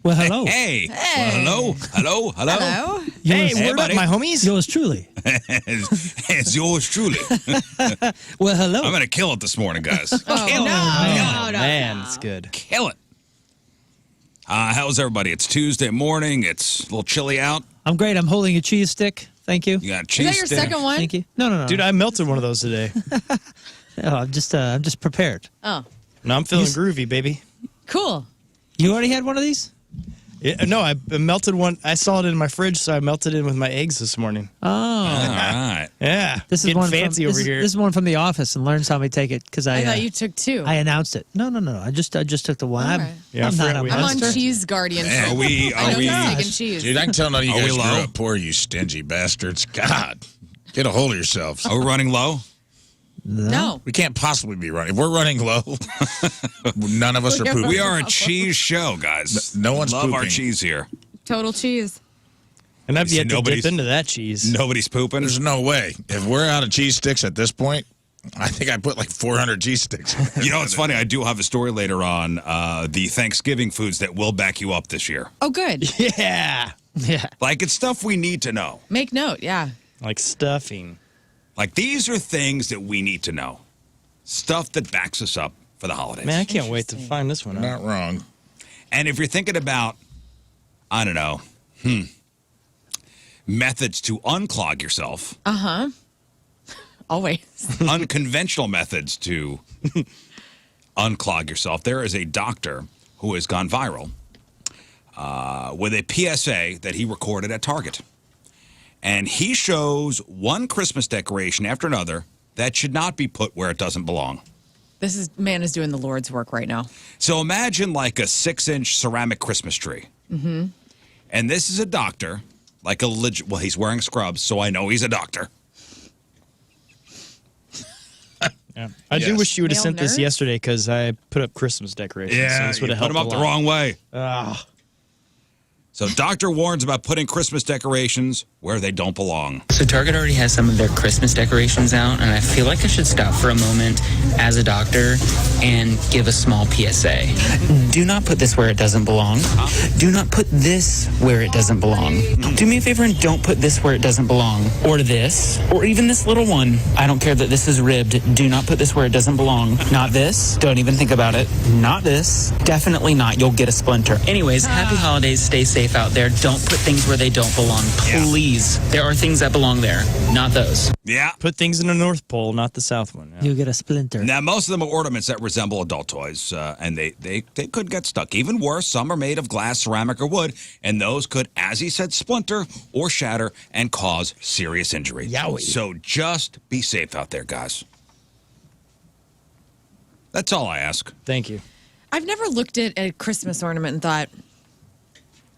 Well, hello. Hey. Hey. Well, hello. Hello. Yours, Hey, word up, buddy. my homies. yours truly. It's yours truly. Well, hello. I'm going to kill it this morning, guys. Oh, Kill it. Man, it's good. Kill it. How's everybody? It's Tuesday morning. It's a little chilly out. I'm great. I'm holding a cheese stick. Thank you. You got a Is cheese that your stick. second one? Thank you. No. Dude, I melted one of those today. Oh, I'm just prepared. Oh, No, I'm feeling groovy, baby. cool. You already had one of these? Yeah, no, I melted one. I saw it in my fridge, so I melted it with my eggs this morning. Oh. All right. Yeah, This is getting one fancy from, over here. This is one from The Office, and Learn saw me take it because I thought you took two. I announced it. No. I just took the one. All I'm, right. Yeah, I'm not Fred, a we- I'm on monster. Cheese Guardian. Are we? I know he's gosh. taking cheese. Dude, I can tell none of you Are we guys grew low? up poor, you stingy bastards. God, get a hold of yourselves. Are we running low? No. We can't possibly be running. If we're running low, none of us are pooping. We are a cheese show, guys. No one's Love our pooping. cheese here. Total cheese. And I've See, yet to nobody's- dip into that cheese. Nobody's pooping. There's no way. If we're out of cheese sticks at this point, I think I put like 400 cheese sticks. You know, it's funny. I do have a story later on the Thanksgiving foods that will back you up this year. Oh, good. Yeah, Yeah. Like, it's stuff we need to know. Make note. Yeah. like stuffing. Like, these are things that we need to know. Stuff that backs us up for the holidays. Man, I can't wait to find this one out. Not wrong. And if you're thinking about, I don't know, methods to unclog yourself, Always. unconventional methods to unclog yourself, there is a doctor who has gone viral with a PSA that he recorded at Target. And he shows one Christmas decoration after another that should not be put where it doesn't belong. Man is doing the Lord's work right now. So imagine like a 6-inch ceramic Christmas tree. Mm-hmm. And this is a doctor, like well, he's wearing scrubs, so I know he's a doctor. Yeah. I do Yes. wish you would have Male sent this nerd? yesterday because I put up Christmas decorations. so this would you have put helped them up a the lot. wrong way. Ah. So doctor warns about putting Christmas decorations where they don't belong. So Target already has some of their Christmas decorations out, and I feel like I should stop for a moment as a doctor and give a small PSA. Do not put this where it doesn't belong. Do not put this where it doesn't belong. Do me a favor and don't put this where it doesn't belong. Or this. Or even this little one. I don't care that this is ribbed. Do not put this where it doesn't belong. Not this. Don't even think about it. Not this. Definitely not. You'll get a splinter. Anyways, happy holidays. Stay safe out there. Don't put things where they don't belong. Please. There are things that belong there. Not those. Yeah. Put things in the North Pole, not the South one. Yeah. You get a splinter. Now, most of them are ornaments that resemble adult toys, and they could get stuck. Even worse, some are made of glass, ceramic, or wood, and those could, as he said, splinter or shatter and cause serious injury. Yowie. So just be safe out there, guys. That's all I ask. Thank you. I've never looked at a Christmas ornament and thought,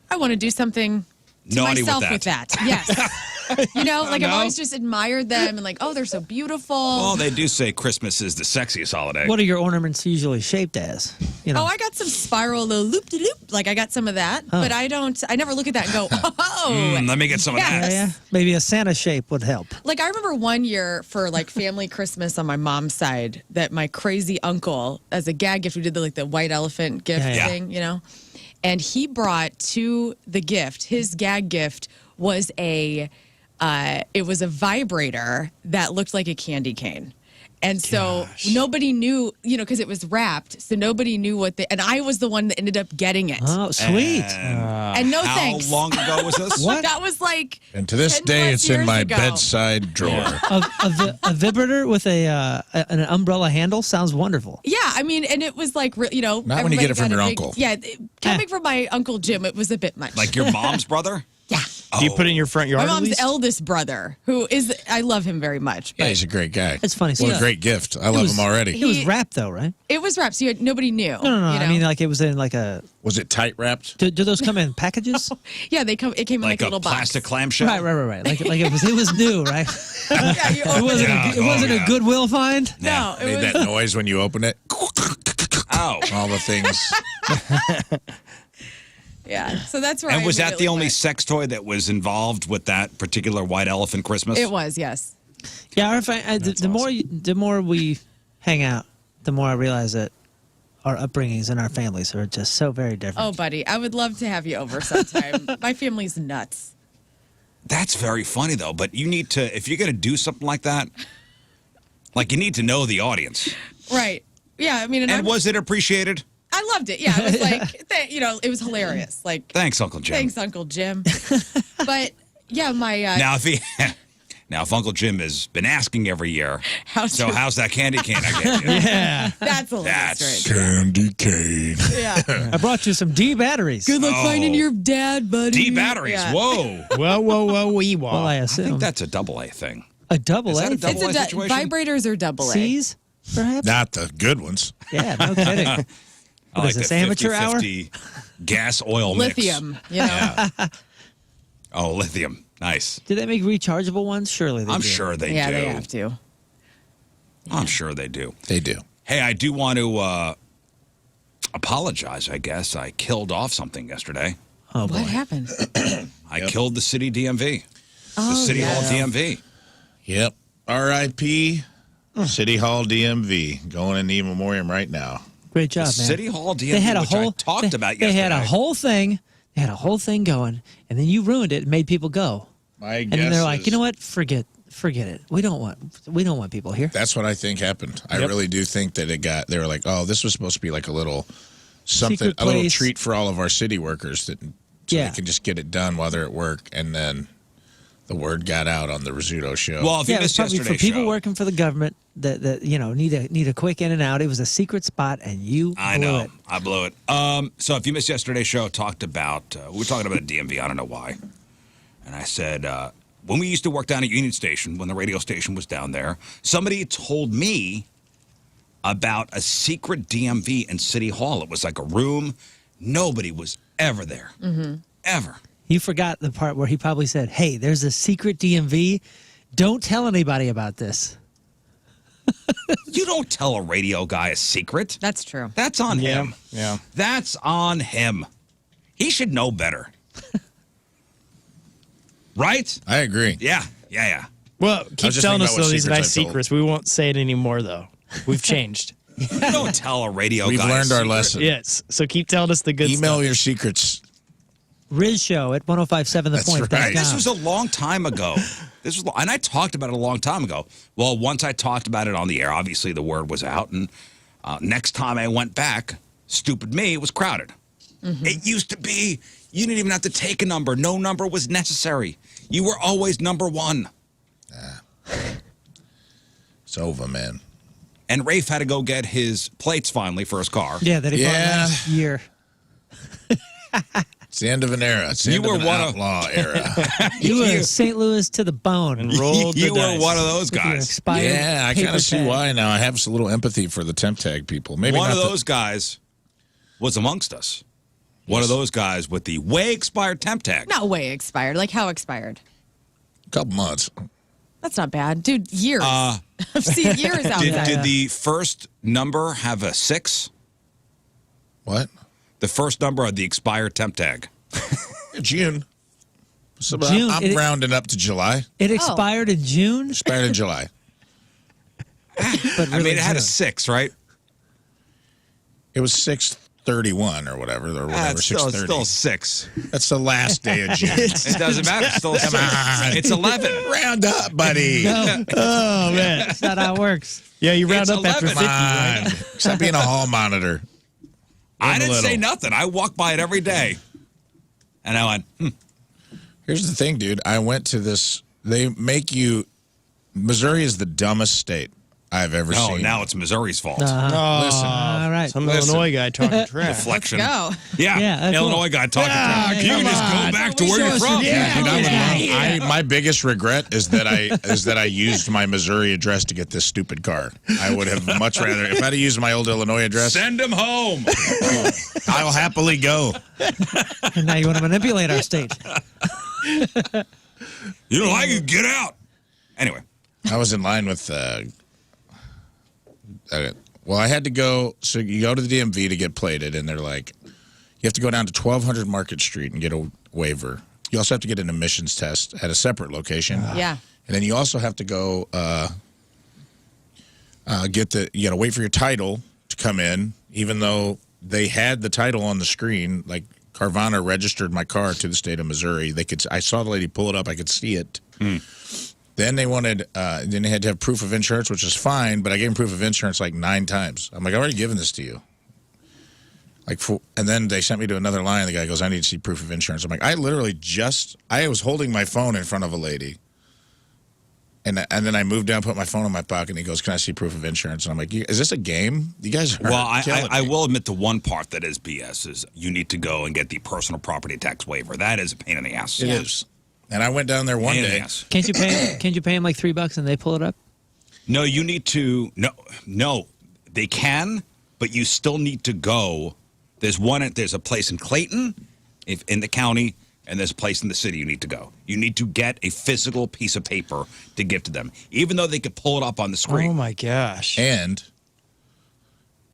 I want to do something to Naughty myself with that. Yes. You know, like I've always just admired them and like, oh, they're so beautiful. Well, they do say Christmas is the sexiest holiday. What are your ornaments usually shaped as? You know. Oh, I got some spiral little loop-de-loop. Like I got some of that, but I never look at that and go, oh. Let me get some of Yes. that. Yeah. Maybe a Santa shape would help. Like I remember one year for like family Christmas on my mom's side that my crazy uncle, as a gag gift, we did the white elephant gift Yeah. thing, you know? And he brought to the gift, his gag gift was it was a vibrator that looked like a candy cane. And so nobody knew, because it was wrapped. So nobody knew and I was the one that ended up getting it. Oh, sweet. And no How thanks. long ago was this? What? That was like. And to this 10 day, plus it's in years my ago. bedside drawer. A vibrator with an umbrella handle sounds wonderful. Yeah, I mean, and it was like, Not when you everybody get it from got a your big- uncle. Yeah, coming from my Uncle Jim, it was a bit much. Like your mom's brother? yeah. Do you put it in your front yard My at mom's least? eldest brother, I love him very much. Yeah, But he's a great guy. It's funny. What See, a great gift. I love him already. It was wrapped though, right? it was wrapped, so nobody knew. No. you I know? mean, like it was in like a. Was it tight wrapped? Do those come in packages? yeah, it came in Like like a a little plastic box. clamshell? Right. Like it was new, right? Yeah, you It open wasn't. Yeah. It wasn't Oh, a Goodwill find. No, it Made was. that noise when you open it. Oh. All the things. Yeah, so that's where. And I was that the immediately only went. sex toy that was involved with that particular white elephant Christmas? It was, yes. Yeah, the more we hang out, the more I realize that our upbringings and our families are just so very different. Oh, buddy, I would love to have you over sometime. My family's nuts. That's very funny, though. But you need to, if you're going to do something like that, like you need to know the audience. Right. Yeah, I mean, And was it appreciated? I loved it. Yeah, it was like, it was hilarious. Like, Thanks, Uncle Jim. thanks, Uncle Jim. But yeah, my Now, if Uncle Jim has been asking every year, how's that candy cane I get you? Yeah. that's a little strange. Candy cane. Yeah. I brought you some D batteries. Good luck finding your dad, buddy. D batteries. Yeah. Whoa. Whoa, wee wah. Well, I I assume. think that's a double A thing. A double Is A. that a thing. double A situation? Vibrators are double A. C's, perhaps? Not the good ones. Yeah, no kidding. I What like is this, the amateur hour? 50-50 gas oil mix. Lithium, you know. Yeah. Oh, lithium. Nice. Do they make rechargeable ones? Surely they I'm do. sure they Yeah, do. they have to. I'm sure they do. They do. Hey, I do want to apologize, I guess. I killed off something yesterday. Oh, boy. What happened? I killed the city DMV. Oh, The City Hall yeah. DMV. Yep. R.I.P. City Hall DMV. Going in the memoriam right now. Great job, The man. City Hall DMV, They had a which whole I talked about yesterday. They had a whole thing. They had a whole thing going, and then you ruined it and made people go. My And guess then they're like, is- you know what? Forget it. We don't want people here. That's what I think happened. I Yep. really do think that they were like, oh, this was supposed to be like a little something, Secret a little place. treat for all of our city workers so Yeah. they can just get it done while they're at work. And then the word got out on the Rizzuto Show. Well, if you Yeah, it was missed probably for yesterday's people show, working for the government that need a quick in and out. It was a secret spot, and you I blew know. it. I blew it. So if you missed yesterday's show, talked about we were talking about a DMV. I don't know why. And I said when we used to work down at Union Station, when the radio station was down there, somebody told me about a secret DMV in City Hall. It was like a room. Nobody was ever there. Ever. You forgot the part where he probably said, "Hey, there's a secret DMV. Don't tell anybody about this." You don't tell a radio guy a secret. That's true. That's on him. Yeah. That's on him. He should know better. Right? I agree. Yeah. Well, keep just telling thinking us about what these secrets nice I told. secrets. We won't say it anymore, though. We've changed. You don't tell a radio We've guy a learned our secret. lesson. Yes. So keep telling us the good Email stuff. your secrets. Riz Show at 1057 The That's Point. right. This was a long time ago. And I talked about it a long time ago. Well, once I talked about it on the air, obviously the word was out. And next time I went back, stupid me, it was crowded. It used to be, you didn't even have to take a number. No number was necessary. You were always number one. It's over, man. And Rafe had to go get his plates finally for his car. Yeah, that he bought Yeah. last year. It's the end of an era. It's the You end of were an one of- outlaw era. You were St. Louis to the bone. And rolled You the were dice. one of those With your guys. expired Yeah, I kind paper of see tag. why now. I have a little empathy for the temp tag people. Maybe One not of those guys was amongst us. One of those guys with the way expired temp tag. Not way expired. Like how expired? couple months. That's not bad. Dude, years. I've seen years out there. Did the first number have a 6? What? The first number of the expired temp tag. June. So June, I'm rounding up to July. It expired in June, Expired in July. but really I mean, it had a June. 6, right? It was 6/31 or whatever. It's still 6/30. 6. That's the last day of June. It doesn't matter. It's still 6. on. It's 11. Round up, buddy. No, Oh, man. that's not how it works. Yeah, you round It's up after 11. 50, Come right? on. Stop being a hall monitor. I a didn't say little. nothing. I walk by it every day. And I went, Here's the thing, dude. I went to this. They make you. Missouri is the dumbest state I've ever no, seen. now it's Missouri's fault. Oh, Listen. All right. some Listen. Illinois guy talking trash. Deflection. Go. Yeah, Yeah, cool. Illinois guy talking trash. You come can just on. go back to where you're from. Yeah, dude, I would Yeah. love, my biggest regret is that I used my Missouri address to get this stupid car. I would have much rather if I'd have used my old Illinois address. Send him home. I'll happily go. And now you want to manipulate our state. You don't like it? Get out. Anyway. I was in line with. Well, I had to go. So you go to the DMV to get plated, and they're like, you have to go down to 1200 Market Street and get a waiver. You also have to get an emissions test at a separate location. Yeah. And then you also have to go you got to wait for your title to come in, even though they had the title on the screen. Like Carvana registered my car to the state of Missouri. I saw the lady pull it up. I could see it. Then they wanted, then they had to have proof of insurance, which is fine. But I gave them proof of insurance like 9 times. I'm like, I've already given this to you. And then they sent me to another line. The guy goes, I need to see proof of insurance. I'm like, I was holding my phone in front of a lady. And then I moved down, put my phone in my pocket, and he goes, can I see proof of insurance? And I'm like, is this a game? You guys are I will admit the one part that is BS is you need to go and get the personal property tax waiver. That is a pain in the ass. It is. And I went down there one day. Can't you pay them like $3 and they pull it up? No, you need to. No, they can, but you still need to go. There's a place in Clayton, in the county, and there's a place in the city you need to go. You need to get a physical piece of paper to give to them, even though they could pull it up on the screen. Oh, my gosh.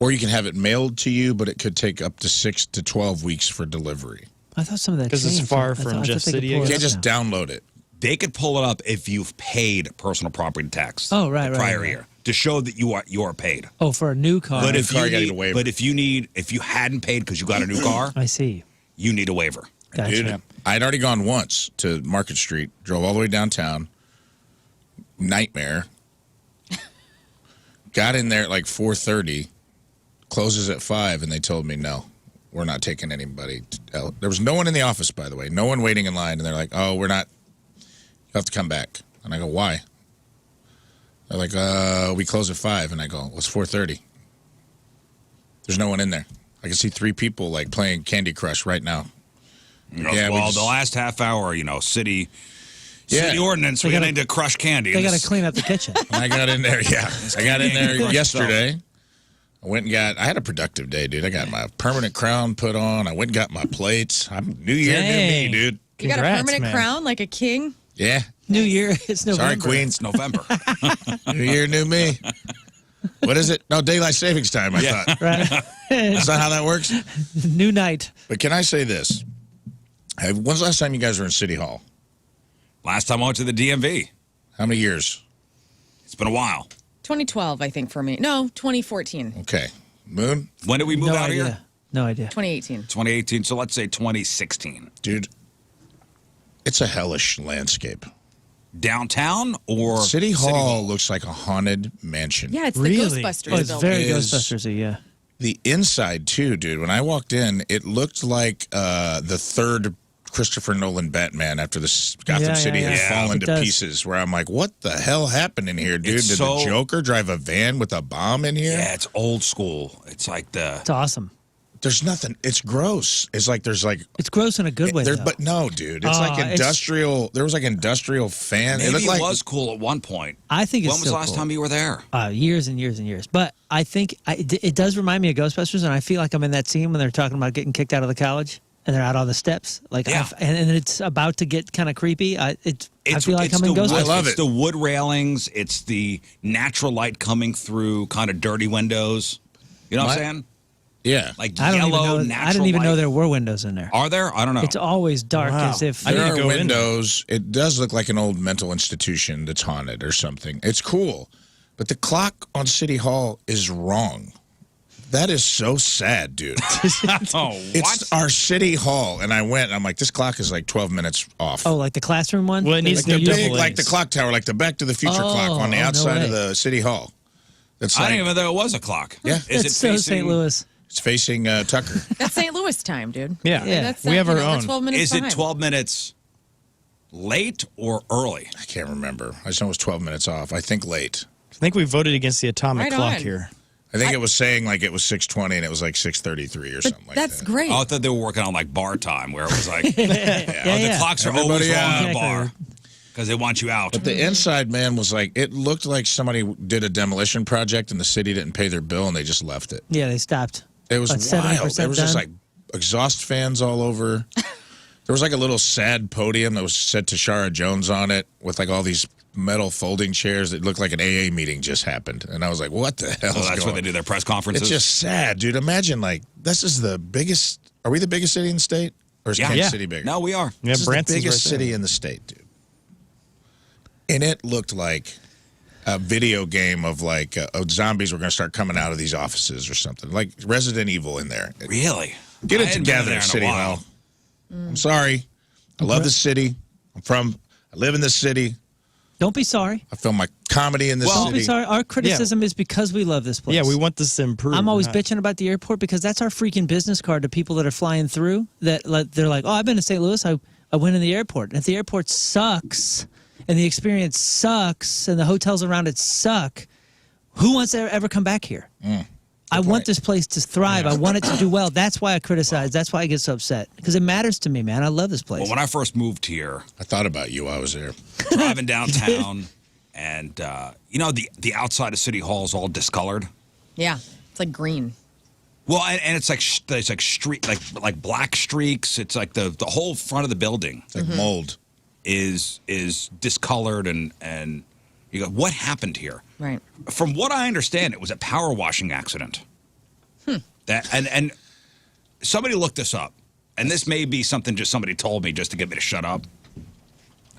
Or you can have it mailed to you, but it could take up to 6 to 12 weeks for delivery. I thought some of that because it's far from Jeff City. You can't just download it. They could pull it up if you've paid personal property tax. Oh, right, the prior year to show that you are paid. Oh, for a new car. But if you hadn't paid because you got a new car, I see. You need a waiver. Gotcha. Dude, I'd already gone once to Market Street, drove all the way downtown. Nightmare. Got in there at like 4:30, closes at 5, and they told me no. We're not taking anybody. There was no one in the office, by the way. No one waiting in line. And they're like, oh, we're not. You have to come back. And I go, why? They're like, we close at 5. And I go, well, it's 4:30. There's no one in there. I can see 3 people like playing Candy Crush right now. Yeah, well, the last half hour, city ordinance, we need to crush candy. They got to clean up the kitchen. I got in there, I got in there yesterday. I had a productive day, dude. I got my permanent crown put on. I went and got my plates. New Year, new me, dude. You got a permanent crown like a king? Yeah. New Year, it's November. Sorry, Queen. It's November. New Year, new me. What is it? No, daylight savings time, I thought. Right. That's not how that works? New night. But can I say this? When's the last time you guys were in City Hall? Last time I went to the DMV. How many years? It's been a while. 2012, I think, for me. No, 2014. Okay. Moon? When did we move out here? No idea. 2018. 2018. So let's say 2016. Dude, it's a hellish landscape. Downtown or City Hall looks like a haunted mansion. Yeah, it's the Really? Ghostbusters Oh, it's building. very Ghostbusters-y, yeah. The inside, too, dude. When I walked in, it looked like the third Christopher Nolan Batman after the Gotham City had fallen to pieces, where I'm like, what the hell happened in here, dude? Did the Joker drive a van with a bomb in here? Yeah, it's old school. It's like It's awesome. There's nothing. It's gross. It's like there's like. It's gross in a good way, though. But no, dude. It's like industrial. There was like industrial fan. Maybe it was cool at one point. I think it's When was the last time you were there? Years and years and years. But I think it does remind me of Ghostbusters, and I feel like I'm in that scene when they're talking about getting kicked out of the college, and they're out on the steps. Like, and it's about to get kind of creepy. I feel like I'm in Ghostbusters. I love it. It's the wood railings. It's the natural light coming through kind of dirty windows. You know what I'm saying? Yeah. Like I yellow, natural I didn't even light. know there were windows in there. Are there? I don't know. It's always dark as if... There are windows. It does look like an old mental institution that's haunted or something. It's cool. But the clock on City Hall is wrong. That is so sad, dude. It's our City Hall. And I went, and I'm like, this clock is like 12 minutes off. Oh, like the classroom one? Well, it needs like to the be big, like the clock tower, like the Back to the Future clock on the outside of the City Hall. That's I like, didn't even know there was a clock. Yeah. Is It's it so facing St. Louis. It's facing Tucker. That's St. Louis time, dude. Yeah. That's, we have our own. 12 minutes Is behind. it 12 minutes late or early? I can't remember. I just know it was 12 minutes off. I think late. I think we voted against the atomic Right clock on. here. I think it was saying like it was 6:20 and it was like 6:33 or something like That's that. great. Oh, I thought they were working on like bar time where it was like, the clocks are always Everybody wrong out. in the bar because they want you out. But the inside, man, was like, it looked like somebody did a demolition project and the city didn't pay their bill and they just left it. Yeah, they stopped. It was About wild. 70% There was just done? like exhaust fans all over. There was like a little sad podium that was said Tashara Jones on it with like all these metal folding chairs that looked like an AA meeting just happened. And I was like, what the hell? So that's where they do their press conferences. It's just sad, dude. Imagine like this is the biggest. Are we the biggest city in the state, or is Kansas City bigger? No, we are. This is the biggest city in the state, dude. And it looked like a video game of like zombies were going to start coming out of these offices or something, like Resident Evil in there. Really? Get I it hadn't been together, there in a City while. Hall. I'm sorry. I love this city. I live in this city. Don't be sorry. I film my comedy in this Don't city. be sorry. Our criticism is because we love this place. Yeah, we want this to improve. I'm always bitching about the airport because that's our freaking business card to people that are flying through. That they're like, oh, I've been to St. Louis. I went in the airport. And if the airport sucks and the experience sucks and the hotels around it suck, who wants to ever come back here? I want this place to thrive. I want it to do well. That's why I criticize. That's why I get so upset because it matters to me, man. I love this place. Well, when I first moved here, I thought about you while I was there. driving downtown, and you know the outside of City Hall is all discolored. Yeah, it's like green. Well, and it's like street like black streaks. It's like the whole front of the building It's like mold. is discolored, and you go, what happened here? Right. From what I understand, it was a power washing accident. That and somebody looked this up, and this may be something just somebody told me just to get me to shut up.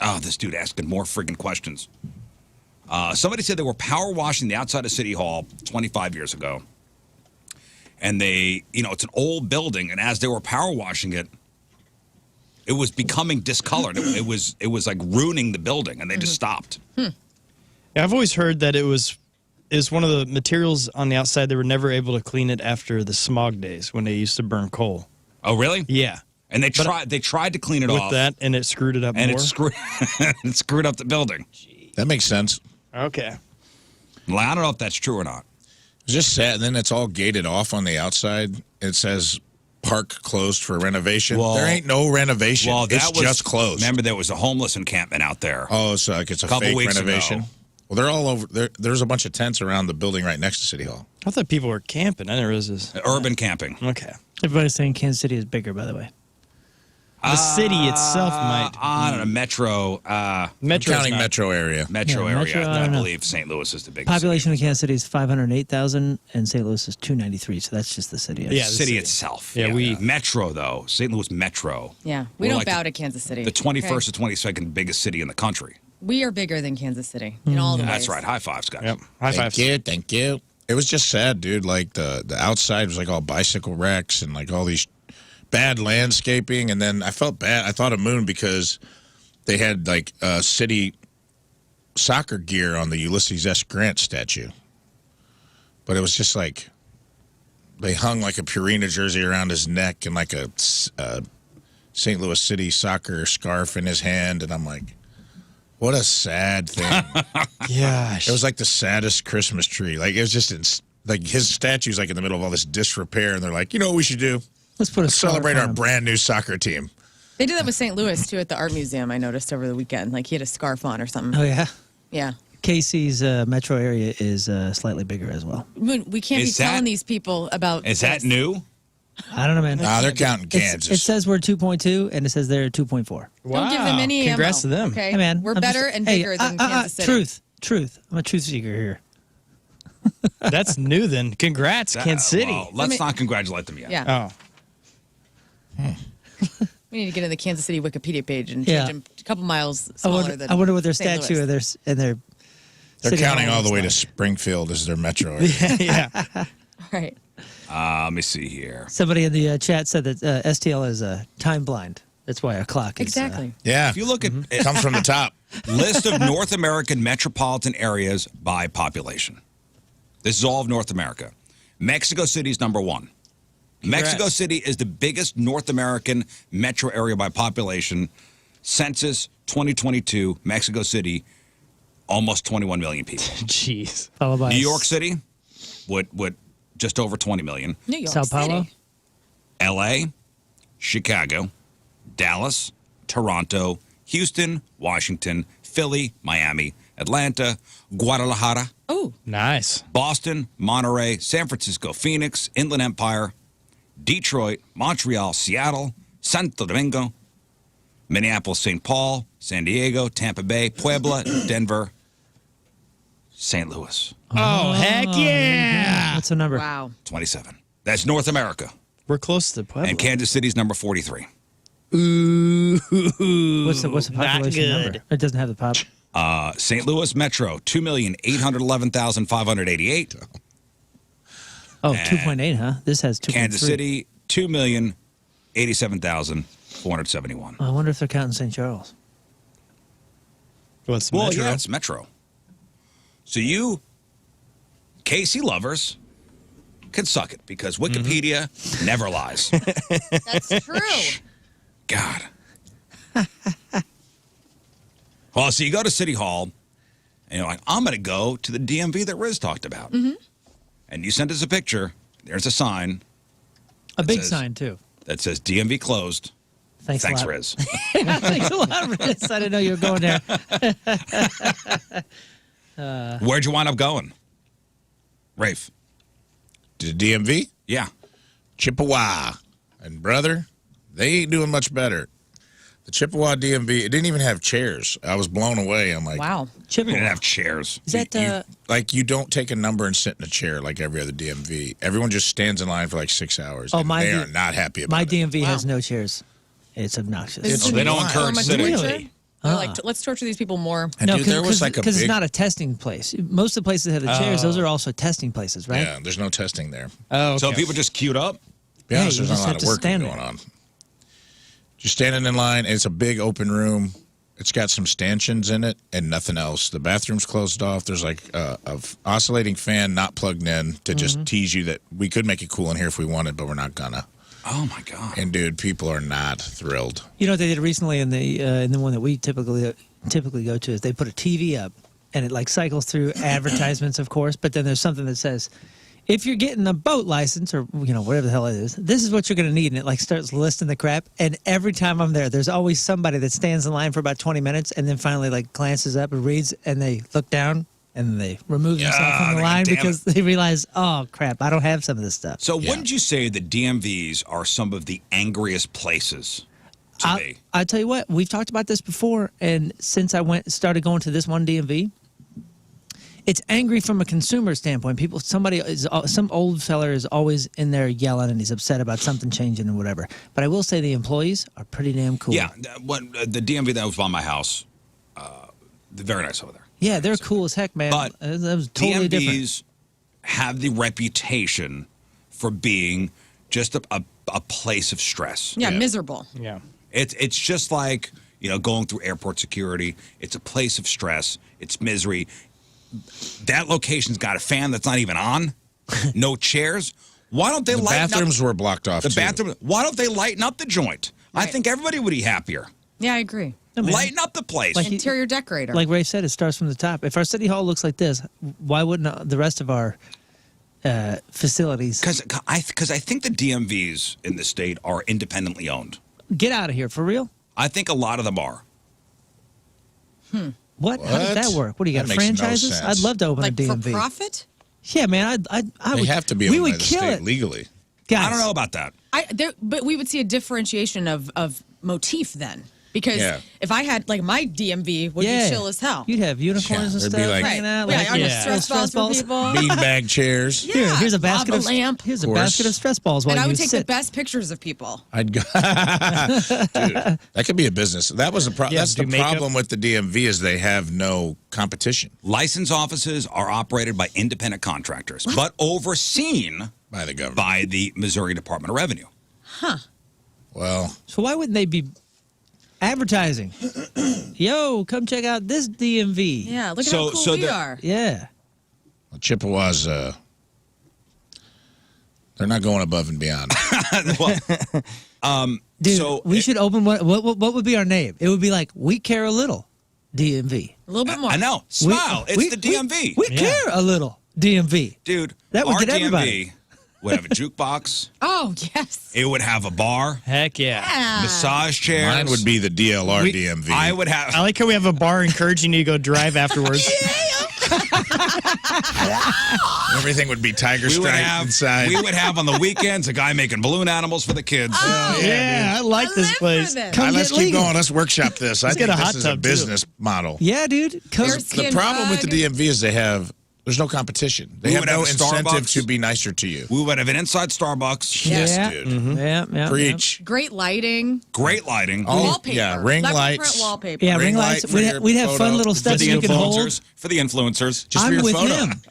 Oh, this dude asking more friggin' questions. Somebody said they were power washing the outside of City Hall 25 years ago. And they, it's an old building, and as they were power washing it, it was becoming discolored. It was like ruining the building, and they just stopped. I've always heard that it was one of the materials on the outside. They were never able to clean it after the smog days when they used to burn coal. Oh, really? Yeah. And they tried to clean it With off. that, and it screwed it up and more. it screwed up the building. That makes sense. Okay. Well, I don't know if that's true or not. It's just sad. And then it's all gated off on the outside. It says park closed for renovation. Well- there ain't no renovation. Well, it's just closed. Remember, there was a homeless encampment out there. Oh, so like it's a Couple fake weeks renovation. ago. Well, they're all over. There's a bunch of tents around the building right next to City Hall. I thought people were camping. I didn't realize this. Urban camping. Okay. Everybody's saying Kansas City is bigger, by the way. The city itself might. I don't know. Metro. Metro's Counting not- metro area. Metro Yeah, area. Metro, I I don't know. believe St. Louis is the biggest. Population of Kansas City is 508,000, and St. Louis is 293. So that's just the city. Yeah, the city city. itself. Yeah, we- Metro though. St. Louis Metro. Yeah, we We're don't like bow to Kansas City. The 21st Okay? or 22nd biggest city in the country. We are bigger than Kansas City in all the ways. That's right. High fives, guys. Yep. High five. Thank you. It was just sad, dude. Like the outside was like all bicycle wrecks and like all these bad landscaping. And then I felt bad. I thought of Moon because they had like city soccer gear on the Ulysses S. Grant statue. But it was just like they hung like a Purina jersey around his neck and like a St. Louis City soccer scarf in his hand. And I'm like, what a sad thing. Gosh. It was like the saddest Christmas tree. Like it was just like his statue's like in the middle of all this disrepair, and they're like, you know what we should do? Let's put a Let's celebrate scarf our on him. brand new soccer team. They did that with St. Louis too at the art museum. I noticed over the weekend, like he had a scarf on or something. Oh yeah. Yeah, Casey's metro area is slightly bigger as well. we can't Is be telling that- these people about. Is that this. new? I don't know, man. Nah, they're counting Kansas. It says we're 2.2, and it says they're 2.4. Don't give them any Congrats ammo, to them. Okay, Hey, man. we're I'm better just- and hey, bigger than Kansas City. Truth. I'm a truth seeker here. That's new then. Congrats, Kansas City. Well, let's not congratulate them yet. Yeah, Oh. we need to get in the Kansas City Wikipedia page and Yeah. change them a couple miles I smaller wonder, than. I wonder what their St. statue Louis. and their They're city counting hall all the looks way to like. Springfield as their metro area. Yeah. Right. Let me see here. Somebody in the chat said that STL is time blind. That's why our clock is Exactly. Yeah. If you look at It comes from the top. list of North American metropolitan areas by population. This is all of North America. Mexico City is number one. Mexico City is the biggest North American metro area by population. Census 2022, Mexico City, almost 21 million people. Jeez. followed by New York City, with just over 20 million. New York Sao Paulo. City. LA, Chicago, Dallas, Toronto, Houston, Washington, Philly, Miami, Atlanta, Guadalajara, Oh, Nice. Boston, Monterey, San Francisco, Phoenix, Inland Empire, Detroit, Montreal, Seattle, Santo Domingo, Minneapolis, St. Paul, San Diego, Tampa Bay, Puebla, Denver, St. Louis. Oh, heck yeah. What's the number? wow. 27. That's North America. We're close to Puebla. And Kansas City's number 43. Ooh. What's the Not population good. number? It doesn't have the pop. St. Louis Metro, 2,811,588. Oh, 2.8, huh? This has 2.3. Kansas City, 2,087,471. I wonder if they're counting St. Charles. What's Well, Metro? yeah, it's Metro. So you, KC lovers, can suck it because Wikipedia never lies. That's true. God. Well, so you go to City Hall, and you're like, I'm going to go to the DMV that Riz talked about. And you sent us a picture. There's a sign. A big says- sign, too. That says DMV closed. Thanks Thanks, a lot. Riz. Thanks a lot, Riz. I didn't know you were going there. Where'd you wind up going? Rafe. To the DMV? Yeah. Chippewa. And brother, they ain't doing much better. The Chippewa DMV, it didn't even have chairs. I was blown away. I'm like, Wow. We Chippewa. didn't have chairs. Is that, like you don't take a number and sit in a chair like every other DMV. Everyone just stands in line for like 6 hours. Oh, and my they D- are not happy about my it. DMV has Wow. no chairs. It's obnoxious. It's they don't so encourage much sitting. torture. Really? They're like, let's torture these people more. And dude, there was like a because big, it's not a testing place. Most of the places that have the chairs, those are also testing places, right? yeah, there's no testing there. Oh, okay. So people just queued up? To be honest, you there's not just a have lot to of work stand going there. on. Just standing in line, and it's a big open room. It's got some stanchions in it and nothing else. The bathroom's closed off. There's like a oscillating fan not plugged in to just tease you that we could make it cool in here if we wanted, but we're not gonna. Oh, my God. And dude, people are not thrilled. You know what they did recently in the one that we typically go to is they put a TV up and it like cycles through advertisements, of course, but then there's something that says, if you're getting a boat license or whatever the hell it is, this is what you're going to need, and it like starts listing the crap. And every time I'm there, there's always somebody that stands in line for about 20 minutes and then finally like glances up and reads, and they look down and they remove themselves from the they're line damn because they realize, oh crap, I don't have some of this stuff. So wouldn't you say that DMVs are some of the angriest places to be? I'll tell you what, we've talked about this before, and since I started going to this one DMV, it's angry from a consumer standpoint. Some old fella is always in there yelling, and he's upset about something changing and whatever. But I will say the employees are pretty damn cool. Yeah, the DMV that was by my house, they're very nice over there. Yeah, they're cool as heck, man. But that was totally different. DMVs have the reputation for being just a place of stress. Yeah, miserable. Yeah. It's just like, going through airport security. It's a place of stress. It's misery. That location's got a fan that's not even on. No chairs. Why don't they The lighten bathrooms up were blocked off. the too. bathroom? Why don't they lighten up the joint? I Right. think everybody would be happier. Yeah, I agree. I mean, Lighten up the place. Like- Interior decorator. like Ray said, it starts from the top. If our city hall looks like this, why wouldn't the rest of our facilities Because I think the DMVs in the state are independently owned. get out of here? For real? I think a lot of them are. What? How does that What? work? What do you got? That makes no Franchises? sense. I'd love to open like a for DMV. profit? Yeah, man. I They would have to be We owned by would the kill state it, legally. guys. I don't know about that. But we would see a differentiation of motif then. Because Yeah. if I had, like, my DMV would Yeah. be chill as hell. You'd have unicorns and there'd stuff be like- hanging out. Yeah, like, I got yeah. stress balls for people. Beanbag chairs. Here, here's a basket lava of lamp. Here's a Of course. basket of stress balls while And I you would take sit. the best pictures of people. I'd go. Dude, that could be a business. That was the Yeah, that's the do makeup. problem with the DMV is they have no competition License offices are operated by independent contractors, but overseen by the government. by the Missouri Department of Revenue. Well, So why wouldn't they be advertising? Yo, come check out this DMV. Yeah, look at So- how cool so we the- are. Yeah. Chippewas, they're not going above and beyond. Dude, So we it- should open what would be our name? It would be like We Care a Little DMV. A little bit more. I know. Smile. It's the DMV. We care a little DMV. Dude, That would our get DMV everybody. would have a jukebox. Oh, yes. It would have a bar, Heck yeah. Yeah. massage chairs. Mine would be the DLR We- DMV. I would have. I like how we have a bar encouraging you to go drive afterwards. Everything would be tiger we would stripe have. inside. We would have on the weekends a guy making balloon animals for the kids. Yeah, I like this live for place. this. Come Let's get keep legal. going. Let's workshop this. I Let's get think a this hot is tub, a too. business model. Yeah, dude. Come, Bear The skin problem with the rug. DMV is they have There's no competition. They We have would no have a incentive Starbucks. to be nicer to you. We would have an inside Starbucks. Yes, Yeah. dude. Yeah. Preach. Great lighting. Great lighting. Oh, Wallpaper. yeah, ring Leopard lights. print wallpaper. Yeah, ring Ring lights. light for your We'd have fun photo. little For steps the you can hold. influencers. For the influencers. Just for I'm your with photo. him.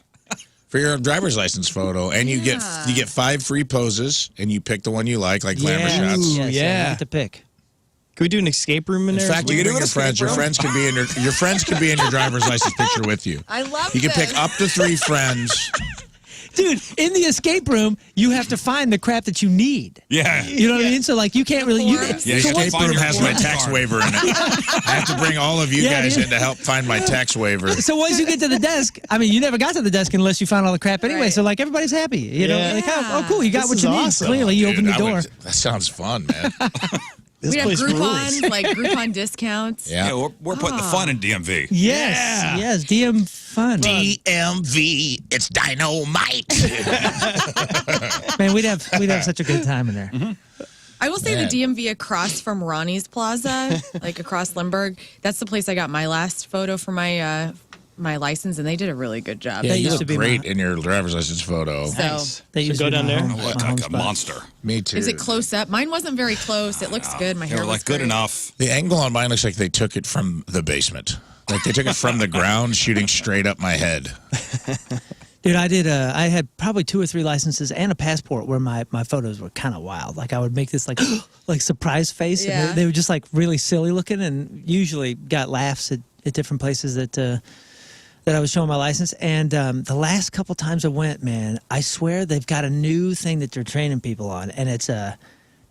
For your driver's license photo, and you get 5 free poses, and you pick the one you like glamour Yes, shots. Ooh, yes, yeah. I get to pick. Can we do an escape room in In there? fact, you We can can bring do your an friends. escape Your room. friends can be in your friends can be in your driver's license picture with you. I love You can this. pick up to 3 friends. Dude, in the escape room, you have to find the crap that you need. Yeah. You know what I mean? So, like, you can't really. forms. Yeah, so you what- Escape find room your has my forms tax card. waiver in it. I have to bring all of you Yeah, guys dude. in to help find my tax waiver. So once you get to the desk, I mean, you never got to the desk unless you found all the crap anyway. Right. So like everybody's happy, you know? Yeah. Like, oh, cool, you got This what is you need. awesome. Clearly, you opened the Dude, I door. would- that sounds fun, man. This We have place rules. Groupon, like Groupon discounts. Yeah. Yeah, we're putting the fun in DMV. Yes, DM fun. DMV, it's dynamite. Man, we'd have such a good time in there. I will say Man. the DMV across from Ronnie's Plaza, like across Lindbergh, that's the place I got my last photo for my my license, and they did a really good job. Yeah, That you used look to be great my- in your driver's license photo. So, Nice. They So used go to be down my there. home- Look my home like a spot. monster. Me too. is it close up? Mine wasn't very close. It looks good. My They hair were looks like good great. enough. The angle on mine looks like they took it from the basement. Like they took it from the ground, shooting straight up my head. Dude, I had probably 2 or 3 licenses and a passport where my photos were kind of wild. Like I would make this like like surprise face, Yeah. and they were just like really silly looking, and usually got laughs at different places that I was showing my license. And the last couple times I went, man, I swear they've got a new thing that they're training people on, and it's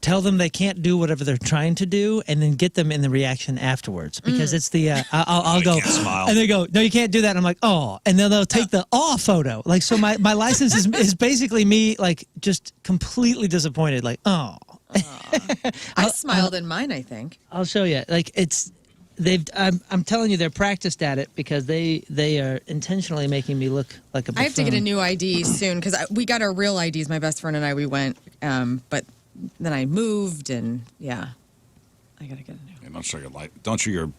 tell them they can't do whatever they're trying to do, and then get them in the reaction afterwards. Because it's the I'll You go, can't smile. and they go, no, you can't do that. And I'm like, oh, and then they'll take the awe photo. Like, so my license is basically me like just completely disappointed. Like, oh, I smiled in mine, I think. I'll show you. Like it's. I'm telling you, they're practiced at it because they are intentionally making me look like a buffoon. I have to get a new ID soon because we got our real IDs. My best friend and I, we went, but then I moved, and yeah, I gotta get a new. Yeah, don't show your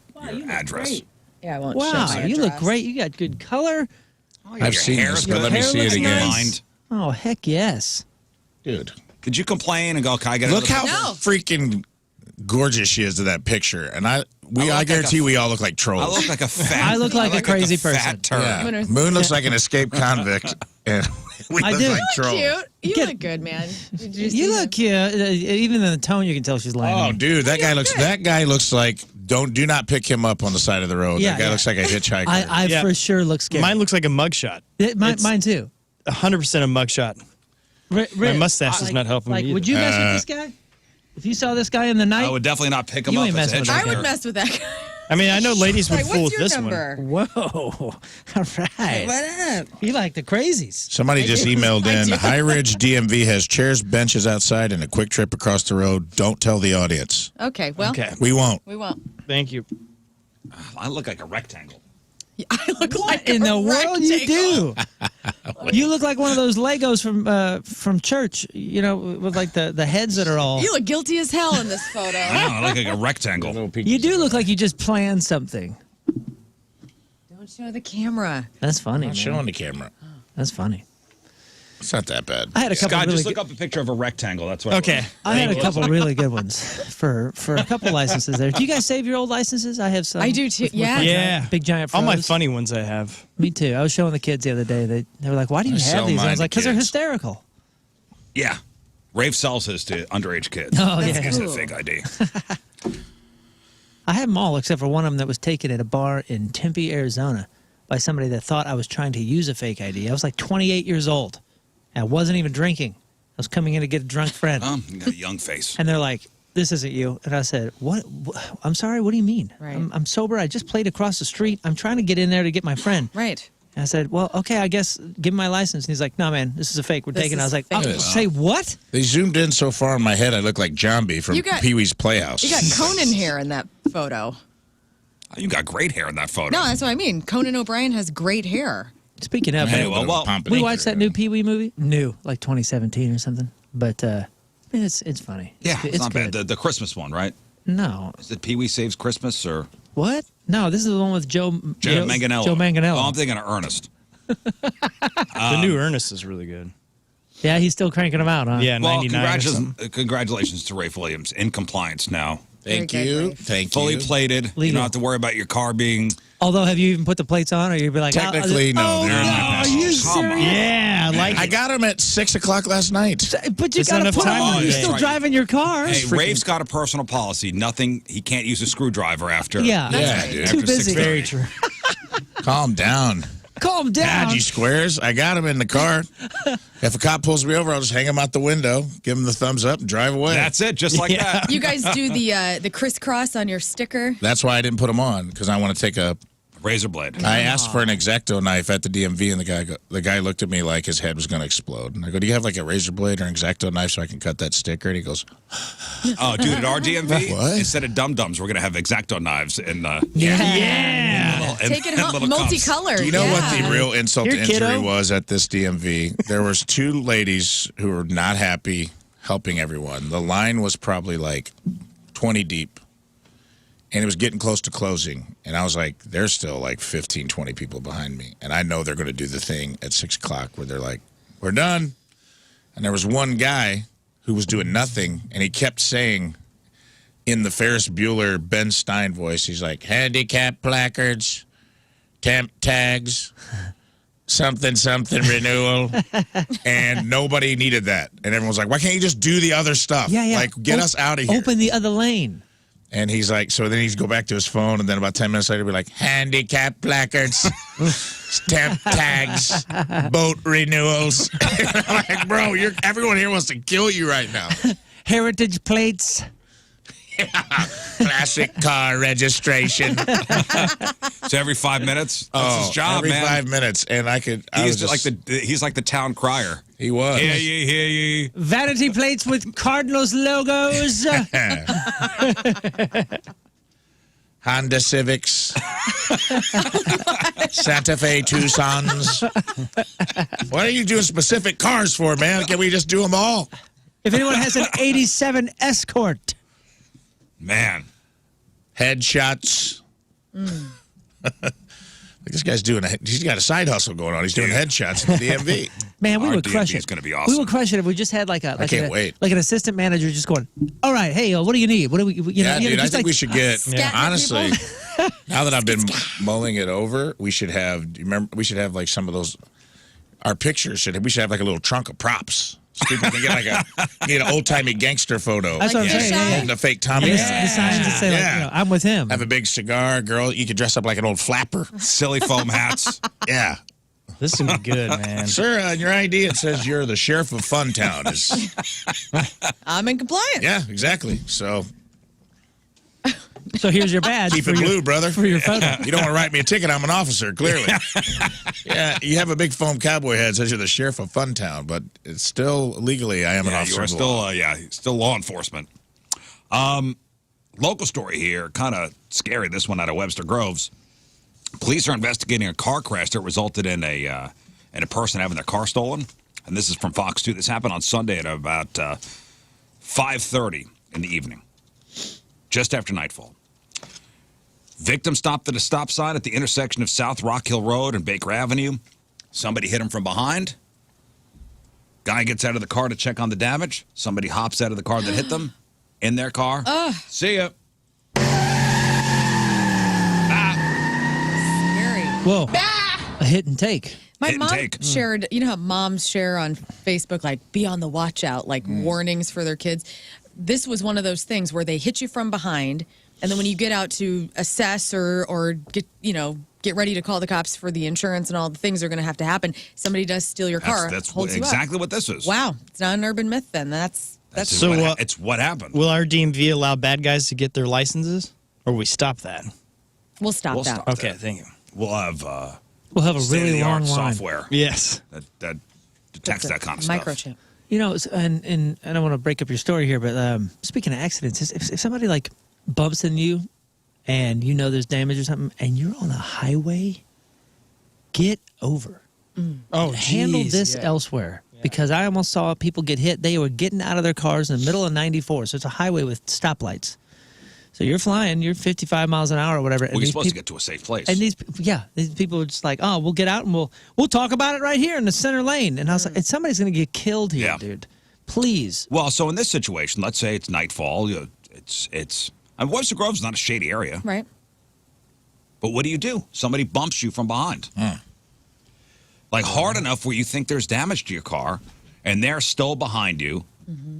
address. Yeah, I won't. Wow, show my you look address. great. You got good color. I've seen this, but let me hair see it looks again. nice. Oh, heck yes. Dude, Could you complain and go, can I get look another how No. freaking gorgeous she is to that picture. And I like guarantee a- we all look like trolls. I look like a fat. I look like a crazy person. Fat turd. Yeah. I'm gonna- Moon looks like an escaped convict, and we I look do. like trolls. Cute. You Get- look good, man. Did You see look cute. Even in the tone, you can tell she's lying. Oh, to me. dude, that guy looks like do not pick him up on the side of the road. Yeah, that guy yeah. looks like a hitchhiker. I Yeah. for sure look scary. Mine looks like a mugshot. Mine too. 100% a mugshot. My mustache is not helping Like, me would either. you mess with this guy? If you saw this guy in the night, I would definitely not pick him You up ain't as a messing with I hitchhiker. would mess with that guy. I mean, I know ladies would Like, fool what's with your this number? whoa, all right. What up? You like the crazies. Somebody just emailed I in, do. High Ridge DMV has chairs, benches outside, and a quick trip across the road. Don't tell the audience. Okay, well, Okay. We won't. we won't. Thank you. I look like a rectangle. I look like In a the world, you do. rectangle. You look like one of those Legos from church. You know, with like the heads that are all. You look guilty as hell in this photo. I look like a rectangle. You do look like you just planned something. Don't show the camera. That's funny. I'm Man. showing the camera. That's funny. It's not that bad. I had a couple Scott, really just good, look up a picture of a rectangle. That's what. Okay. I had a couple really good ones for a couple licenses there. Do you guys save your old licenses? I have some. I do too. with Yeah. Yeah. Big giant. All my froze. funny ones I have. Me too. I was showing the kids the other day. They were like, "Why do you I have sell these?" I mine was to like, "Because they're kids. hysterical." Yeah. Rafe sells his to underage kids. Oh That's yeah. He's a cool. fake ID. I have them all except for one of them that was taken at a bar in Tempe, Arizona, by somebody that thought I was trying to use a fake ID. I was like 28 years old. And I wasn't even drinking. I was coming in to get a drunk friend. You got a young face. And they're like, "This isn't you." And I said, "What? I'm sorry. What do you mean? Right. I'm sober. I just played across the street. I'm trying to get in there to get my friend." Right. And I said, "Well, okay, I guess give him my license." And he's like, "No, man, this is a fake. We're This taking it." I is was like, fake. "Oh, say what?" They zoomed in so far in my head, I look like Jambi from You got- Pee-wee's Playhouse. You got Conan hair in that photo. You got great hair in that photo. No, that's what I mean. Conan O'Brien has great hair. Speaking of, Hey, man, well, we watched that new Pee Wee movie. New, like 2017 or something. But it's funny. Yeah, it's not good. bad. The Christmas one, right? No, Is it Pee Wee Saves Christmas or what? No, this is the one with Joe Manganiello? Joe Manganiello. Oh, I'm thinking of Ernest. The new Ernest is really good. Yeah, he's still cranking them out, huh? Yeah, Well, 99. congratulations to Rafe Williams in compliance now. Thank Very you. good, Thank Fully you. plated. You Legal. don't have to worry about your car being. Although, have you even put the plates on, or you'd be like, Technically, no, Oh, they're in my no, are passenger. you Come on. serious? Yeah, like I got him at 6 o'clock last night. But you It's got not to enough put them time on. in the You're day. still Right. driving your car. Hey, Rafe's got a personal policy. Nothing. He can't use a screwdriver after. Yeah. Yeah, dude. After Too busy. 6:30. very true. Calm down. Calm down. God, you squares. I got him in the car. If a cop pulls me over, I'll just hang him out the window, give him the thumbs up, and drive away. That's it. Just like that. You guys do the crisscross on your sticker? That's why I didn't put him on, because I want to take a. Razor blade. I asked for an X-Acto knife at the DMV, and the guy looked at me like his head was going to explode. And I go, "Do you have like a razor blade or an X-Acto knife so I can cut that sticker?" And he goes, Oh, dude, at our DMV, What? instead of dum-dums, we're going to have X-Acto knives. And, Yeah. Take it and home. little cups. Multicolored. "Do you know what yeah. the real insult Here, to injury kiddo. was at this DMV? There was 2 ladies who were not happy helping everyone. The line was probably like 20 deep. And it was getting close to closing. And I was like, there's still like 15, 20 people behind me. And I know they're going to do the thing at 6 o'clock where they're like, we're done. And there was one guy who was doing nothing. And he kept saying in the Ferris Bueller, Ben Stein voice, he's like, handicap placards, temp tags, something, something renewal. And nobody needed that. And everyone was like, why can't you just do the other stuff? Yeah, yeah. Like, get us out of here. Open the other lane. And he's like, so then he'd go back to his phone, and then about 10 minutes later, be like, handicap placards, stamp tags, boat renewals. I'm like, bro, everyone here wants to kill you right now. Heritage plates. Classic car registration. So every 5 minutes, that's his job, every man. 5 minutes, and I could. I He's was like just, he's like the town crier. he was. Hear ye, hear ye. Vanity plates with Cardinals logos. Honda Civics, Santa Fe Tucsons. What are you doing specific cars for, man? Can we just do them all? If anyone has an 87 Escort. Man. Headshots. This guy's he's got a side hustle going on. He's doing headshots at the DMV. Man, we Our would crush DMV is it. gonna be We awesome. would crush it if we just had like can't wait. like an assistant manager just going, all right, hey, what do you need? What do we, you know, Yeah, dude, I just think like, we should get, Scatting at honestly, people. now that I've been mulling it over, we should have, we should have like some of those, our pictures, we should have like a little trunk of props. So people can get an old-timey gangster photo. That's what I'm Like saying. fisheye? Yeah, yeah. Holding a fake Tommy The gun. signs that say, like, Yeah. you know, I'm with him. Have a big cigar, girl. You could dress up like an old flapper. Silly foam hats. Yeah. This is gonna be good, man. Sir, on your ID, it says you're the sheriff of Funtown. I'm in compliance. Yeah, exactly. So So here's your badge keep for it your, blue, brother. for your photo. You don't want to write me a ticket. I'm an officer, clearly. Yeah, you have a big foam cowboy hat that says you're the sheriff of Funtown, but it's still legally I am an Yeah, officer. you are of the law. still law enforcement. Local story here, kind of scary. This one out of Webster Groves. Police are investigating a car crash that resulted in a person having their car stolen. And this is from Fox 2. This happened on Sunday at about 5:30 in the evening, just after nightfall. Victim stopped at a stop sign at the intersection of South Rock Hill Road and Baker Avenue. Somebody hit him from behind. Guy gets out of the car to check on the damage. Somebody hops out of the car that hit them in their car. See ya. Scary. Whoa. A hit and take. My Hit and mom take. shared, you know how moms share on Facebook, like, be on the watch out, like warnings for their kids. This was one of those things where they hit you from behind, and then when you get out to assess or get, get ready to call the cops for the insurance and all the things that are going to have to happen, somebody does steal your car, That's holds you exactly up. what this is. Wow. It's not an urban myth then. That's So, it's what happened. Will our DMV allow bad guys to get their licenses, or will we stop that? we'll stop We'll that. stop. Okay, thank you. We'll have We'll have a really long state-of-the-art line. software Yes. that detects That's that kind of stuff. Microchip. You know, and I don't want to break up your story here, but speaking of accidents, if somebody like bumps into you and you know there's damage or something and you're on a highway, get over. Oh, Handle geez, this yeah. elsewhere. Because I almost saw people get hit. They were getting out of their cars in the middle of 94. So it's a highway with stoplights. So you're flying, you're 55 miles an hour or whatever. Well, you're supposed to get to a safe place. And these people are just like, oh, we'll get out and we'll talk about it right here in the center lane. And I was like, somebody's going to get killed here, dude. Please. Well, so in this situation, let's say it's nightfall. I mean, Webster Grove's not a shady area. Right. But what do? Somebody bumps you from behind. Like hard enough where you think there's damage to your car, and they're still behind you. Mm-hmm.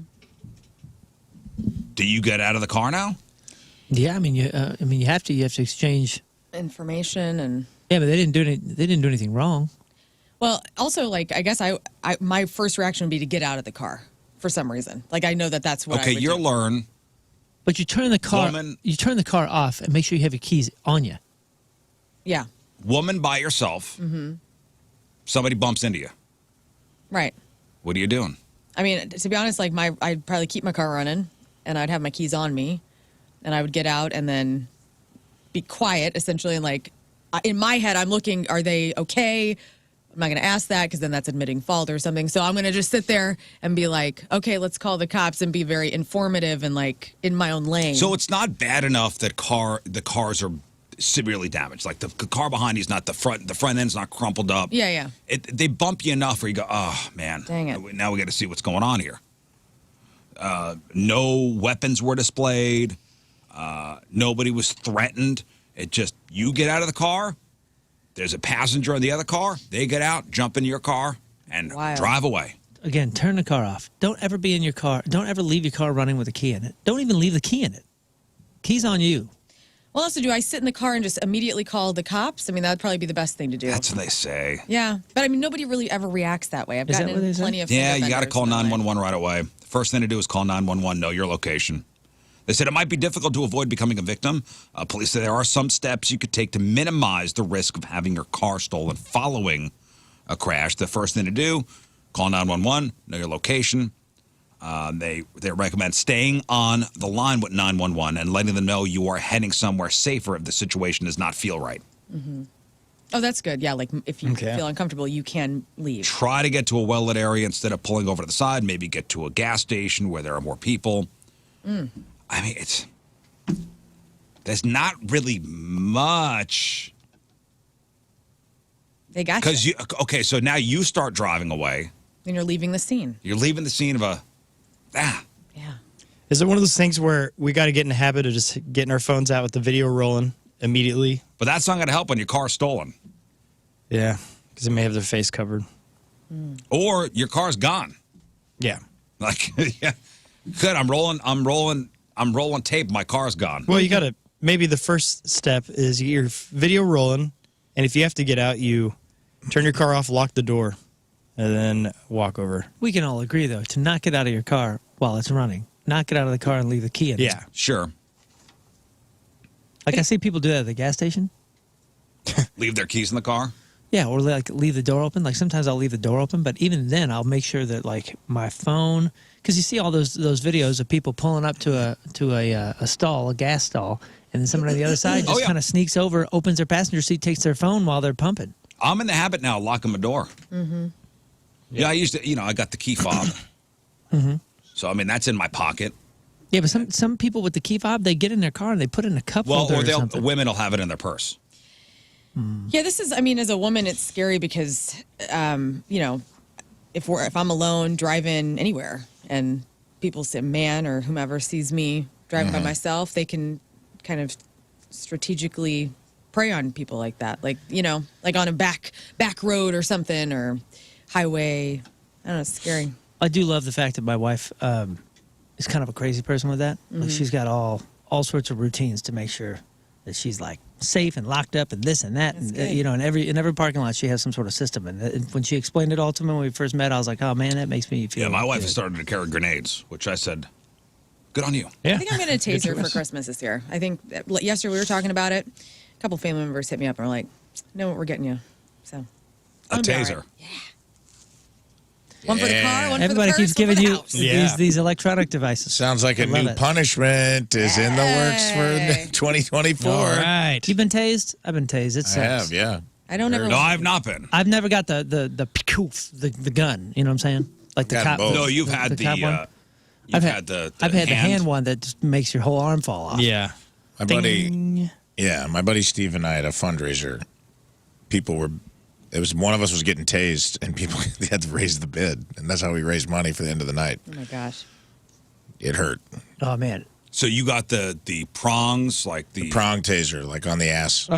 Do you get out of the car now? Yeah, I mean, you have to. You have to exchange information and. Yeah, but they didn't do anything wrong. Well, also, like, I guess my first reaction would be to get out of the car for some reason. Like, I know that's what. Okay, you're Lern. But you turn the car. You turn the car off and make sure you have your keys on you. Yeah. Woman by yourself. Mm-hmm. Somebody bumps into you. Right. What are you doing? I mean, to be honest, like I'd probably keep my car running, and I'd have my keys on me, and I would get out and then be quiet, essentially, and like in my head, I'm looking, are they okay? I'm not going to ask that because then that's admitting fault or something. So I'm going to just sit there and be like, okay, let's call the cops and be very informative and like in my own lane. So it's not bad enough that the cars are severely damaged. Like the car behind you is not the front end's not crumpled up. Yeah. They bump you enough where you go, oh man, dang it. Now we got to see what's going on here. No weapons were displayed. Nobody was threatened. It just, you get out of the car. There's a passenger in the other car. They get out, jump into your car, and drive away. Again, turn the car off. Don't ever be in your car. Don't ever leave your car running with a key in it. Don't even leave the key in it. Key's on you. Well, also, do I sit in the car and just immediately call the cops? I mean, that would probably be the best thing to do. That's what they say. Yeah. But I mean, nobody really ever reacts that way. I've gotten in plenty of Yeah, you got to call 911 right away. The first thing to do is call 911, know your location. They said it might be difficult to avoid becoming a victim. Police say there are some steps you could take to minimize the risk of having your car stolen following a crash. The first thing to do, call 911, know your location. They recommend staying on the line with 911 and letting them know you are heading somewhere safer if the situation does not feel right. Mm-hmm. Oh, that's good. Yeah, like if you feel uncomfortable, you can leave. Try to get to a well-lit area instead of pulling over to the side. Maybe get to a gas station where there are more people. I mean, there's not really much. They got you. Okay, so now you start driving away. And you're leaving the scene. You're leaving the scene of Yeah. Is it one of those things where we got to get in the habit of just getting our phones out with the video rolling immediately? But that's not going to help when your car's stolen. Yeah, because they may have their face covered. Or your car's gone. Yeah. Like, yeah, good. I'm rolling tape. My car's gone. Well, you got to, maybe the first step is you get your video rolling, and if you have to get out, you turn your car off, lock the door, and then walk over. We can all agree, though, to not get out of your car while it's running. Not get out of the car and leave the key in. Yeah. Sure. Like I see people do that at the gas station. Leave their keys in the car? Yeah, or like leave the door open. Like sometimes I'll leave the door open, but even then I'll make sure that like my phone, because you see all those videos of people pulling up to a stall, a gas stall, and then somebody on the other side just kind of sneaks over, opens their passenger seat, takes their phone while they're pumping. I'm in the habit now of locking my door. Mm-hmm. Yeah, I used to, I got the key fob. Mm-hmm. So, I mean, that's in my pocket. Yeah, but some people with the key fob, they get in their car and they put it in a cup holder or something. Women will have it in their purse. Yeah, this is, I mean, as a woman, it's scary because, if I'm alone driving anywhere and people say, man or whomever sees me driving by myself, they can kind of strategically prey on people like that. Like, like on a back road or something or highway. I don't know, it's scary. I do love the fact that my wife is kind of a crazy person with that. Mm-hmm. Like she's got all sorts of routines to make sure that she's like safe and locked up and this and that. That's and in every parking lot she has some sort of system. And when she explained it all to me when we first met, I was like, oh man, that makes me feel. Yeah, my wife good. has started to carry grenades, which I said, good on you. Yeah. I think I'm going to taser for Christmas this year. I think yesterday we were talking about it. A couple family members hit me up and were like, know what we're getting you. So a taser. Yeah. One for the car, one Everybody for the keeps purse, giving one for the you house. these electronic devices. Sounds like a new punishment is in the works for 2024. All right. You've been tased? I've been tased. It sucks. I have, yeah. I don't ever. No, I've not been. I've never got the poof, the gun. You know what I'm saying? Like the cop. both. No, you've had cop one. I've had the hand one that just makes your whole arm fall off. Yeah. My buddy Steve and I had a fundraiser. It was one of us was getting tased, and people they had to raise the bid, and that's how we raised money for the end of the night. Oh my gosh. It hurt. Oh man. So you got the prongs, like the Prong taser, like on the ass.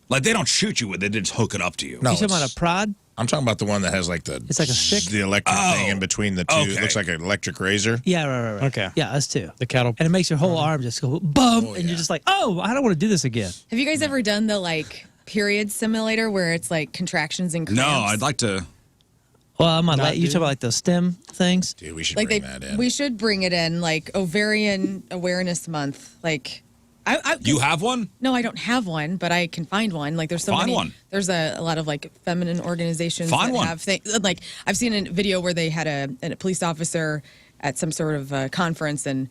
like they don't shoot you with it; they just hook it up to you. No, You talking about a prod? I'm talking about the one that has like the. It's like a stick? The electric thing in between the two. Okay. It looks like an electric razor. Yeah, right. Okay. Yeah, us too. The cattle. And it makes your whole arm just go bum, and yeah. you're just like, oh, I don't want to do this again. Have you guys ever done the like period simulator where it's like contractions and cramps? No, I'd like to. Well, I'm on. Not You do- talk about like those stem things? Dude, we should Like bring that in. we should bring it in like Ovarian Awareness Month. Like, You have one? No, I don't have one, but I can find one. Like, there's so Find many. one. There's a lot of like feminine organizations Find that one. have things. Like, I've seen a video where they had a police officer at some sort of conference, and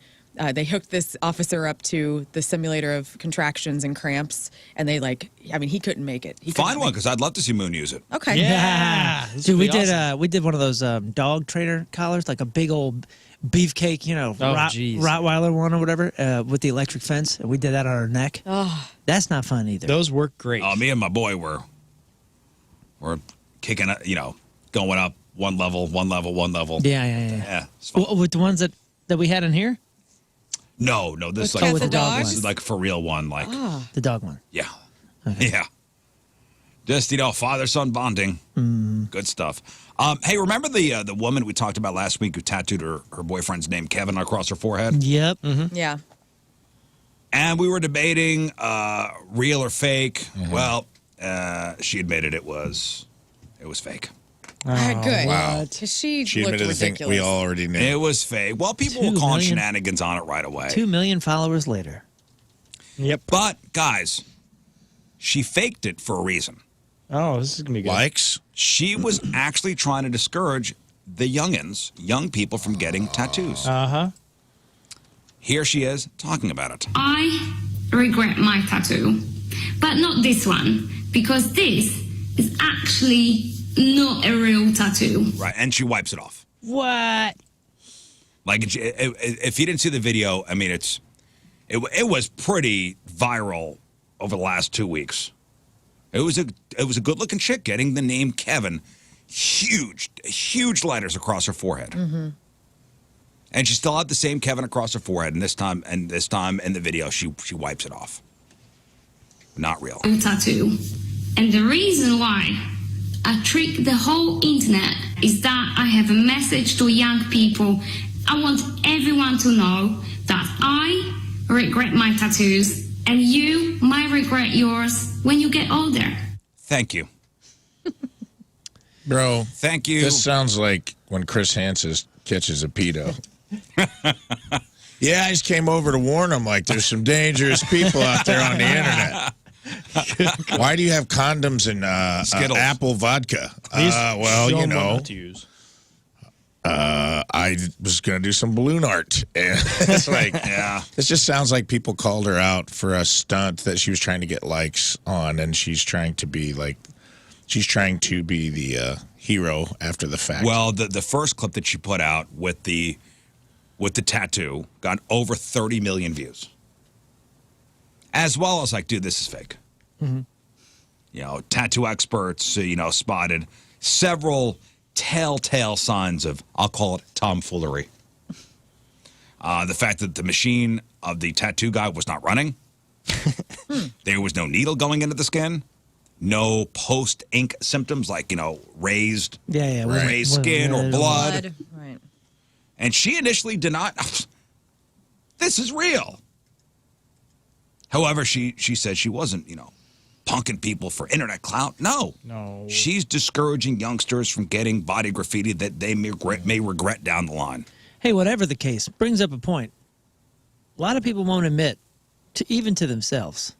they hooked this officer up to the simulator of contractions and cramps, and they he couldn't make it. He couldn't Find one make because I'd love to see Moon use it. it. Okay. Yeah. This Dude, would we be did. awesome. We did one of those dog trainer collars, like a big old beefcake, geez. Rottweiler one or whatever, with the electric fence, and we did that on our neck. Oh, That's not fun either. Those work great. Me and my boy were kicking, going up one level. Yeah. Yeah, it's fun. With the ones that we had in here, No, this With like cats and dogs? this is like for real one. Like, the dog one. yeah, yeah. Just father-son bonding. Good stuff. Hey, remember the woman we talked about last week who tattooed her boyfriend's name Kevin across her forehead? Yep. yeah. And we were debating real or fake. Well, she admitted it was fake. Good. wow. Because she She looked admitted the thing ridiculous. we all already knew. It was fake. Well, people 2 were calling million? shenanigans on it right away. 2 million followers later. Yep. But guys, she faked it for a reason. Oh, this is gonna be good. Likes? She was actually trying to discourage the young people from getting tattoos. Here she is talking about it. I regret my tattoo, but not this one, because this is actually not a real tattoo. Right, and she wipes it off. What? Like, if you didn't see the video, I mean, it was pretty viral over the last 2 weeks. It was a good looking chick getting the name Kevin, huge letters across her forehead, and she still had the same Kevin across her forehead. And this time in the video, she wipes it off. Not real. Tattoo. And the reason why I trick the whole internet is that I have a message to young people. I want everyone to know that I regret my tattoos, and you might regret yours when you get older. Thank you. Bro, Thank you. this sounds like when Chris Hanses catches a pedo. Yeah, I just came over to warn him, like, there's some dangerous people out there on the internet. Why do you have condoms and Skittles. apple vodka? Please Well, show you 'em what know, not to use. I was going to do some balloon art. And it's like, Yeah. this just sounds like people called her out for a stunt that she was trying to get likes on, and she's trying to be the hero after the fact. Well, the first clip that she put out with the tattoo got over 30 million views. As well as like, dude, this is fake. Tattoo experts, spotted several telltale signs of, I'll call it tomfoolery. The fact that the machine of the tattoo guy was not running. There was no needle going into the skin. No post-ink symptoms like, raised raised skin or blood. Right. And she initially denied, this is real. However, she said she wasn't, punking people for internet clout. No. She's discouraging youngsters from getting body graffiti that they may regret down the line. Hey, whatever the case, brings up a point. A lot of people won't admit, even to themselves,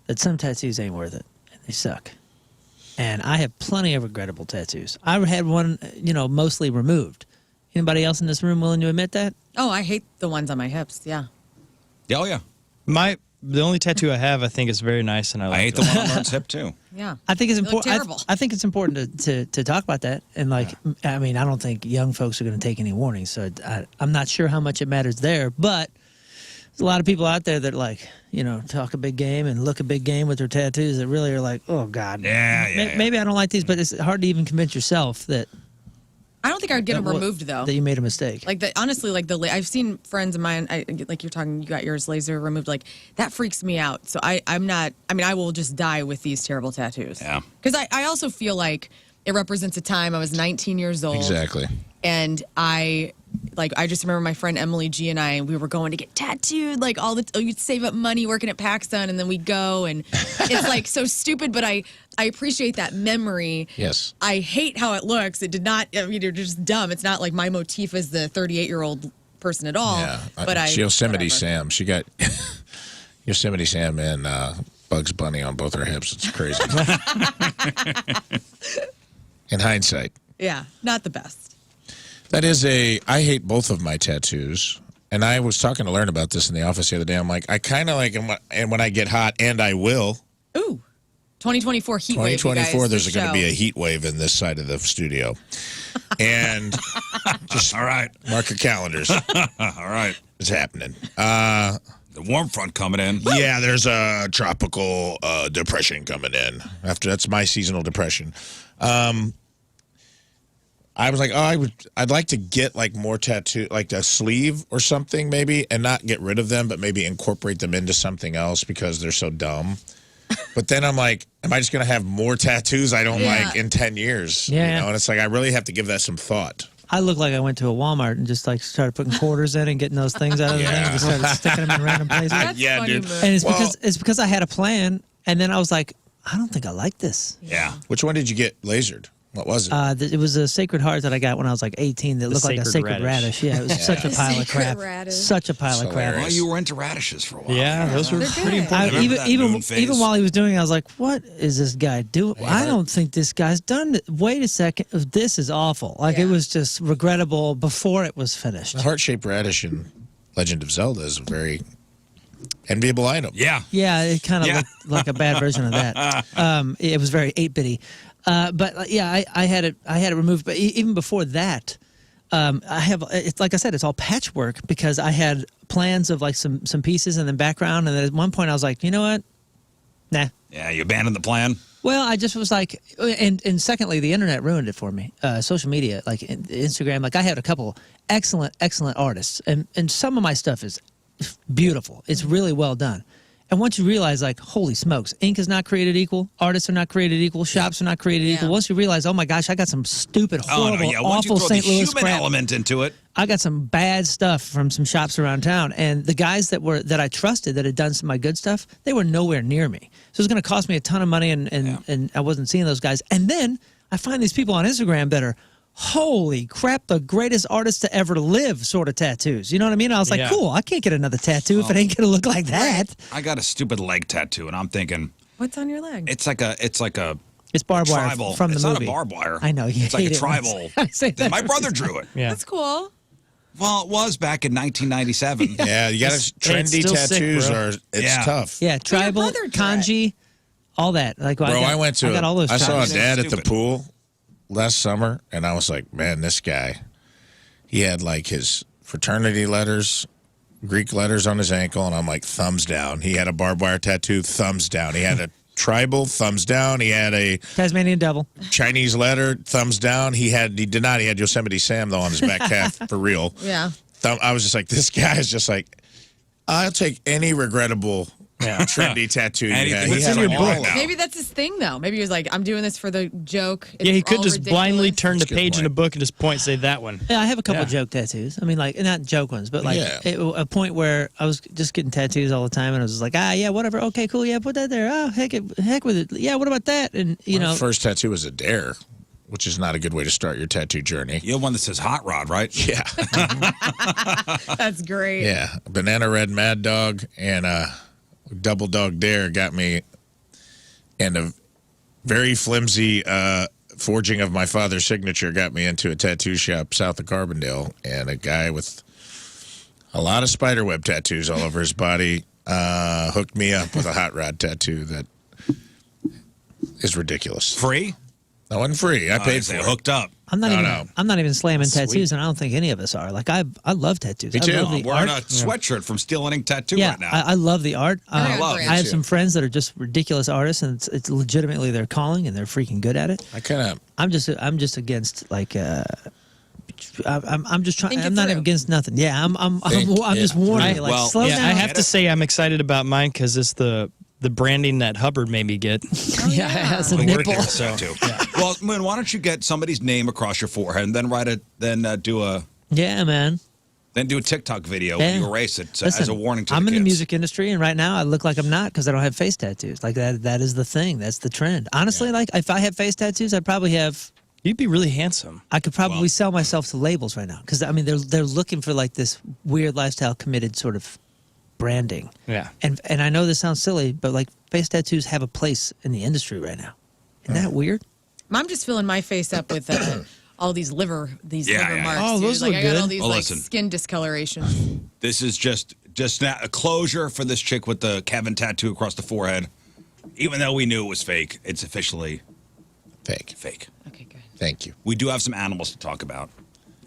that some tattoos ain't worth it. And they suck. And I have plenty of regrettable tattoos. I had one, mostly removed. Anybody else in this room willing to admit that? Oh, I hate the ones on my hips. Yeah. Oh, yeah. The only tattoo I have, I think, is very nice, and I like I hate it. the one on Lern's hip, too. Yeah. I think it's They look important. terrible. I think it's important to talk about that. And I don't think young folks are going to take any warnings. So I'm not sure how much it matters there. But There's a lot of people out there that like, talk a big game and look a big game with their tattoos that really are like, oh God. Yeah. Maybe I don't like these, but it's hard to even convince yourself that. I don't think I would get them removed though. That you made a mistake. Like honestly, like I've seen friends of mine, like you're talking, you got yours laser removed. Like that freaks me out. So I'm not. I mean, I will just die with these terrible tattoos. Yeah. Because I also feel like it represents a time I was 19 years old. Exactly. And I just remember my friend Emily G and we were going to get tattooed, like you'd save up money working at PacSun, and then we'd go, and it's like so stupid, but I appreciate that memory. Yes. I hate how it looks. It did not, you're just dumb. It's not like my motif as the 38-year-old person at all. Yeah. But Yosemite Sam. She got Yosemite Sam and Bugs Bunny on both her hips. It's crazy. In hindsight. Yeah, not the best. That is I hate both of my tattoos. And I was talking to Lern about this in the office the other day. I'm like, I kind of like, and when I get hot, and I will. Ooh, 2024 heat wave. 2024, there's going to be a heat wave in this side of the studio. And just all right, mark your calendars. All right. It's happening. The warm front coming in. Yeah, there's a tropical depression coming in. That's my seasonal depression. I was like, I'd like to get like more tattoo, like a sleeve or something maybe, and not get rid of them, but maybe incorporate them into something else because they're so dumb. But then I'm like, am I just going to have more tattoos I don't like in 10 years? Yeah. And it's like, I really have to give that some thought. I look like I went to a Walmart and just like started putting quarters in and getting those things out of the thing and just started sticking them in random places. That's Yeah, funny, dude. Moon. And it's because I had a plan, and then I was like, I don't think I like this. Yeah. Which one did you get lasered? What was it? It was a Sacred Heart that I got when I was like 18 that looked like a Sacred sacred radish. radish. Yeah, it was such a pile of Sacred crap. radish. Such a pile of crap. Hilarious. Well, you were into radishes for a while. Yeah, those were They're pretty good. important. Remember that moon phase? Even while he was doing it, I was like, what is this guy doing? I don't think this guy's done it. Wait a second. This is awful. Like, it was just regrettable before it was finished. The heart-shaped radish in Legend of Zelda is a very enviable item. Yeah. Yeah, it kind of looked like a bad version of that. It was very 8-bitty. But yeah, I had it removed. But even before that, it's like I said, it's all patchwork because I had plans of like some pieces and then background, and then at one point I was like, you know what? Nah. Yeah, you abandoned the plan. Well, I just was like, and secondly, the internet ruined it for me. Social media, like Instagram, like I had a couple excellent artists, and some of my stuff is beautiful. It's really well done. And once you realize, like, holy smokes, ink is not created equal, artists are not created equal, shops are not created equal. Once you realize, oh my gosh, I got some stupid, horrible, Once you awful throw St. the Louis human crap. element into it. I got some bad stuff from some shops around town, and the guys that I trusted that had done some of my good stuff, they were nowhere near me. So it was going to cost me a ton of money, and I wasn't seeing those guys. And then I find these people on Instagram that are, holy crap, the greatest artist to ever live sort of tattoos. You know what I mean? I was like, cool, I can't get another tattoo if it ain't going to look like that. I got a stupid leg tattoo, and I'm thinking, What's on your leg? it's like a It's barbed wire tribal. from the it's movie. not a barbed wire. I know. You It's like hate a it tribal. I say that My brother drew it. Yeah. That's cool. Well, it was back in 1997. Yeah, you got to trendy still sick, tattoos bro. are it's tough. Yeah, tribal, brother drew kanji, all that. Like, Bro, I went to I got all those. I saw a tribals. dad at the Stupid. pool last summer, and I was like, man, this guy, he had like his fraternity letters, Greek letters on his ankle, and I'm like, thumbs down. He had a barbed wire tattoo, thumbs down. He had a tribal, thumbs down. He had a Tasmanian devil. Chinese letter, thumbs down. He did not. He had Yosemite Sam, though, on his back calf, for real. Yeah. I was just like, this guy is just like, I'll take any regrettable trendy tattoo you Anything had. that's He had in your them all book. now. Maybe that's his thing, though. Maybe he was like, I'm doing this for the joke. It's Yeah, he could all just blindly ridiculous. turn the That's a good page in a point. book and just point, say that one. Yeah, I have a couple Yeah. joke tattoos. I mean, like, not joke ones, but like a point where I was just getting tattoos all the time, and I was just like, yeah, whatever. Okay, cool. Yeah, put that there. Oh, heck with it. Yeah, what about that? And, you My know. first tattoo was a dare, which is not a good way to start your tattoo journey. You have one that says Hot Rod, right? Yeah. That's great. Yeah. Banana Red Mad Dog and Double Dog Dare got me, and a very flimsy forging of my father's signature got me into a tattoo shop south of Carbondale, and a guy with a lot of spiderweb tattoos all over his body hooked me up with a hot rod tattoo that is ridiculous. Free? That wasn't free. I paid for They it. hooked up. I'm not even. I'm not even slamming Sweet. tattoos, and I don't think any of us are. Like I love tattoos. Me too. I love I'm the wearing art. a sweatshirt from Steel Ink Tattoo Yeah, right now. I love the art. I love brand. I have too. some friends that are just ridiculous artists, and it's legitimately their calling, and they're freaking good at it. I kind of. I'm just against like. I'm just trying. Think it I'm not through. against nothing. Yeah, I'm Think just it warning through. you. Like Well, slow Yeah, down. I have Get to it. say I'm excited about mine because it's the branding that Hubbard made me get. yeah, it has a When nipple. working, so Too. Well, Moon, why don't you get somebody's name across your forehead and then do a TikTok video where Yeah. you erase it as Listen, a warning to I'm the in the kids. music industry, and right now I look like I'm not because I don't have face tattoos. Like that is the thing. That's the trend. Honestly, like if I had face tattoos, I'd probably have. you'd be really handsome. I could probably Well- sell myself to labels right now because I mean they're looking for like this weird lifestyle committed sort of branding. Yeah. And I know this sounds silly, but like face tattoos have a place in the industry right now. Isn't that weird? I'm just filling my face up with all these liver Yeah. marks. Oh, dude. those like, look I got all good. these Oh, like listen. skin discolorations. This is just now a closure for this chick with the Kevin tattoo across the forehead. Even though we knew it was fake, it's officially Fake. fake. Okay, good. Thank you. We do have some animals to talk about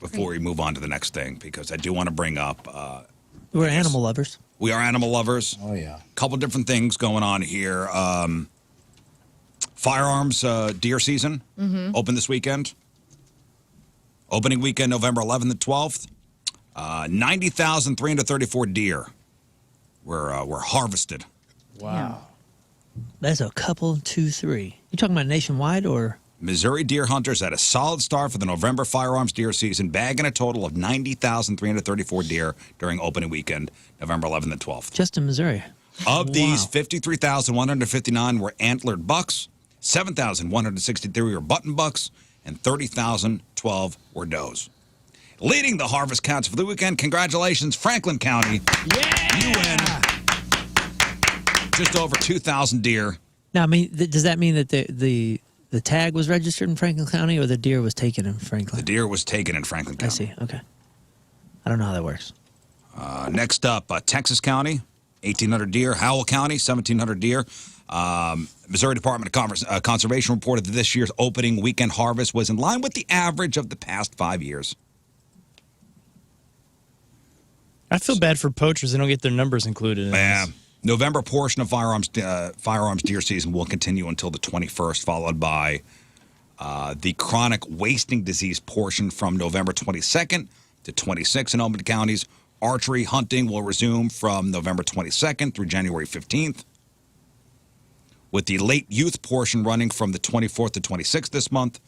before we move on to the next thing because I do want to bring up We're animal lovers. we are animal lovers. Oh yeah. Couple different things going on here. Firearms deer season open this weekend. Opening weekend, November 11th and 12th. 90,334 deer were harvested. Wow. That's a couple, 2, 3. You talking about nationwide or? Missouri deer hunters had a solid start for the November firearms deer season, bagging a total of 90,334 deer during opening weekend, November 11th and 12th. Just in Missouri. Of these, Wow. 53,159 were antlered bucks, 7,163 were button bucks, and 30,012 were does. Leading the harvest counts for the weekend, congratulations, Franklin County. Yeah! You win. Just over 2,000 deer. Now, I mean, does that mean that the tag was registered in Franklin County or the deer was taken in Franklin? The deer was taken in Franklin I County. see. Okay. I don't know how that works. Next up, Texas County, 1,800 deer. Howell County, 1,700 deer. Missouri Department of Conservation reported that this year's opening weekend harvest was in line with the average of the past 5 years. I feel bad for poachers. They don't get their numbers included in Yeah. this. November portion of firearms deer season will continue until the 21st, followed by the chronic wasting disease portion from November 22nd to 26th in Oakland counties. Archery hunting will resume from November 22nd through January 15th, with the late youth portion running from the 24th to 26th this month,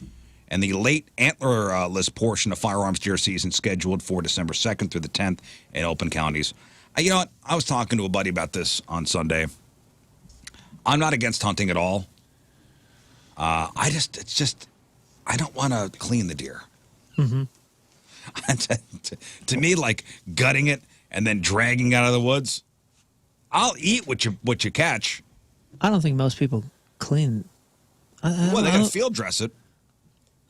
and the late antlerless portion of firearms deer season scheduled for December 2nd through the 10th in open counties. You know what? I was talking to a buddy about this on Sunday. I'm not against hunting at all. I don't want to clean the deer. Mm-hmm. to me, like gutting it and then dragging it out of the woods, I'll eat what you catch. I don't think most people clean. Well, they got to field dress it.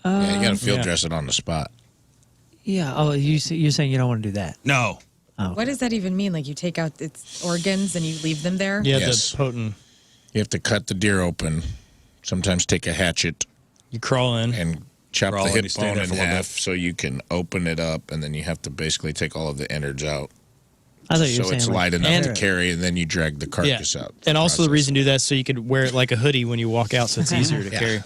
Yeah, you got to field yeah. dress it on the spot. Yeah. Oh, you're saying you don't want to do that? No. What does that even mean? Like you take out its organs and you leave them there? Yeah, Yes. the potent. You have to cut the deer open. Sometimes take a hatchet You crawl in. and chop Crawl the in, hip you stay bone there in for a little half so you can open it up, and then you have to basically take all of the innards out. I thought you were So saying it's like, light enough to carrot. carry, and then you drag the Yeah. carcass out. And also the Process. reason to do that is so you could wear it like a hoodie when you walk out so it's easier to carry.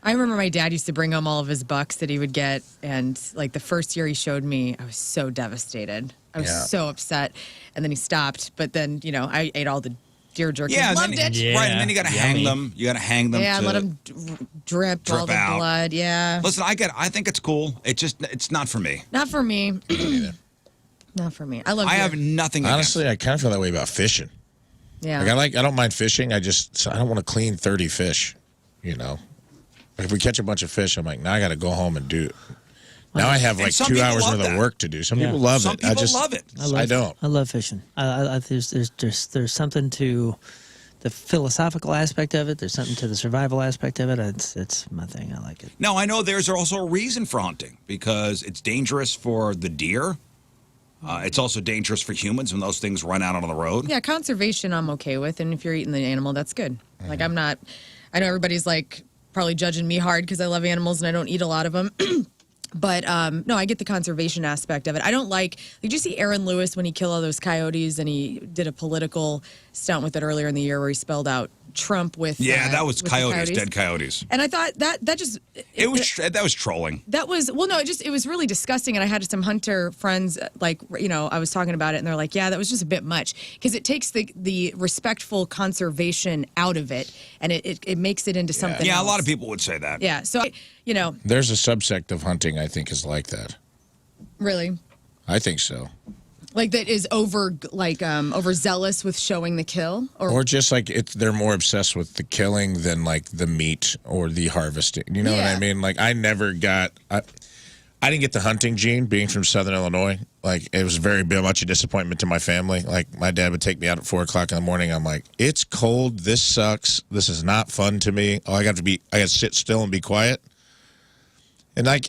I remember my dad used to bring home all of his bucks that he would get, and like the first year he showed me, I was so devastated. I was Yeah. so upset, and then he stopped. But then I ate all the deer jerky. Yeah, and Loved then, it. Yeah. right, and then you got to hang Yummy. them. You got to hang them. Yeah, to let them drip all the out. blood. Yeah, Listen, I think it's cool. It's not for me. not for me. Not for me. I love. I deer. have nothing. Honestly, I kind of feel that way about fishing. Yeah. I don't mind fishing. I don't want to clean 30 fish. You know, like if we catch a bunch of fish, I'm like, now I got to go home and do it. Now I have And like some 2 people hours love worth that. of work to do. Some Yeah. people love Some it. people I just love it. I don't. I love fishing. There's something to the philosophical aspect of it. There's something to the survival aspect of it. It's my thing. I like it. No, I know there's also a reason for hunting because it's dangerous for the deer. It's also dangerous for humans when those things run out on the road. Yeah, conservation I'm okay with, and if you're eating the animal, that's good. Like I'm not. I know everybody's like probably judging me hard because I love animals and I don't eat a lot of them. But no, I get the conservation aspect of it. I don't like. Did you see Aaron Lewis when he killed all those coyotes and he did a political stunt with it earlier in the year where he spelled out Trump with that was with coyotes, dead coyotes. And I thought that just That was trolling. That was it was really disgusting. And I had some hunter friends I was talking about it and they're like, yeah, that was just a bit much because it takes the respectful conservation out of it and it makes it into something. Yeah, else. a lot of people would say that. Yeah, so there's a subsect of hunting I think is like that. Really, I think so. like that is overzealous with showing the kill, or just like they're more obsessed with the killing than like the meat or the harvesting. You know what I mean? Like I didn't get the hunting gene being from Southern Illinois. Like it was very much a disappointment to my family. Like my dad would take me out at 4 o'clock in the morning. I'm like, it's cold. This sucks. This is not fun to me. I got to sit still and be quiet. And I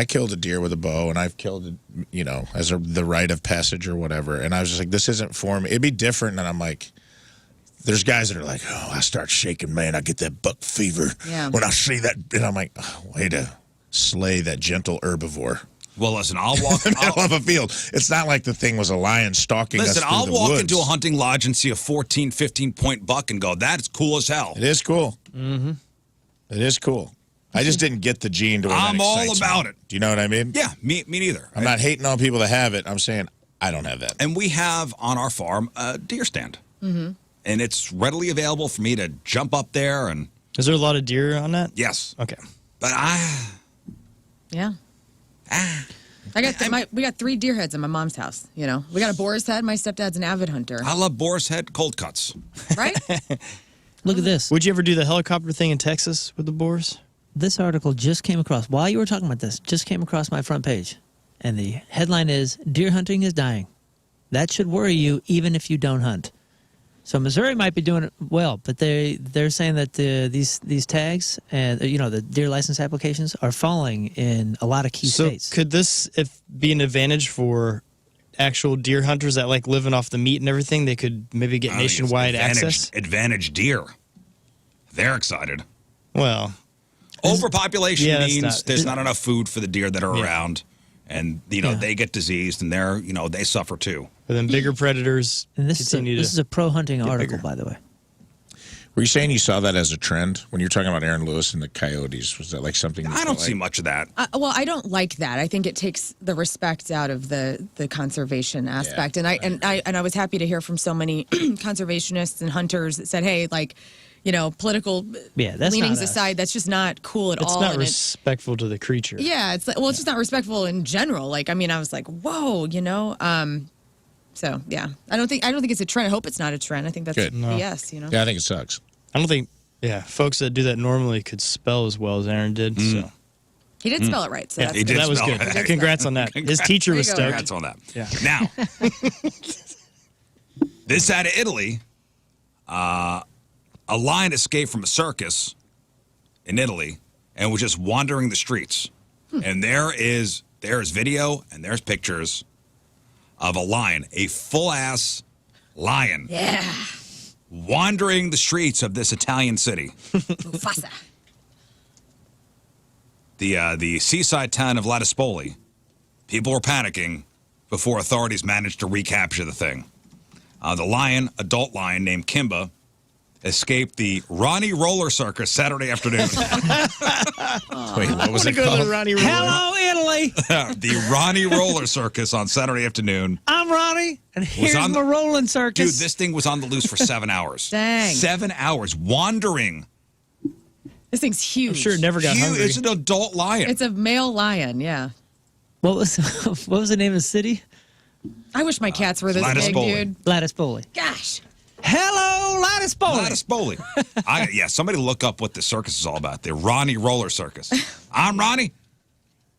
killed a deer with a bow, and I've killed, as the rite of passage or whatever. And I was just like, this isn't for me. It'd be different. And I'm like, there's guys that are like, oh, I start shaking, man. I get that buck fever when I see that. And I'm like, oh, way to slay that gentle herbivore. Well, listen, I'll walk in the middle of a field. It's not like the thing was a lion stalking us through the woods. Listen, I'll walk into a hunting lodge and see a 14, 15-point buck and go, that's cool as hell. It is cool. Mm-hmm. It is cool. I just didn't get the gene to where I'm all about it. Do you know what I mean? Yeah, me neither. I'm not hating on people that have it. I'm saying I don't have that. And we have on our farm a deer stand. Mm-hmm. And it's readily available for me to jump up there. And is there a lot of deer on that? Yes. Okay. But we got 3 deer heads in my mom's house. We got a boar's head. My stepdad's an avid hunter. I love boar's head cold cuts. Right? Look at this. Would you ever do the helicopter thing in Texas with the boars? This article just came across, while you were talking about this, just came across my front page. And the headline is, Deer Hunting is Dying. That should worry you even if you don't hunt. So Missouri might be doing it well, but they're saying that these tags and the deer license applications are falling in a lot of key states. So could this be an advantage for actual deer hunters that like living off the meat and everything? They could maybe get nationwide access? Advantage deer. They're excited. Well... Overpopulation means there's not enough food for the deer that are around, and they get diseased, and they suffer too. But then bigger predators. And this is a pro hunting article, by the way. Were you saying you saw that as a trend when you're talking about Aaron Lewis and the coyotes? Was that like something? I don't see much of that. Well, I don't like that. I think it takes the respect out of the conservation aspect, and I was happy to hear from so many conservationists and hunters that said, hey, like. Political leanings aside, that's just not cool at all. It's not respectful to the creature. Yeah, it's just not respectful in general. Like, I was like, whoa, So yeah, I don't think it's a trend. I hope it's not a trend. I think that's BS. Yeah, I think it sucks. I don't think folks that do that normally could spell as well as Aaron did. So he did spell it right. So he did that was good. Congrats on that. His teacher was stoked. Congrats on that. Yeah. Now, this out of Italy. A lion escaped from a circus in Italy and was just wandering the streets. And there is video and there's pictures of a lion, a full-ass lion, wandering the streets of this Italian city. Mufasa. The seaside town of Latispoli. People were panicking before authorities managed to recapture the thing. The adult lion named Kimba, escaped the Ronnie Roller Circus Saturday afternoon. Wait, what was it called? Hello, Italy. The Ronnie Roller Circus on Saturday afternoon. I'm Ronnie, and here's my rolling circus. Dude, this thing was on the loose for 7 hours. Dang. 7 hours wandering. This thing's huge. I'm sure it never got hungry. It's an adult lion. It's a male lion, yeah. What was the name of the city? I wish my cats were this big, dude. Latispoli. Gosh. Hello, Latispoli. Latispoli. Somebody look up what the circus is all about. The Ronnie Roller Circus. I'm Ronnie,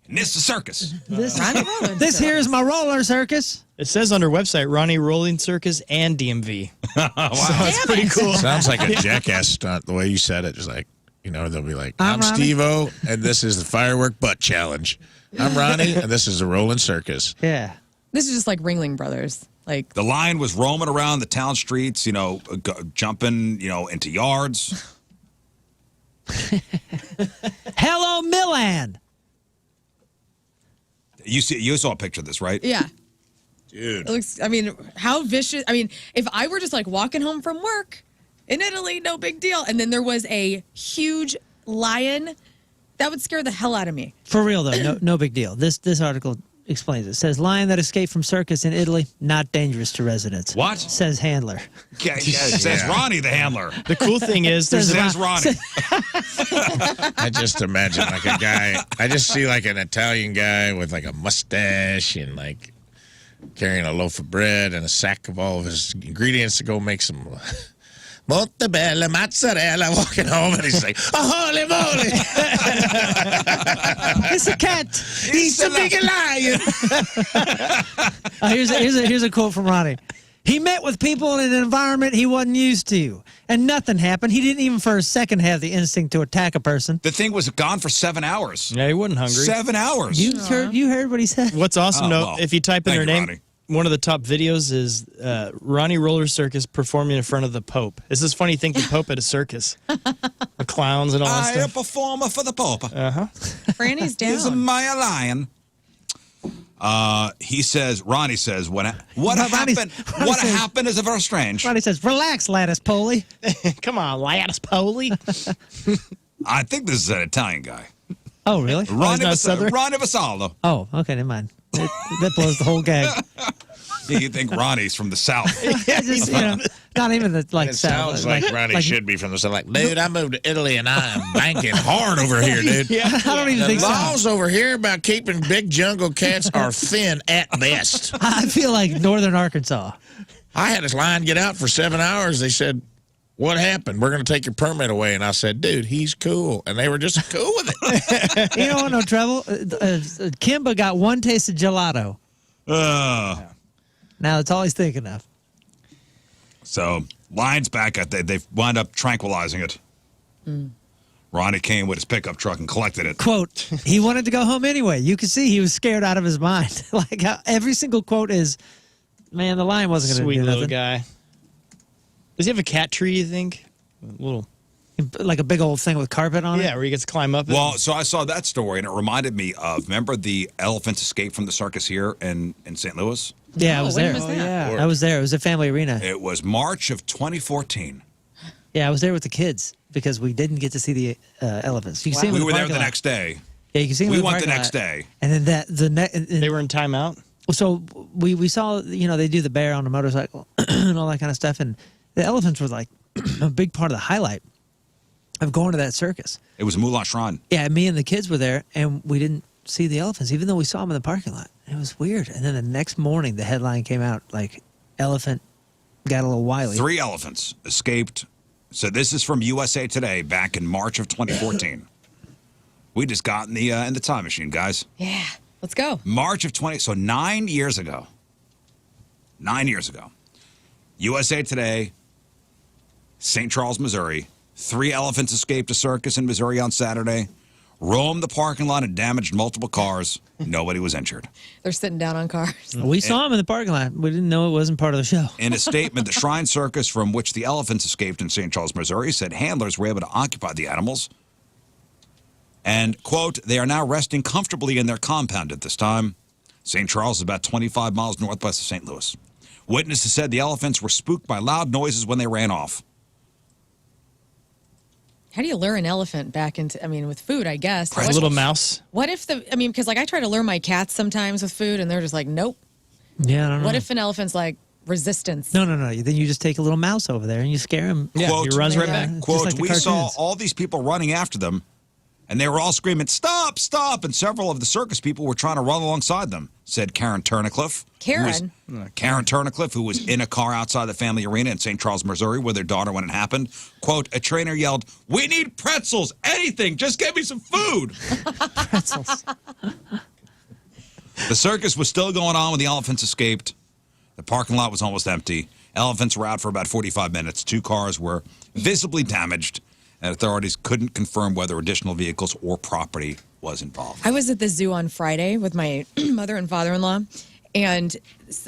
and this is the circus. This here is my roller circus. It says on her website, Ronnie Rolling Circus and DMV. Wow. So that's pretty cool. Sounds like a jackass stunt, the way you said it. Just like, they'll be like, I'm Stevo, and this is the firework butt challenge. I'm Ronnie, and this is the rolling circus. Yeah. This is just like Ringling Brothers. Like the lion was roaming around the town streets, jumping, into yards. Hello, Milan. You saw a picture of this, right? Yeah. Dude. It looks, I mean, how vicious. I mean, if I were just like walking home from work in Italy, no big deal. And then there was a huge lion, that would scare the hell out of me. For real, though, no big deal. This article explains it. It says, lion that escaped from circus in Italy, not dangerous to residents. What? Says handler. Yeah, says Ronnie the handler. The cool thing is, Says Ronnie. I just imagine like a guy. I just see like an Italian guy with like a mustache and like carrying a loaf of bread and a sack of all of his ingredients to go make some mozzarella, walking home, and he's like, oh, holy moly. It's a cat. He's a big lion. Here's a quote from Ronnie. He met with people in an environment he wasn't used to, and nothing happened. He didn't even for a second have the instinct to attack a person. The thing was gone for 7 hours. yeah, he wasn't hungry. 7 hours. You heard what he said? What's awesome, though, well, if you type in thank their you, name, Ronnie. one of the top videos is Ronnie Roller Circus performing in front of the Pope. It's this funny thing, the Pope at a circus. The clowns and all that I a stuff. performer for the Pope. Franny's Is down. my a lion? Ronnie says, what Ronnie says- happened is very strange. Ronnie says, relax, Lattice Poley. Come on, Lattice Poley. I think this is an Italian guy. Oh, really? Ronnie not Southern? Vasallo. Oh, okay, never mind. That blows the whole gag. You think Ronnie's from the South. I just, not even the like It South. sounds like Ronnie should be from the South. Like, dude, I moved to Italy and I am banking hard over here, dude. I don't even The think so. laws over here about keeping big jungle cats are thin at best. I feel like Northern Arkansas. I had this lion get out for 7 hours. They said, what happened? We're going to take your permit away. And I said, dude, he's cool. And they were just cool with it. You know what? No trouble. Kimba got one taste of gelato. Now that's all he's thinking of. So, lion's back. They wound up tranquilizing it. Ronnie came with his pickup truck and collected it. Quote, he wanted to go home anyway. You could see he was scared out of his mind. Like how every single quote is, man, the lion wasn't going to Sweet do little nothing. guy. Does he have a cat tree, you think? A little. Like a big old thing with carpet on it? Yeah, where he gets to climb up it. Well, so I saw that story, and it reminded me of, remember the elephants escaped from the circus here in St. Louis? Yeah, I was when there. was that? yeah. I was there. It was a family arena. It was March of 2014. Yeah, I was there with the kids because we didn't get to see the elephants. You can see them We in were there parking the lot. next day. Yeah, you can see them We in the went the parking next lot. day. And then They were in timeout. So we saw, they do the bear on a motorcycle and all that kind of stuff. And the elephants were like a big part of the highlight of going to that circus. It was Moulin Rouge. Yeah, me and the kids were there, and we didn't see the elephants, even though we saw them in the parking lot. It was weird. And then the next morning, the headline came out, like, elephant got a little wily. 3 elephants escaped. So this is from USA Today back in March of 2014. We just got in the time machine, guys. Yeah. Let's go. March of 20, so 9 years ago. 9 years ago. USA Today, St. Charles, Missouri. 3 elephants escaped a circus in Missouri on Saturday, roamed the parking lot and damaged multiple cars. Nobody was injured. They're sitting down on cars. We saw them in the parking lot. We didn't know it wasn't part of the show. In a statement, the Shrine Circus, from which the elephants escaped in St. Charles, Missouri, said handlers were able to occupy the animals. And, quote, they are now resting comfortably in their compound at this time. St. Charles is about 25 miles northwest of St. Louis. Witnesses said the elephants were spooked by loud noises when they ran off. How do you lure an elephant back into, with food, I guess. A little mouse. What if because I try to lure my cats sometimes with food and they're just like, nope. Yeah, I don't know. What if an elephant's like resistance? No. Then you just take a little mouse over there and you scare him. Yeah, Quote, he runs right Yeah. back. Quote, like the we saw cartoons. all these people running after them, and they were all screaming, stop, stop, and several of the circus people were trying to run alongside them, said Karen Turnicliffe. Karen? Karen Turnicliffe, who was in a car outside the family arena in St. Charles, Missouri, with their daughter when it happened. Quote, a trainer yelled, we need pretzels, anything, just give me some food. Pretzels. The circus was still going on when the elephants escaped. The parking lot was almost empty. Elephants were out for about 45 minutes. 2 cars were visibly damaged, and authorities couldn't confirm whether additional vehicles or property was involved. I was at the zoo on Friday with my mother and father-in-law, and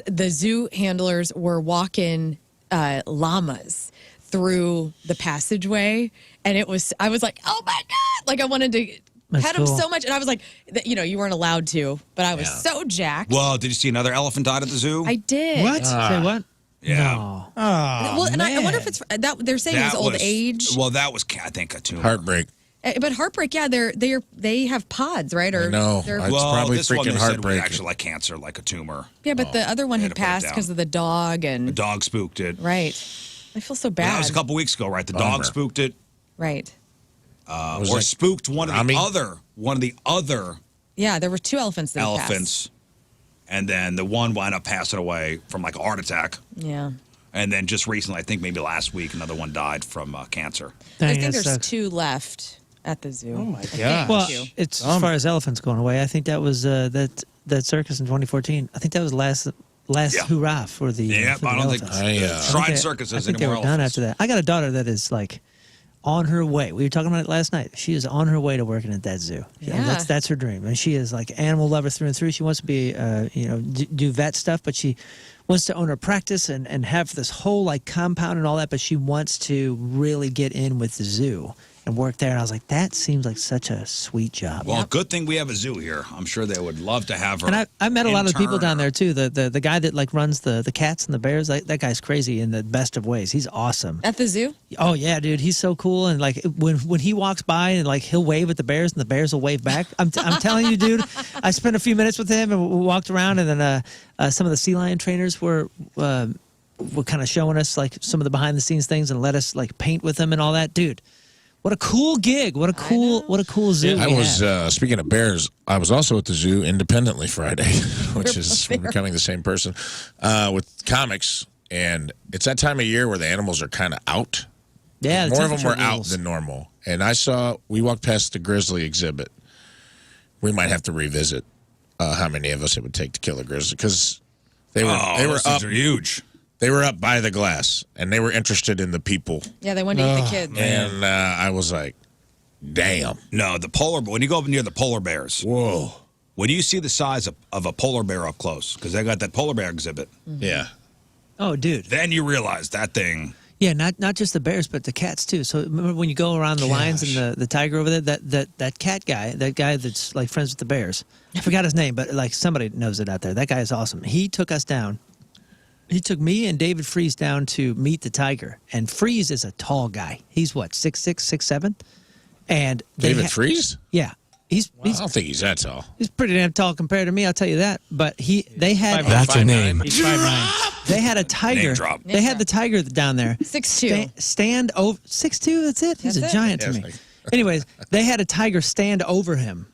the zoo handlers were walking llamas through the passageway, and I was like, oh my God. Like I wanted to That's pet him cool. so much. And I was like, you weren't allowed to, but I was so jacked. Well, did you see another elephant died at the zoo? I did. What? Say what? Yeah. No. Well, and I wonder if it's that they're saying it was old age. Well, that was, I think, a tumor. Heartbreak. But heartbreak, yeah, they have pods, right? Or No, they're- it's probably this one freaking they said was heartbreak. actually like cancer, like a tumor. yeah, but the other one They had had to put it passed down. because of the dog The and dog spooked it. right. I feel so bad. That was a couple weeks ago, right? The Bummer. dog spooked it, Right. Was or it spooked one of Rami? the other Yeah, there were 2 elephants that had elephants, and then the one wound up passing away from like a heart attack. passed. Yeah. And then just recently, I think maybe last week, another one died from cancer. I Dang, think that there's sucks. 2 left at the zoo. Oh my gosh. Well, it's as far as elephants going away. I think that was that circus in 2014. I think that was last Yeah. hurrah for the Yeah, for the I don't think elephants. I, I think Shrine they- circuses I think they anymore. were done after that. I got a daughter that is like on her way. We were talking about it last night. She is on her way to working at that zoo. Yeah. That's her dream, and she is like animal lover through and through. She wants to be do vet stuff, but she wants to own her practice and have this whole like compound and all that. But she wants to really get in with the zoo and work there. And I was like, that seems like such a sweet job. Well, good thing we have a zoo here. I'm sure they would love to have her. And I met a lot of the people intern down or- there too. The guy that like runs the cats and the bears. That guy's crazy in the best of ways. He's awesome. At the zoo? Oh yeah, dude, he's so cool. And like when he walks by and like he'll wave at the bears and the bears will wave back. I'm telling you, dude. I spent a few minutes with him and we walked around, and then some of the sea lion trainers were kind of showing us like some of the behind the scenes things and let us like paint with them and all that, dude. What a cool gig! What a cool zoo! I we was had. speaking of bears. I was also at the zoo independently Friday, which is we're becoming the same person with comics, and it's that time of year where the animals are kind of out. Yeah, the More of them temperature were out rules. than normal, and we walked past the grizzly exhibit. We might have to revisit how many of us it would take to kill a grizzly because they were those up. things are huge. They were up by the glass, and they were interested in the people. Yeah, they wanted to eat the kids. And I was like, damn. No, when you go up near the polar bears, Whoa. when you see the size of a polar bear up close, because they got that polar bear exhibit, Yeah. Oh, dude. then you realize that thing. Yeah, not just the bears, but the cats too. So remember when you go around the lions and the tiger over there, that cat guy, that guy that's like friends with the bears. I forgot his name, but like somebody knows it out there. That guy is awesome. He took us down. He took me and David Freeze down to meet the tiger. And Freeze is a tall guy. He's what, 6'6", 6'7"? And David Freeze? Yeah. I don't think he's that tall. He's pretty damn tall compared to me, I'll tell you that. But they had That's your name. He's 5'9". they had a tiger. Name drop. They had the tiger down there. 6'2". Stand over 6'2", that's it. He's That's a it. giant to Yes, me. thank you. Anyways, they had a tiger stand over him,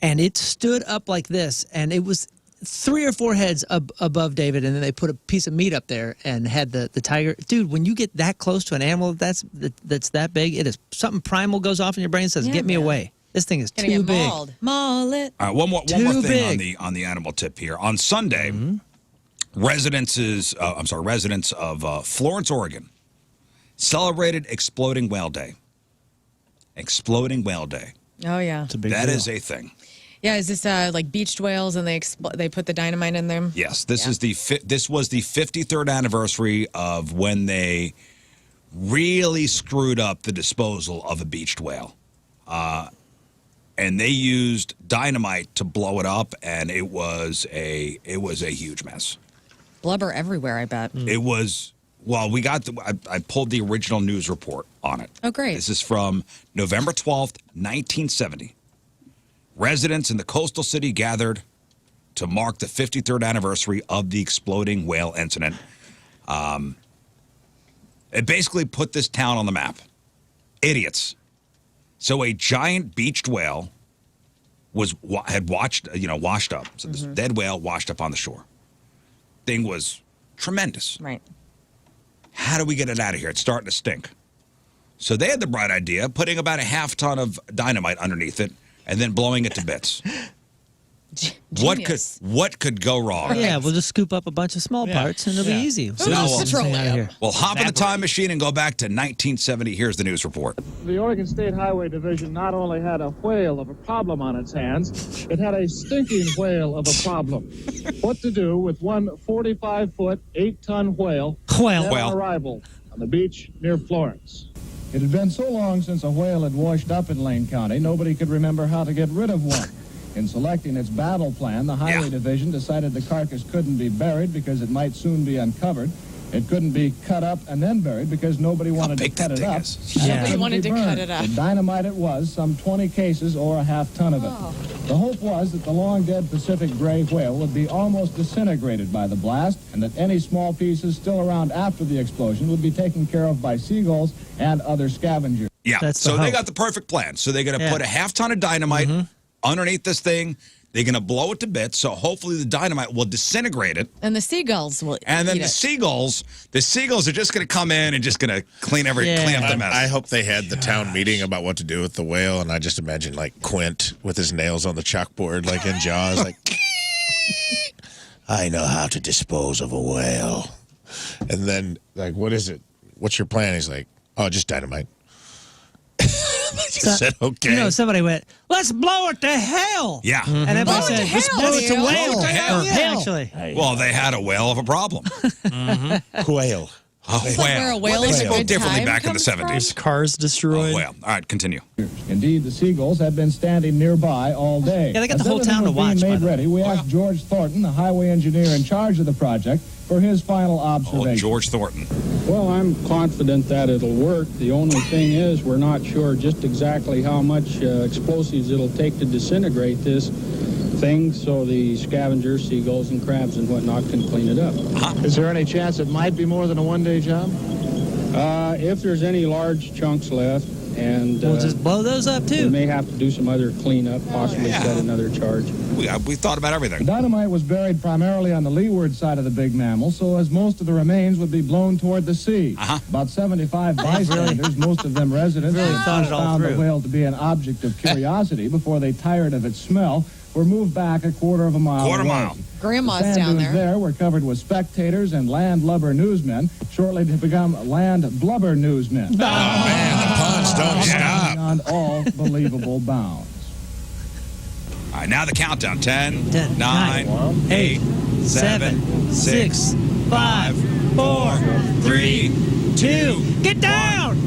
and it stood up like this, and it was 3 or 4 heads above David, and then they put a piece of meat up there and had the tiger. Dude, when you get that close to an animal that's that big, it is something primal goes off in your brain and says, Yeah, "Get me man. away." This thing is Gonna too get big. mauled. Maul it. All right, one more Too thing big. on the animal tip here. On Sunday, residents of Florence, Oregon, celebrated Exploding Whale Day. Exploding Whale Day. Oh, yeah. It's a big That deal. is a thing. Yeah, is this like beached whales and they put the dynamite in them? Yes, this was the 53rd anniversary of when they really screwed up the disposal of a beached whale. And they used dynamite to blow it up, and it was a huge mess. Blubber everywhere, I bet. It was, well, I pulled the original news report on it. Oh, great. This is from November 12th, 1970. Residents in the coastal city gathered to mark the 53rd anniversary of the exploding whale incident. It basically put this town on the map. Idiots. So a giant beached whale had washed up. So this dead whale washed up on the shore. Thing was tremendous. Right. How do we get it out of here? It's starting to stink. So they had the bright idea of putting about a half ton of dynamite underneath it and then blowing it to bits. Genius. What could go wrong? Yeah, we'll just scoop up a bunch of small parts and it'll be easy. So Now, let's get this thing out of here. Well, hop in the time machine and go back to 1970. Here's the news report. The Oregon State Highway Division not only had a whale of a problem on its hands, it had a stinking whale of a problem. What to do with one 45-foot, 8-ton whale Whale. dead Whale. on arrival? on the beach near Florence. It had been so long since a whale had washed up in Lane County, nobody could remember how to get rid of one. In selecting its battle plan, the Highway Division decided the carcass couldn't be buried because it might soon be uncovered. It couldn't be cut up and then buried because nobody wanted to cut it up. Nobody wanted to cut it up. The dynamite it was, some 20 cases or a half-ton of it. The hope was that the long-dead Pacific gray whale would be almost disintegrated by the blast and that any small pieces still around after the explosion would be taken care of by seagulls and other scavengers. Yeah, so they got the perfect plan. So they're going to put a half-ton of dynamite underneath this thing. They're going to blow it to bits, so hopefully the dynamite will disintegrate it. And the seagulls will And then eat the it. seagulls are just going to come in and just going to clean up the mess. I hope they had the town meeting about what to do with the whale, and I just imagine like Quint with his nails on the chalkboard, like in Jaws, like, I know how to dispose of a whale. And then, like, what is it? What's your plan? He's like, oh, just dynamite. Said, okay. You know, somebody went, let's blow it to hell. Yeah. And everybody Blow it said, to let's hell, blow it to dude. whale. Blow it to hell. Yeah, actually. Well, they had a whale of a problem. Whale. A It's like where a whale Well, they is a spoke good differently time back in the comes from. 70s. Cars destroyed. Whale. All right, continue. Indeed, the seagulls had been standing nearby all day. Yeah, they got the As whole town to everything was watch, being by made the way. ready, we asked George Thornton, the highway engineer in charge of the project, for his final Oh, observation. George Thornton. Well, I'm confident that it'll work. The only thing is we're not sure just exactly how much explosives it'll take to disintegrate this thing so the scavengers, seagulls, and crabs and whatnot can clean it up. Is there any chance it might be more than a one-day job? If there's any large chunks left, and We'll just blow those up, we too. may have to do some other cleanup, possibly set another charge. We thought about The everything. dynamite was buried primarily on the leeward side of the big mammal, so as most of the remains would be blown toward the sea. About 75 bystanders, most of them residents, Really who thought it all found the through. whale to be an object of curiosity before they tired of its smell, were moved back a quarter of a mile Quarter away. mile. Grandma's The sand down dunes there. were covered with spectators and landlubber newsmen, shortly to become land blubber newsmen. Oh, man, the puns don't stop. Beyond all believable bounds. All right, now the countdown. 10, 10, 9, 8, 7, 6, 5, 4, 3, 2. Get down!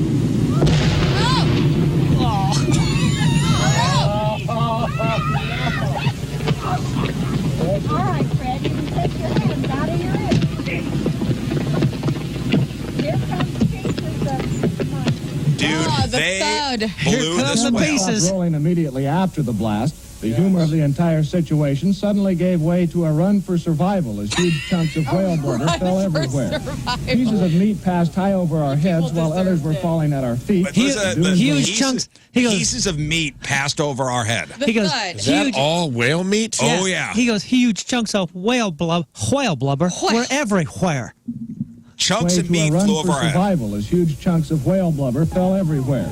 All right, Fred, you can take your hands out of your ears. Here comes pieces of Dude, Oh, the they thud. blew Here come this the whale. pieces. Stopped rolling immediately after the blast. The humor of the entire situation suddenly gave way to a run for survival as huge chunks of whale blubber fell everywhere. Pieces of meat passed high over our heads while others were falling at our feet. But listen, the huge pieces- chunks- he goes- pieces of meat passed over our head. The He goes, thud. Is that huge. all whale meat? Oh, yeah. He goes, huge chunks of whale blubber were everywhere. Chunks Way of to meat a run flew for over our head. survival as huge chunks of whale blubber fell everywhere.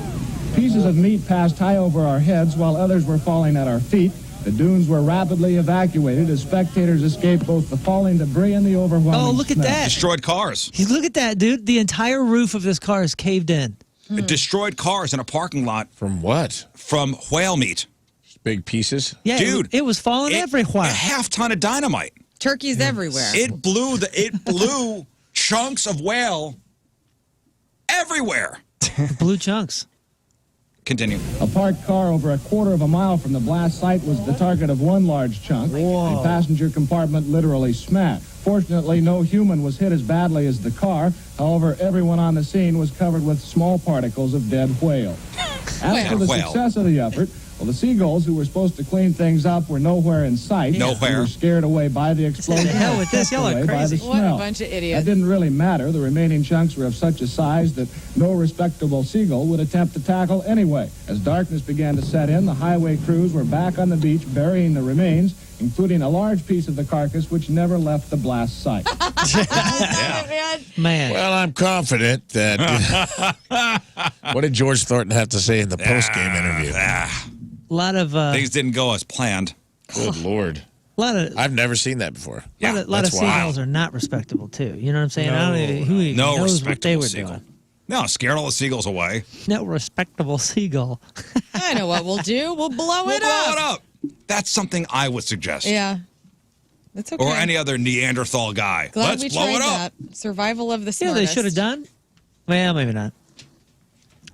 Pieces of meat passed high over our heads while others were falling at our feet. The dunes were rapidly evacuated as spectators escaped both the falling debris and the overwhelming Oh, look at smell. that. Destroyed cars. Look at that, dude. The entire roof of this car is caved in. It destroyed cars in a parking lot From what? from whale meat. Big pieces? Yeah, Dude, it was falling A everywhere. half-ton of dynamite. Turkeys everywhere. It blew chunks of whale everywhere. Blue chunks. Continue. A parked car over a quarter of a mile from the blast site was the target of one large chunk. The passenger compartment literally smashed. Fortunately, no human was hit as badly as the car. However, everyone on the scene was covered with small particles of dead whale. As for the Whale. success of the effort, well, the seagulls who were supposed to clean things up were nowhere in sight. Nowhere. They were scared away by the explosion. The hell with this, kept y'all are away by crazy. the What a smell. bunch of That idiots. didn't really matter. The remaining chunks were of such a size that no respectable seagull would attempt to tackle anyway. As darkness began to set in, the highway crews were back on the beach burying the remains, including a large piece of the carcass which never left the blast site. Man. Well, I'm confident that. What did George Thornton have to say in the post-game interview? A lot of Things didn't go as planned. Good Lord. I've never seen that before. Yeah, lot of that's wild. seagulls are not respectable too. You know what I'm saying? I don't even, who even No knows what they respectable were seagull. doing. No, scared all the seagulls away. No respectable seagull. I know what we'll do. We'll blow We'll it blow up. it up. That's something I would suggest. Yeah. That's okay. Or any other Neanderthal guy. Glad Let's we blow tried it up. that. Survival of the Yeah, smartest. they should have done. Well, maybe not.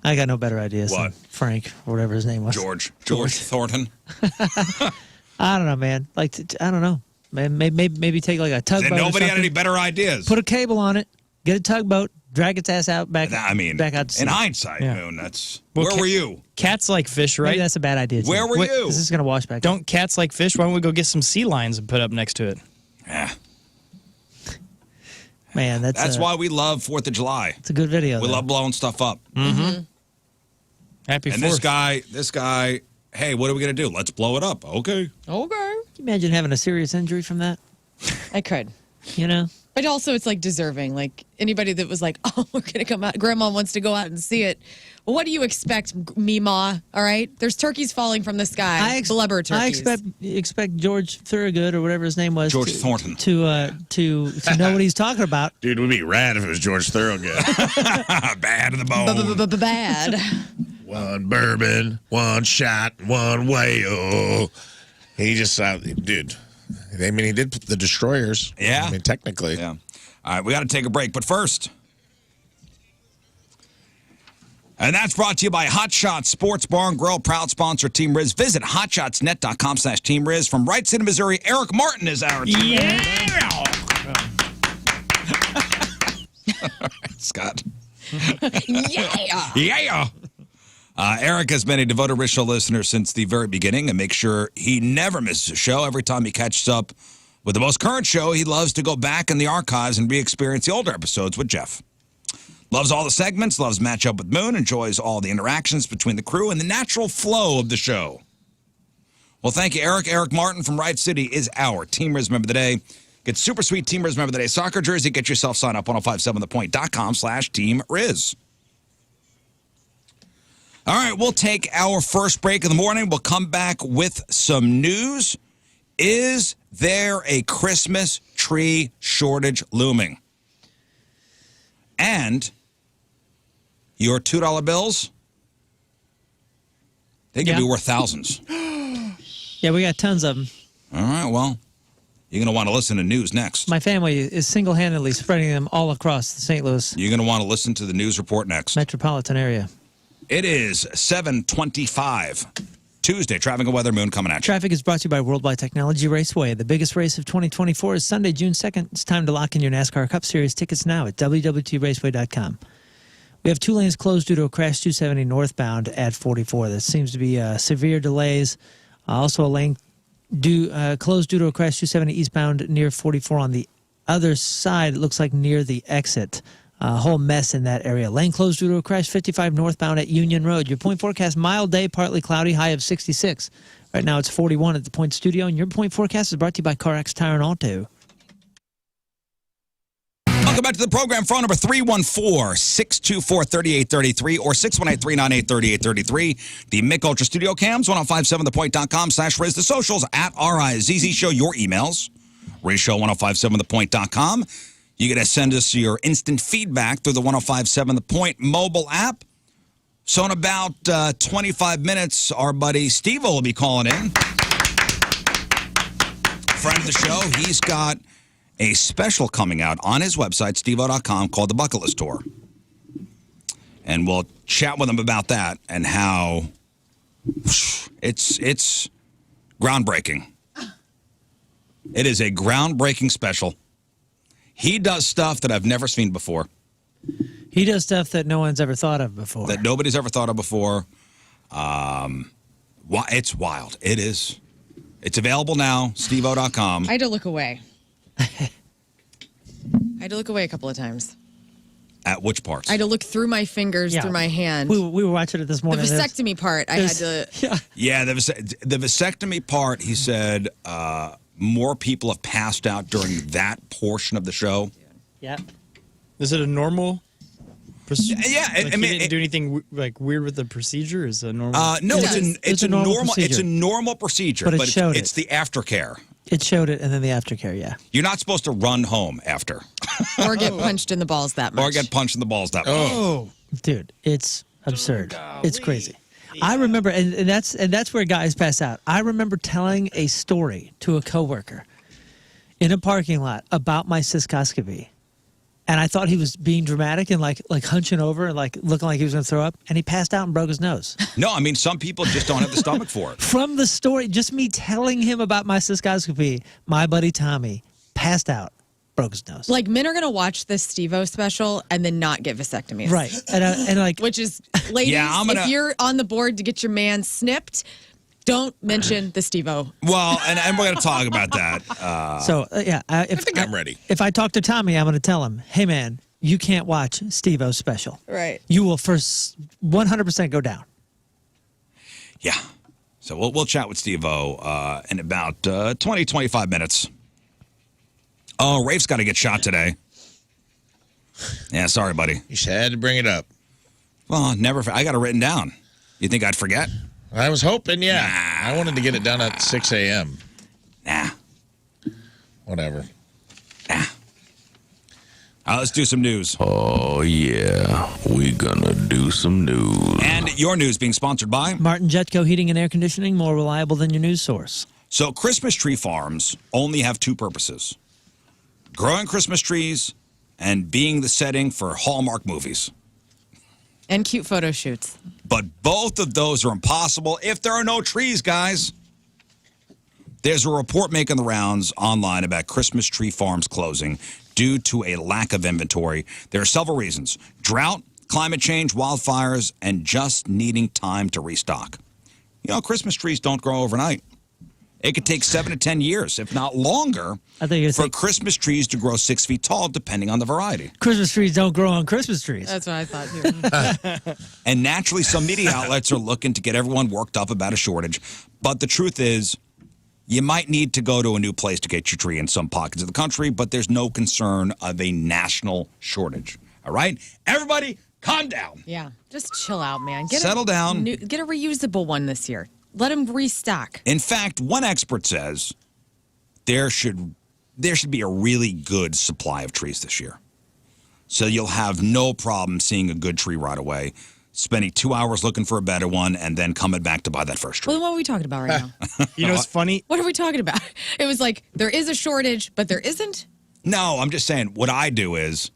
I got no better ideas What? than Frank, or whatever his name was. George Thornton. I don't know, man. Like, I don't know. Maybe take like a tugboat. Then or nobody had something. any better ideas. Put a cable on it. Get a tugboat. Drag its ass out back. I mean, back out to sea. in hindsight, Yeah. Moon, that's Well, where were you? Cats like fish, Maybe right? that's a bad idea. Too. Where were Wait, you? This is gonna wash back. Don't cats like fish? Why don't we go get some sea lions and put up next to it? Yeah, Man, that's why we love 4th of July. It's a good video. We though. love blowing stuff up. Happy And 4th. this guy, hey, what are we gonna do? Let's blow it up. Okay. Okay. Can you imagine having a serious injury from that? I could. You know. But also, it's like deserving. Like anybody that was like, "Oh, we're gonna come out. Grandma wants to go out and see it." Well, what do you expect, Meemaw? All right, there's turkeys falling from the sky. Blubber turkeys. I expect George Thorogood or whatever his name was. George Thornton. To know what he's talking about. Dude, we'd be rad if it was George Thorogood. Bad to the bone. Bad. One bourbon, one shot, one whale. He just, dude. I mean, he did the Destroyers. Yeah. I mean, technically. Yeah. All right, we got to take a break, but first. And that's brought to you by Hot Shots Sports Bar and Grill, proud sponsor of Team Riz. Visit hotshotsnet.com/Team Riz. From Wright City, Missouri, Eric Martin is our Team Riz. All right, Scott. Yeah. Yeah. Eric has been a devoted Riz Show listener since the very beginning and makes sure he never misses a show. Every time he catches up with the most current show, he loves to go back in the archives and re-experience the older episodes with Jeff. Loves all the segments, loves Match Up with Moon, enjoys all the interactions between the crew and the natural flow of the show. Well, thank you, Eric. Eric Martin from Wright City is our Team Riz Member of the Day. Get super sweet Team Riz Member of the Day soccer jersey. Get yourself signed up 1057thepoint.com/Team Riz. All right, we'll take our first break of the morning. We'll come back with some news. Is there a Christmas tree shortage looming? And your $2 bills, they could be worth thousands. Yeah, we got tons of them. All right, well, you're going to want to listen to news next. My family is single-handedly spreading them all across the St. Louis You're going to want to listen to the news report next. metropolitan area. It is 7:25, Tuesday. Traffic and weather, Moon coming at you. Traffic is brought to you by Worldwide Technology Raceway. The biggest race of 2024 is Sunday, June 2nd. It's time to lock in your NASCAR Cup Series tickets now at www.raceway.com. We have 2 lanes closed due to a crash 270 northbound at 44. There seems to be severe delays. Also a lane closed due to a crash 270 eastbound near 44 on the other side. It looks like near the exit. A whole mess in that area. Lane closed due to a crash 55 northbound at Union Road. Your point forecast, mild day, partly cloudy, high of 66. Right now it's 41 at the Point Studio, and your point forecast is brought to you by CarX Tire and Auto. Welcome back to the program. Phone number 314-624-3833 or 618-398-3833. The Mick Ultra Studio Cams, 1057thepoint.com/Riz. The socials at RIZZ Show. Your emails, RizShow1057thepoint.com. You got to send us your instant feedback through the 1057 The Point mobile app. So in about 25 minutes, our buddy Stevo will be calling in. Friend of the show. He's got a special coming out on his website, SteveO.com, called The Bucket List Tour. And we'll chat with him about that and how it's groundbreaking. It is a groundbreaking special. He does stuff that I've never seen before. He does stuff that no one's ever thought of before. That nobody's ever thought of before. It's wild. It is. It's available now, SteveO.com. I had to look away. I had to look away a couple of times. At which parts? I had to look through my fingers, through my hand. We were watching it this The morning. vasectomy part, I had to... Yeah, the vasectomy part, he said more people have passed out during that portion of the show. Yeah. Is it a normal procedure? Yeah, Like, I mean, he didn't do anything like weird with the procedure? Is it a normal? No, it's a normal procedure. It's a normal procedure, But it but showed it's the aftercare. It showed it, and then the aftercare, yeah. You're not supposed to run home after. Or get punched in the balls that much. Or get punched in the balls that much. Oh, dude, it's absurd. It's crazy. I remember, and that's where guys pass out. I remember telling a story to a coworker in a parking lot about my cystoscopy, and I thought he was being dramatic and like hunching over and like looking like he was going to throw up, and he passed out and broke his nose. No, I mean, some people just don't have the stomach for it. From the story, just me telling him about my cystoscopy, my buddy Tommy passed out, broke his nose. Like, men are going to watch this Stevo special and then not get vasectomies. Right. And like, Which is, ladies, Yeah, if you're on the board to get your man snipped, don't mention the Stevo. Well, and we're going to talk about that. I think I'm ready. If I talk to Tommy, I'm going to tell him, hey, man, you can't watch SteveO's special. Right. You will first 100% go down. Yeah. So we'll chat with Stevo in about 20, 25 minutes. Oh, Rafe's got to get shot today. Yeah, sorry, buddy. You just had to bring it up. Well, never. I got it written down. You think I'd forget? I was hoping, yeah. Nah. I wanted to get it done at 6 a.m. Nah. Whatever. Nah. Let's do some news. Oh, yeah. We gonna do some news. And your news being sponsored by Martin Jetco Heating and Air Conditioning, more reliable than your news source. So Christmas tree farms only have two purposes: growing Christmas trees and being the setting for Hallmark movies. And cute photo shoots. But both of those are impossible if there are no trees, guys. There's a report making the rounds online about Christmas tree farms closing due to a lack of inventory. There are several reasons: drought, climate change, wildfires, and just needing time to restock. You know, Christmas trees don't grow overnight. It could take 7 to 10 years, if not longer, for Christmas trees to grow 6 feet tall, depending on the variety. Christmas trees don't grow on Christmas trees. That's what I thought, too. And naturally, some media outlets are looking to get everyone worked up about a shortage. But the truth is, you might need to go to a new place to get your tree in some pockets of the country, but there's no concern of a national shortage. All right? Everybody, calm down. Yeah, just chill out, man. Settle down. Get a reusable one this year. Let them restock. In fact, one expert says there should be a really good supply of trees this year. So you'll have no problem seeing a good tree right away, spending 2 hours looking for a better one, and then coming back to buy that first tree. Well, what are we talking about right now? You know what's funny? What are we talking about? It was like, there is a shortage, but there isn't? No, I'm just saying what I do is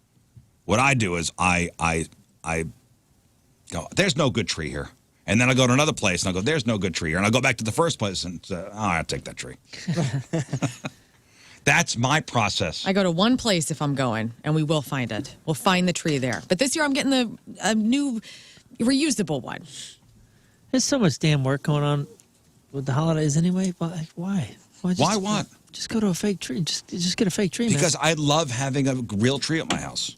I go, there's no good tree here. And then I go to another place and I go, there's no good tree here. And I go back to the first place and say, I'll take that tree. That's my process. I go to one place if I'm going, and we will find it. We'll find the tree there. But this year I'm getting a new reusable one. There's so much damn work going on with the holidays anyway. Why? Why what? Just go to a fake tree. Just get a fake tree, man. Because I love having a real tree at my house.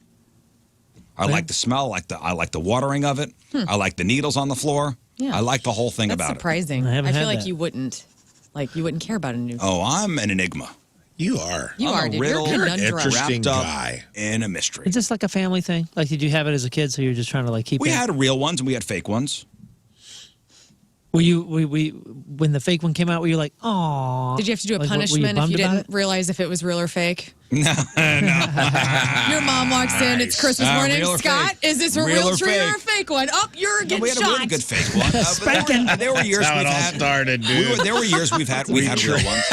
I like the smell. I like the watering of it. I like the needles on the floor. Yeah. I like the whole thing That's about surprising. I haven't I feel had like that. you wouldn't care about a new. Oh, I'm an enigma. You are. You I'm are, a dude. riddle. You're a You're an conundrum. interesting Wrapped up guy. in a mystery. It's just like a family thing. Like, did you have it as a kid, so you're just trying to like keep We it? had real ones and we had fake ones. Were you when the fake one came out? Were you like, oh? Did you have to do a punishment if you didn't realize if it was real or fake? No. Your mom walks in. It's Christmas morning. real or Scott, fake? is this a Real real or tree or a fake? fake one? Oh, you're No, getting we had shot. a really good fake one. But there were years That's how we've it all had. started, dude. There were years we've had real ones.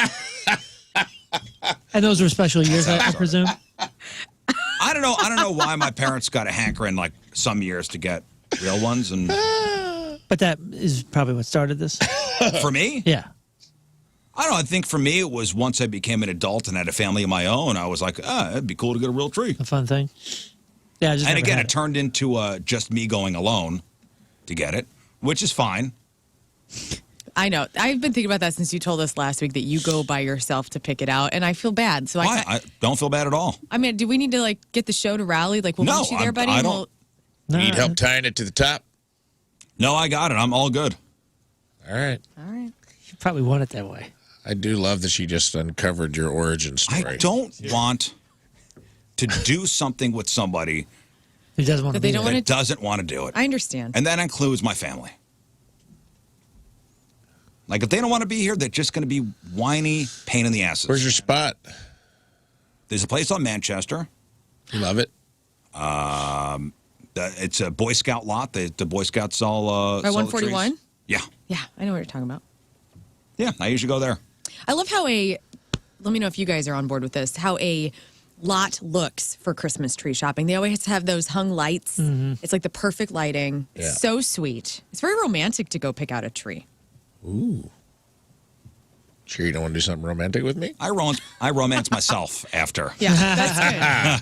And those were special years, I presume. I don't know why my parents got a hankering like some years to get real ones, and But that is probably what started this. for me, Yeah. I don't know. I think for me it was once I became an adult and had a family of my own. I was like, it'd be cool to get a real tree. A fun thing. Yeah, I just And never again, had it turned into just me going alone to get it, which is fine. I know. I've been thinking about that since you told us last week that you go by yourself to pick it out, and I feel bad. So Why? I don't feel bad at all. I mean, do we need to like get the show to rally? Like, we'll No, meet you there, buddy. I and don't- we'll- Need help tying it to the top? No, I got it. I'm all good. All right. All right. You probably want it that way. I do love that she just uncovered your origin story. I don't want to do something with somebody Who doesn't want to That they be don't there. want that doesn't want to do it. I understand. And that includes my family. Like, if they don't want to be here, they're just going to be whiny, pain in the asses. Where's your spot? There's a place on Manchester. You love it? It's a Boy Scout lot. The Boy Scouts all By sell the trees. 141? Yeah. Yeah, I know what you're talking about. Yeah, I usually go there. I love how let me know if you guys are on board with this, how a lot looks for Christmas tree shopping. They always have those hung lights. It's like the perfect lighting. Yeah. It's so sweet. It's very romantic to go pick out a tree. Ooh. Sure you don't want to do something romantic with me? I romance myself after. Yeah, that's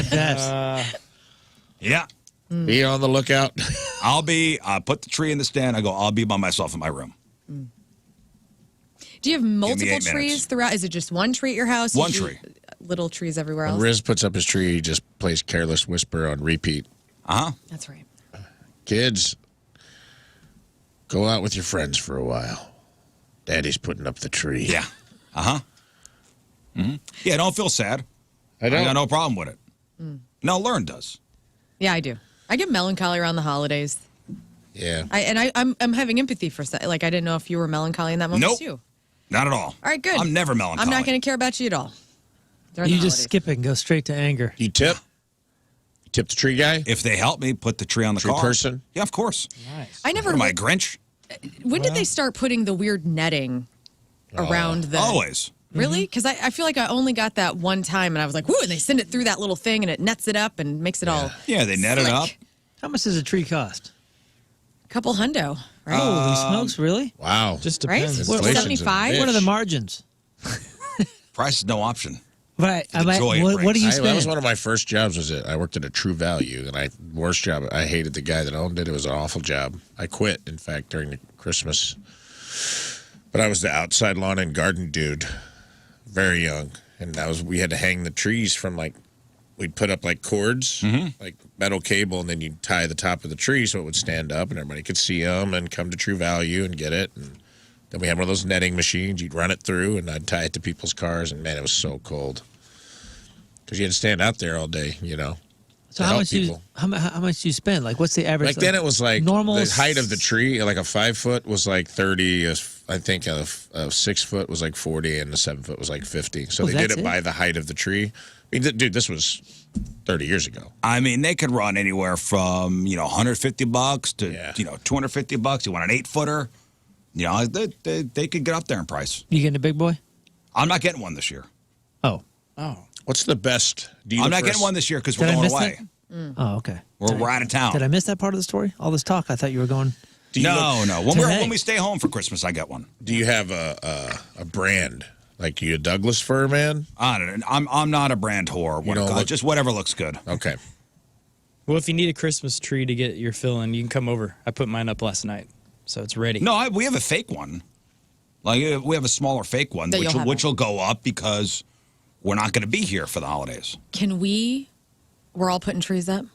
good. Yeah. Be on the lookout. I'll put the tree in the stand. I'll be by myself in my room. Do you have multiple 8 trees minutes. throughout? Is it just one tree at your house? One You do tree. Little trees everywhere When else? Riz puts up his tree, he just plays Careless Whisper on repeat. Uh-huh. That's right. Kids, go out with your friends for a while. Daddy's putting up the tree. Yeah. Uh-huh. Yeah, don't feel sad. I I don't. got no problem with it. No, Lern does. Yeah, I do. I get melancholy around the holidays. Yeah. I'm having empathy for like I didn't know if you were melancholy in that moment Nope. too. Not at all. All right, good. I'm never melancholy. I'm not going to care about you at all. during You the just holidays. skip it and go straight to anger. You tip? You tip the tree guy? If they help me put the tree on the Tree car. person? Yeah, of course. Nice. I never. What am I, Grinch? When did they start putting the weird netting around the? Always. Really? Because I feel like I only got that one time, and I was like, "Woo!" And they send it through that little thing, and it nets it up and makes it all. Yeah, they net it slick. up. How much does a tree cost? Couple hundo, right? Holy smokes, really? Wow. Just right? depends. Inflation's a 75. bitch. What are the margins? Price is no option. Right. The joy it What do you brings. spend? That was one of my first jobs. I worked at a True Value, and worst job. I hated the guy that owned it. It was an awful job. I quit, in fact, during the Christmas. But I was the outside lawn and garden dude, very young, and we had to hang the trees from we'd put up cords, like metal cable, and then you'd tie the top of the tree so it would stand up, and everybody could see them and come to True Value and get it. And then we had one of those netting machines. You'd run it through, and I'd tie it to people's cars, and man, it was so cold. Because you had to stand out there all day, So to how help much people. how much do you spend? What's the average? Back then it was normal the height of the tree, a 5 foot was 30. I think a 6 foot was 40, and a 7 foot was 50. So Oh, they did that's it by the height of the tree. I mean, dude, this was 30 years ago. I mean, they could run anywhere from, $150 to, Yeah. $250. You want an 8-footer? They could get up there in price. You getting a big boy? I'm not getting one this year. Oh. What's the best? I'm not getting one this year because we're Did I going miss away. that? Oh, okay. We're out of town. Did I miss that part of the story? All this talk. I thought you were going. No. Today. When we stay home for Christmas, I get one. Do you have a brand? You a Douglas fir man? I don't know. I'm not a brand whore. Just whatever looks good. Okay. Well, if you need a Christmas tree to get your fill in, you can come over. I put mine up last night, so it's ready. No, we have a fake one. We have a smaller fake one, That you'll have which will go up because we're not going to be here for the holidays. Can we're all putting trees up?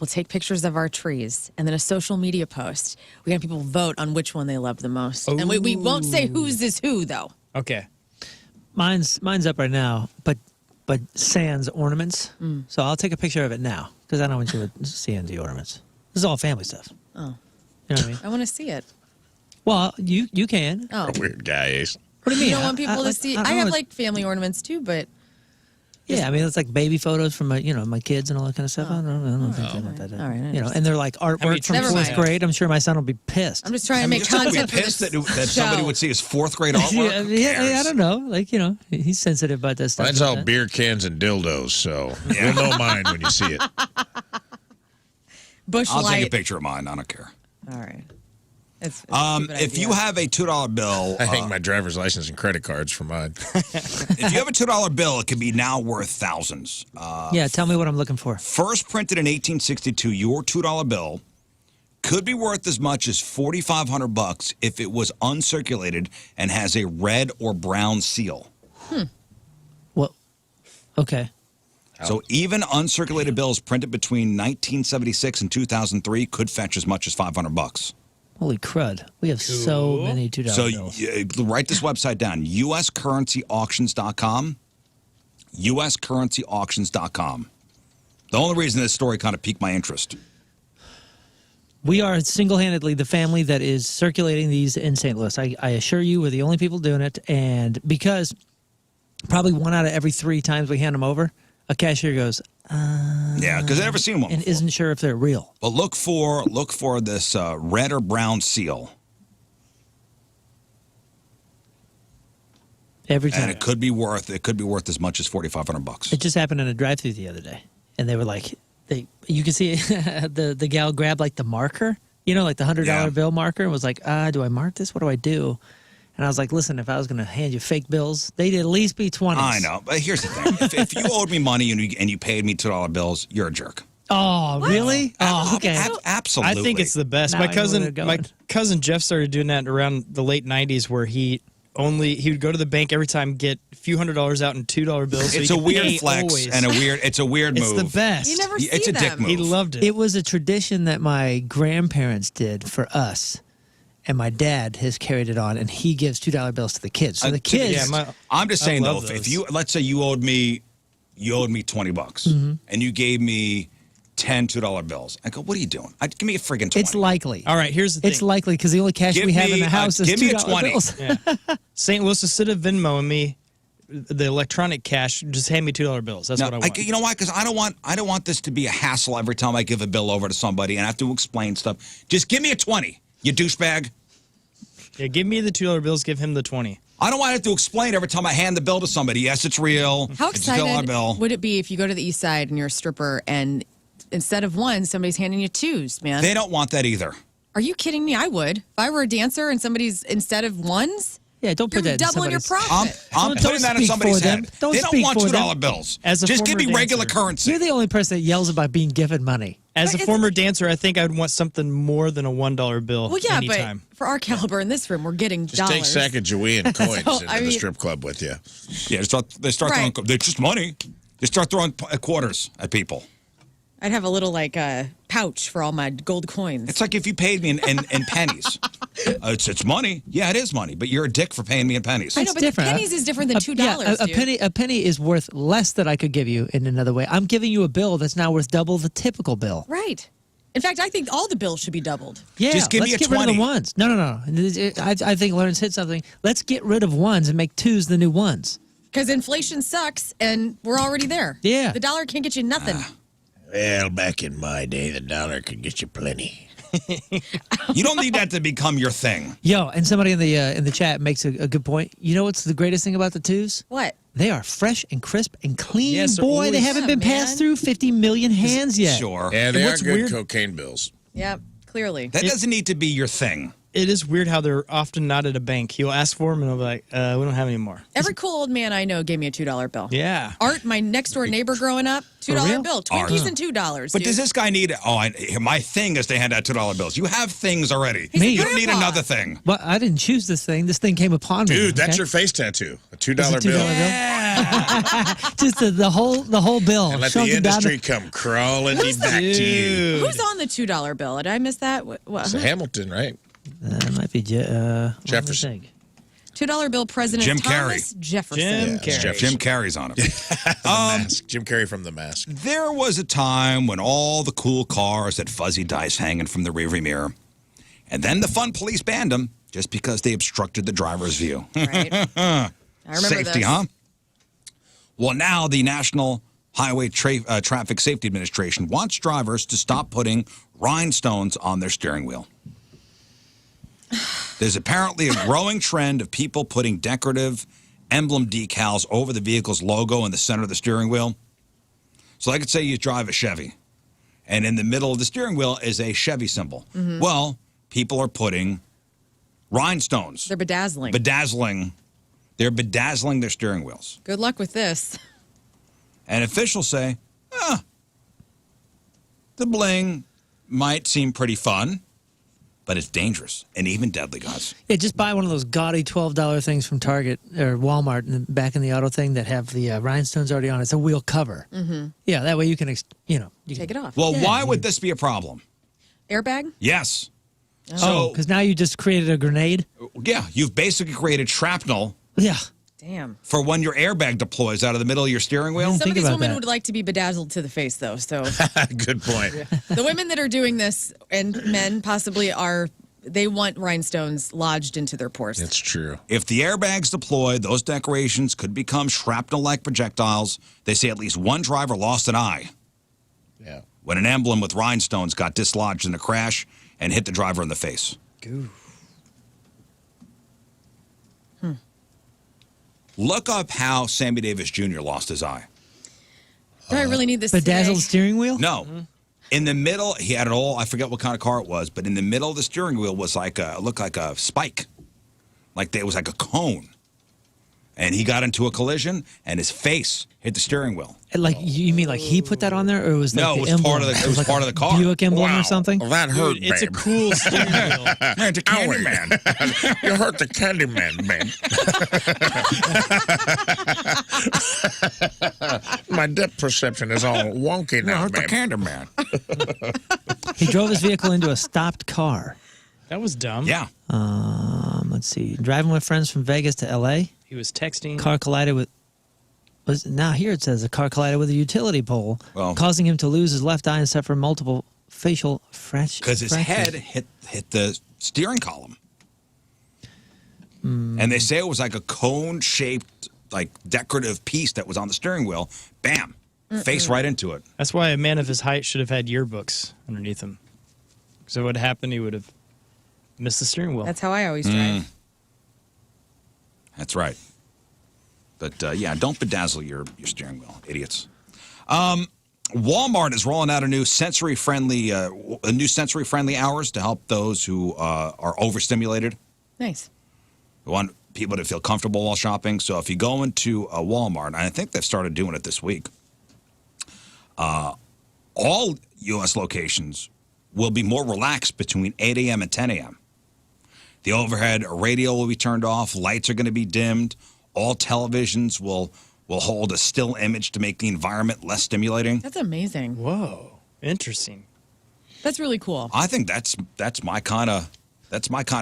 We'll take pictures of our trees and then a social media post. We have people vote on which one they love the most. And we won't say whose is who, though. Okay. Mine's up right now, but sans ornaments. So I'll take a picture of it now because I don't want you to see the ornaments. This is all family stuff. Oh. You know what I mean? I want to see it. Well, you can. Oh. A weird guy, Ace. What do you mean? You don't want people to see. I have family ornaments too, but. Yeah, I mean it's baby photos from my kids and all that kind of stuff. I don't think they want that. All right, and they're artwork from Never 4th mind. grade. I'm sure my son will be pissed. I'm just trying to make You're still content for pissed this that somebody show. would see his 4th grade artwork. Yeah, I don't know. He's sensitive about that stuff. Mine's all beer cans and dildos, so you'll know mine when you see it. Bush I'll light. take a picture of mine. I don't care. All right. It's If you have a $2 bill, I hang my driver's license and credit cards for mine. if you have a $2 bill, it could be now worth thousands. Yeah, tell me what I'm looking for. First printed in 1862, your $2 bill could be worth as much as $4,500 if it was uncirculated and has a red or brown seal. Well, okay. So even uncirculated bills printed between 1976 and 2003 could fetch as much as $500. Holy crud. We have so many $2 So bills. write this website down, uscurrencyauctions.com, uscurrencyauctions.com. The only reason this story kind of piqued my interest. We are single-handedly the family that is circulating these in St. Louis. I assure you, we're the only people doing it. And because probably 1 out of every 3 times we hand them over, a cashier goes, Yeah, because I've never seen one and before. isn't sure if they're real. But look for this red or brown seal. Every time. And it could be worth as much as $4,500. It just happened in a drive-thru the other day, and they were like, you can see the gal grabbed like the marker, like the $100 bill marker, and was like, do I mark this? What do I do? And I was like, listen, if I was going to hand you fake bills, they'd at least be 20s. I know, but here's the thing: if you owed me money and you paid me $2 bills, you're a jerk. Oh, really? Oh, okay. Absolutely. I think it's the best. Now My I know where they're going. cousin Jeff started doing that around the late 90s where he would go to the bank every time, get a few $100s out in $2 bills. So it's a weird flex and it's a weird move. It's the best. You never see It's a them. dick move. He loved it. It was a tradition that my grandparents did for us, and my dad has carried it on, and he gives $2 bills to the kids. So the kids, I'm just saying though, love if those. let's say you owed me $20, and you gave me 10 $2 bills, I go, what are you doing? Give me a friggin' 20. it's likely. All right, here's the thing. It's likely because the only cash Give we have me in the a- house is give me a $2 20. bills. Yeah. St. Louis, instead of Venmoing me the electronic cash, just hand me $2 bills. That's what I want. You know why? Because I don't want this to be a hassle every time I give a bill over to somebody and I have to explain stuff. Just give me a 20, you douchebag. Yeah, give me the $2 bills, give him the 20. I don't want to have to explain every time I hand the bill to somebody. Yes, it's real. How It's a $2 bill. excited would it be if you go to the East Side and you're a stripper and instead of ones, somebody's handing you twos, man? They don't want that either. Are you kidding me? I would. If I were a dancer and somebody's instead of ones, Yeah, don't put you're that in doubling your somebody's- profit. I'm Don't putting that in speak somebody's for them. head. Don't They don't speak want for $2 them. bills. As a Just give me former regular dancer. currency. You're the only person that yells about being given money. As But a it's- former dancer, I think I would want something more than a $1 bill Well, yeah, anytime. but for our caliber in this room, we're getting Just dollars. take Sacagawea coins So, into I the mean- strip club with you. Yeah, they start Right. throwing. They're just money. They start throwing quarters at people. I'd have a little pouch for all my gold coins. It's like if you paid me in pennies. It's money. Yeah, it is money. But you're a dick for paying me in pennies. I know, but different. pennies is different than $2. dude. A penny is worth less that I could give you in another way. I'm giving you a bill that's now worth double the typical bill. Right. In fact, I think all the bills should be doubled. Yeah, Just give me let's a get rid of 20. the ones. No. I think Lern's hit something. Let's get rid of ones and make twos the new ones. Because inflation sucks and we're already there. Yeah. The dollar can't get you nothing. Well, back in my day, the dollar could get you plenty. You don't need that to become your thing. Yo, and somebody in the chat makes a good point. You know what's the greatest thing about the twos? What? They are fresh and crisp and clean. Yes, they're Boy, they always- haven't Yeah, been man. passed through 50 million hands yet. Sure. Yeah, they are what's good weird- cocaine bills. Yep, clearly. That doesn't need to be your thing. It is weird how they're often not at a bank. He'll ask for them, and I'll be like, we don't have any more. Every cool old man I know gave me a $2 bill. Yeah. Art, my next door neighbor growing up, $2 real? bill. Art. Twinkies and $2. But dude. does this guy need? My thing is to hand out $2 bills. You have things already. Me. You don't need grandpa. another thing. Well, I didn't choose this thing. This thing came upon me. Dude, that's okay? your face tattoo. A $2 It's a $2 bill. bill. Just the whole bill. And let shrunk the it down to- industry come crawling back to you. Who's on the $2 bill? Did I miss that? It's a Hamilton, right? It might be Jefferson. $2 bill president Jim Thomas Jefferson. Jim it's Carrey. Jefferson. Jim Carrey's on it. The Mask. Jim Carrey from The Mask. There was a time when all the cool cars had fuzzy dice hanging from the rearview mirror, and then the fun police banned them just because they obstructed the driver's view. Right. I remember Safety, this. huh? Well, now the National Highway Traffic Safety Administration wants drivers to stop putting rhinestones on their steering wheel. There's apparently a growing trend of people putting decorative emblem decals over the vehicle's logo in the center of the steering wheel. So I could say you drive a Chevy, and in the middle of the steering wheel is a Chevy symbol. Well, people are putting rhinestones. They're bedazzling. They're bedazzling their steering wheels. Good luck with this. And officials say, the bling might seem pretty fun, but it's dangerous and even deadly, guys. Yeah, just buy one of those gaudy $12 things from Target or Walmart in the back in the auto thing that have the rhinestones already on it. It's a wheel cover. Mm-hmm. Yeah, that way you can, you Take it off. Well, why would this be a problem? Airbag? Yes. Oh, because now you just created a grenade? Yeah, you've basically created shrapnel Yeah. Damn. for when your airbag deploys out of the middle of your steering wheel. Some of these about women that. would like to be bedazzled to the face, though. So Good point. the women that are doing this, and men possibly they want rhinestones lodged into their pores. It's true. If the airbags deployed, those decorations could become shrapnel-like projectiles. They say at least one driver lost an eye Yeah. when an emblem with rhinestones got dislodged in a crash and hit the driver in the face. Look up how Sammy Davis Jr. lost his eye. Do I really need this Bedazzled today? steering wheel? No. In the middle, he had it all. I forget what kind of car it was, but in the middle of the steering wheel was looked like a spike. Like it was like a cone. And he got into a collision, and his face hit the steering wheel. Like you mean like he put that on there, or it was like No, the it was emblem? part of the. It was part of the car. Buick emblem or something? Well, that hurt, Dude, it's a babe. cool steering wheel. Man, the Candyman. You hurt the Candyman, man. My depth perception is all wonky now, hurt the babe. Candyman. He drove his vehicle into a stopped car. That was dumb. Yeah. Let's see. Driving with friends from Vegas to L.A. He was texting. Car collided with. Now here it says a car collided with a utility pole, Well- causing him to lose his left eye and suffer multiple facial fractures. Because his head hit the steering column. And they say it was like a cone-shaped, like decorative piece that was on the steering wheel. Bam. Face right into it. That's why a man of his height should have had yearbooks underneath him. So what happened? He would have missed the steering wheel. That's how I always drive. That's right. But yeah, don't bedazzle your steering wheel, idiots. Walmart is rolling out a new sensory-friendly hours to help those who are overstimulated. Nice. We want people to feel comfortable while shopping. So if you go into a Walmart, and I think they've started doing it this week, all U.S. locations will be more relaxed between 8 a.m. and 10 a.m. The overhead radio will be turned off. Lights are going to be dimmed. All televisions will hold a still image to make the environment less stimulating. That's amazing. Whoa, interesting. That's really cool. I think that's my kind of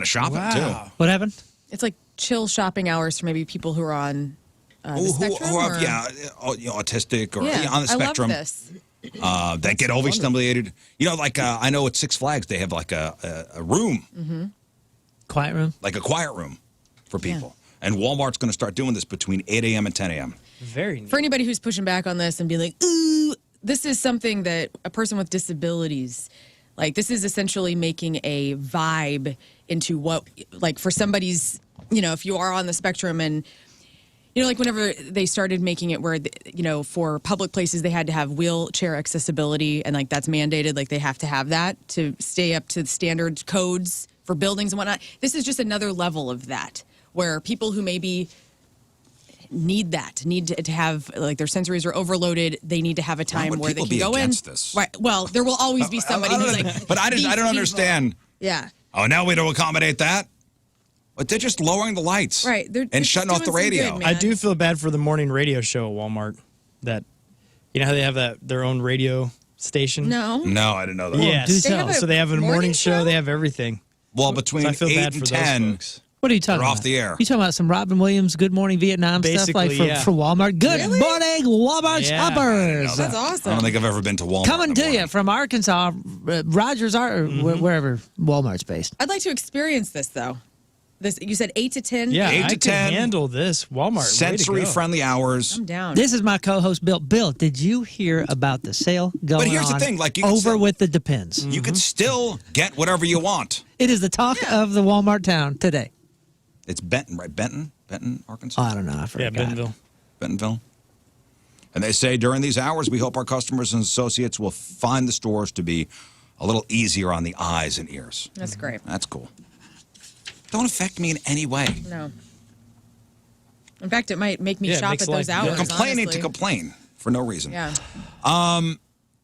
shopping too. What happened? It's like chill shopping hours for maybe people who are on the spectrum. Who or- have, autistic or Yeah, on the spectrum. I love this. That get overstimulated. You know, like I know at Six Flags they have like a room, Quiet room? like a quiet room for people. And Walmart's going to start doing this between 8 a.m. and 10 a.m. Very neat. For anybody who's pushing back on this and being like, ooh, this is something that a person with disabilities, like this is essentially making a vibe into what, like for somebody's, if you are on the spectrum and, like whenever they started making it where, for public places, they had to have wheelchair accessibility and like that's mandated, like they have to have that to stay up to the standard codes for buildings and whatnot. This is just another level of that where people who maybe need to have like their sensories are overloaded. They need to have a time would where they people can be go against in. this? Right. Well, there will always be somebody who's like, But I "These don't people." understand. Yeah. Oh, now we don't accommodate that? But they're just lowering the lights. Right. They're And just shutting off the doing some radio. good, man. I do feel bad for the morning radio show at Walmart. That, how they have their own radio station? No. No, I didn't know that. Yes. do tell. So they have a morning show. They have everything. Well, between So I feel 8 bad for and those 10, folks. What are you talking They're about? off the air. You talking about some Robin Williams Good Morning Vietnam stuff like Basically, yeah. for Walmart? Good Really? morning, Walmart Yeah. shoppers. That's I awesome. don't think I've ever been to Walmart. Coming in the to you morning. from Arkansas, Rogers, wherever Walmart's based. I'd like to experience this though. This you said 8 to 10. Yeah, 8 I to could 10. handle this. Walmart. Sensory-friendly hours. I'm down. This is my co-host, Bill. Bill, did you hear about the sale going on? But here's the thing, like, you can over still- with the Depends. You could still get whatever you want. It is the talk of the Walmart town today. It's Benton, right? Benton, Arkansas. I don't know. I Yeah, forgot. Bentonville. Bentonville. And they say during these hours, we hope our customers and associates will find the stores to be a little easier on the eyes and ears. That's great. That's cool. Don't affect me in any way. No. In fact, it might make me Yeah, it shop makes at those life hours. good. Complaining honestly. to complain for no reason. Yeah.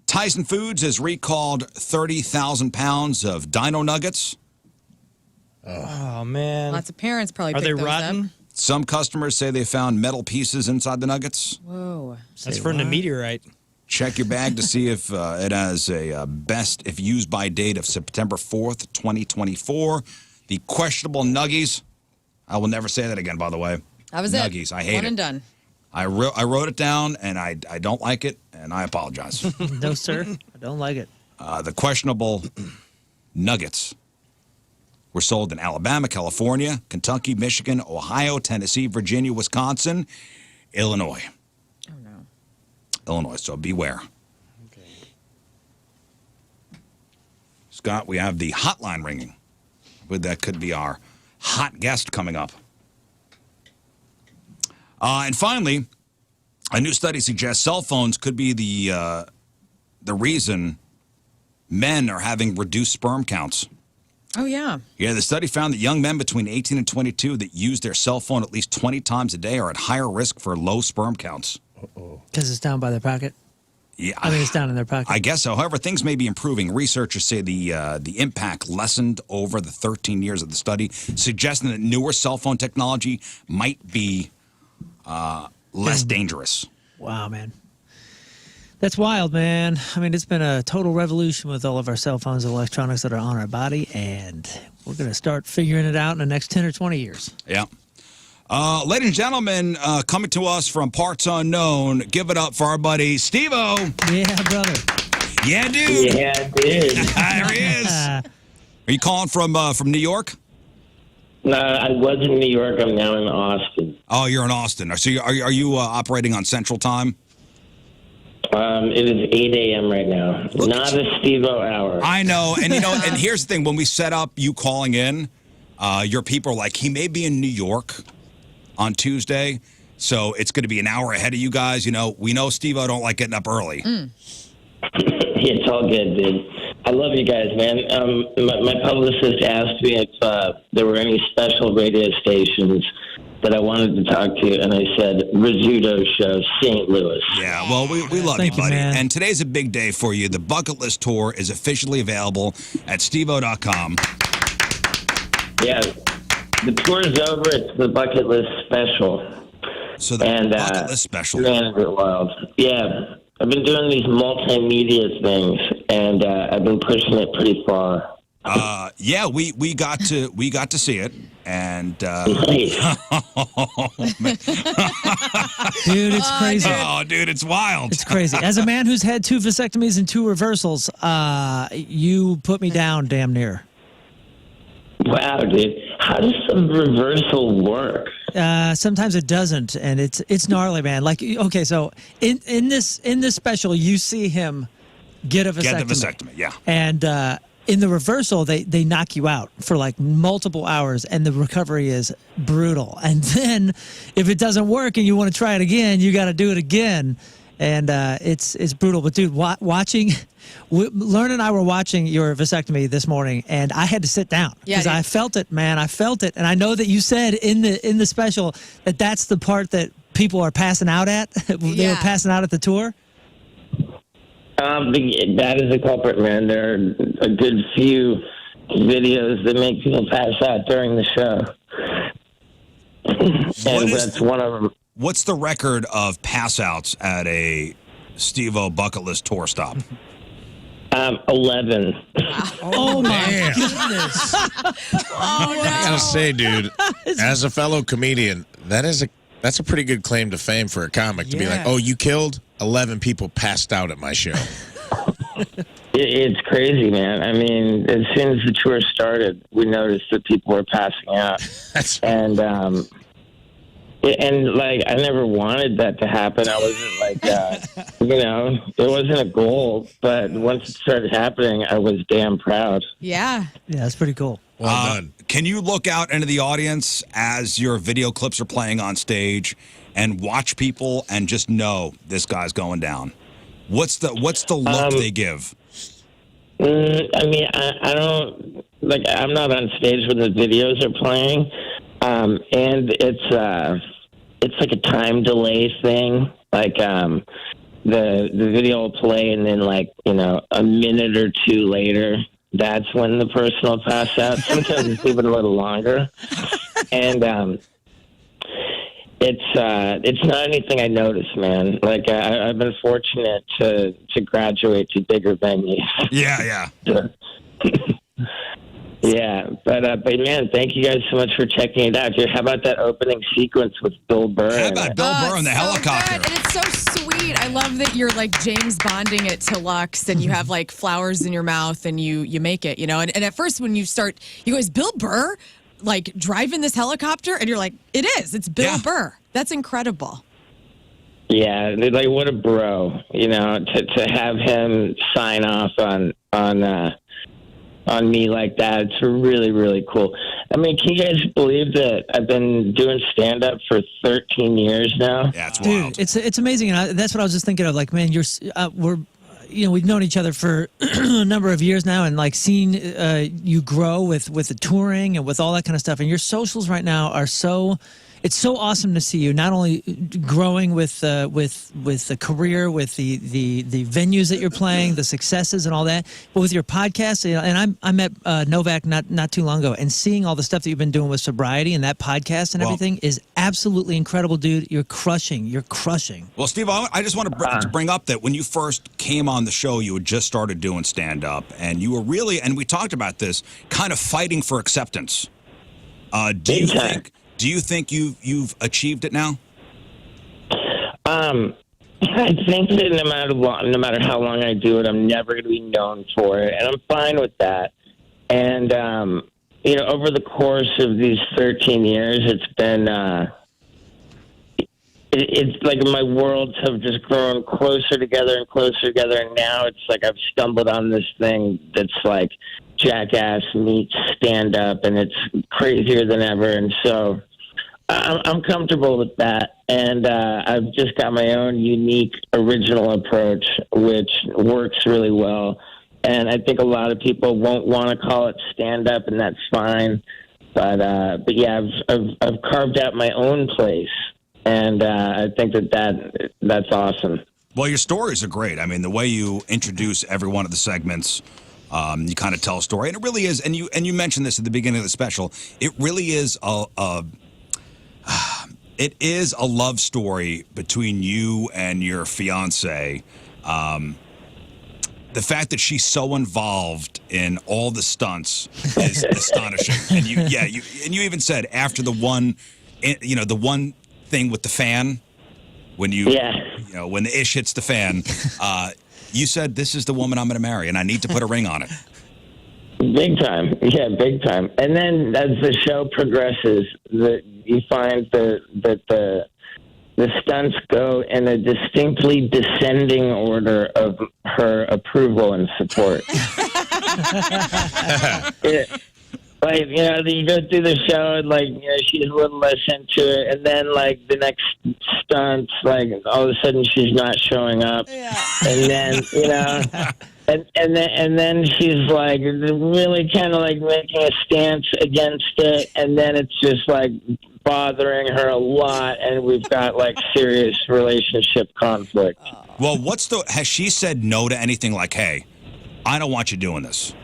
Tyson Foods has recalled 30,000 pounds of dino nuggets. Oh, man. Lots of parents probably Are picked they those rotten? up. Some customers say they found metal pieces inside the nuggets. Whoa. That's from the meteorite. Check your bag to see if it has a best if used by date of September 4th, 2024. The questionable nuggies. I will never say that again, by the way. That was Nuggies. it. I hate One it. and done. I wrote it down, and I don't like it, and I apologize. No, sir. I don't like it. The questionable nuggets were sold in Alabama, California, Kentucky, Michigan, Ohio, Tennessee, Virginia, Wisconsin, Illinois. Oh, no. Illinois, so beware. Okay. Scott, we have the hotline ringing. That could be our hot guest coming up. And finally, a new study suggests cell phones could be the reason men are having reduced sperm counts. Oh, yeah. Yeah, the study found that young men between 18 and 22 that use their cell phone at least 20 times a day are at higher risk for low sperm counts. Because it's down by their pocket? Yeah, I mean, it's down in their pocket. I guess so. However, things may be improving. Researchers say the impact lessened over the 13 years of the study, suggesting that newer cell phone technology might be less dangerous. Wow, man. That's wild, man. I mean, it's been a total revolution with all of our cell phones and electronics that are on our body, and we're going to start figuring it out in the next 10 or 20 years. Yeah. Ladies and gentlemen, coming to us from parts unknown, give it up for our buddy Stevo. Yeah, brother. Yeah, dude. Yeah, dude. There he is. Are you calling from New York? No, I was in New York. I'm now in Austin. Oh, you're in Austin. So are you operating on Central Time? It is 8 a.m. right now. Not a Stevo hour. I know. And, and here's the thing. When we set up you calling in, your people are like, he may be in New York on Tuesday, so it's going to be an hour ahead of you guys. We know Stevo don't like getting up early. It's all good, dude. I love you guys, man. My publicist asked me if there were any special radio stations that I wanted to talk to, and I said Rizzuto Show, St. Louis. Yeah, well, we love Thank you, buddy. man. And today's a big day for you. The Bucket List Tour is officially available at SteveO.com. Yeah, the tour is over. It's the Bucket List Special. So the Bucket List Special. Shenanigans Wild. Yeah, I've been doing these multimedia things, and I've been pushing it pretty far. Yeah, we got to see it, and Nice. Dude, it's crazy. oh, dude, it's wild. It's crazy. As a man who's had 2 vasectomies and 2 reversals, you put me down damn near. Wow, dude. How does the reversal work? Sometimes it doesn't, and it's gnarly, man. Like, okay, so in this special, you see him get a vasectomy. Get the vasectomy, yeah. And in the reversal, they knock you out for like multiple hours, and the recovery is brutal. And then if it doesn't work and you want to try it again, you got to do it again. And it's brutal. But, dude, watching Lern and I were watching your vasectomy this morning, and I had to sit down because I felt it, man. I felt it. And I know that you said in the special that that's the part that people are passing out at. They were passing out at the tour. That is a culprit, man. There are a good few videos that make people pass out during the show. And that's one of them. What's the record of pass outs at a Stevo Bucket List Tour stop? 11. Oh, my goodness. I gotta say, dude, as a fellow comedian, that's a pretty good claim to fame for a comic to be like, oh, you killed 11 people passed out at my show. It's crazy, man. I mean, as soon as the tour started, we noticed that people were passing out. And like, I never wanted that to happen. I wasn't like, it wasn't a goal. But once it started happening, I was damn proud. Yeah. Yeah, that's pretty cool. Well done. Can you look out into the audience as your video clips are playing on stage and watch people and just know this guy's going down? What's the look they give? I mean, I don't, like, I'm not on stage when the videos are playing. And it's like a time delay thing. Like, the video will play, and then, like, a minute or 2 later, that's when the person will pass out. Sometimes it's even a little longer. And it's not anything I notice, man. Like, I've been fortunate to graduate to bigger venues. Yeah. Yeah, but man, thank you guys so much for checking it out. Dude, how about that opening sequence with Bill Burr? How about Bill Burr in the helicopter? Good. And it's so sweet. I love that you're like James Bonding it to Lux, and you have like flowers in your mouth, and you make it, And at first, when you start, you go, "Is Bill Burr like driving this helicopter?" And you're like, "It is. It's Bill Burr." That's incredible. Yeah, like, what a bro, to have him sign off on me like that. It's really, really cool. I mean, can you guys believe that I've been doing stand-up for 13 years now? Yeah, it's Dude, wild. it's amazing, and that's what I was just thinking of. Like, man, we've known each other for a number of years now, and like seeing you grow with the touring and with all that kind of stuff. And your socials right now are it's so awesome to see you not only growing with the career, with the venues that you're playing, the successes and all that, but with your podcast. And I met Novak not too long ago, and seeing all the stuff that you've been doing with sobriety and that podcast and everything is absolutely incredible, dude. You're crushing. Well, Steve, I just want to bring up that when you first came on the show, you had just started doing stand-up, and you were really, and we talked about this, kind of fighting for acceptance. Do you think you've achieved it now? I think that no matter how long I do it, I'm never going to be known for it, and I'm fine with that. And over the course of these 13 years, it's been it's like my worlds have just grown closer together and closer together, and now it's like I've stumbled on this thing that's like Jackass meets stand-up, and it's crazier than ever. And so I'm comfortable with that, and I've just got my own unique, original approach, which works really well. And I think a lot of people won't want to call it stand-up, and that's fine. But yeah, I've carved out my own place, and I think that's awesome. Well, your stories are great. I mean, the way you introduce every one of the segments, you kind of tell a story, and it really is. And you mentioned this at the beginning of the special. It really is it is a love story between you and your fiance. The fact that she's so involved in all the stunts is astonishing. And you even said after the one thing with the fan, when when the ish hits the fan, you said, "This is the woman I'm going to marry, and I need to put a ring on it." Big time, yeah, big time. And then as the show progresses, you find that the stunts go in a distinctly descending order of her approval and support. Like, you go through the show and, like, she's a little less into it. And then, like, the next stunt, like, all of a sudden she's not showing up. Yeah. And then, and then she's, like, really kind of, like, making a stance against it. And then it's just, like, bothering her a lot. And we've got, like, serious relationship conflict. Well, has she said no to anything like, hey, I don't want you doing this?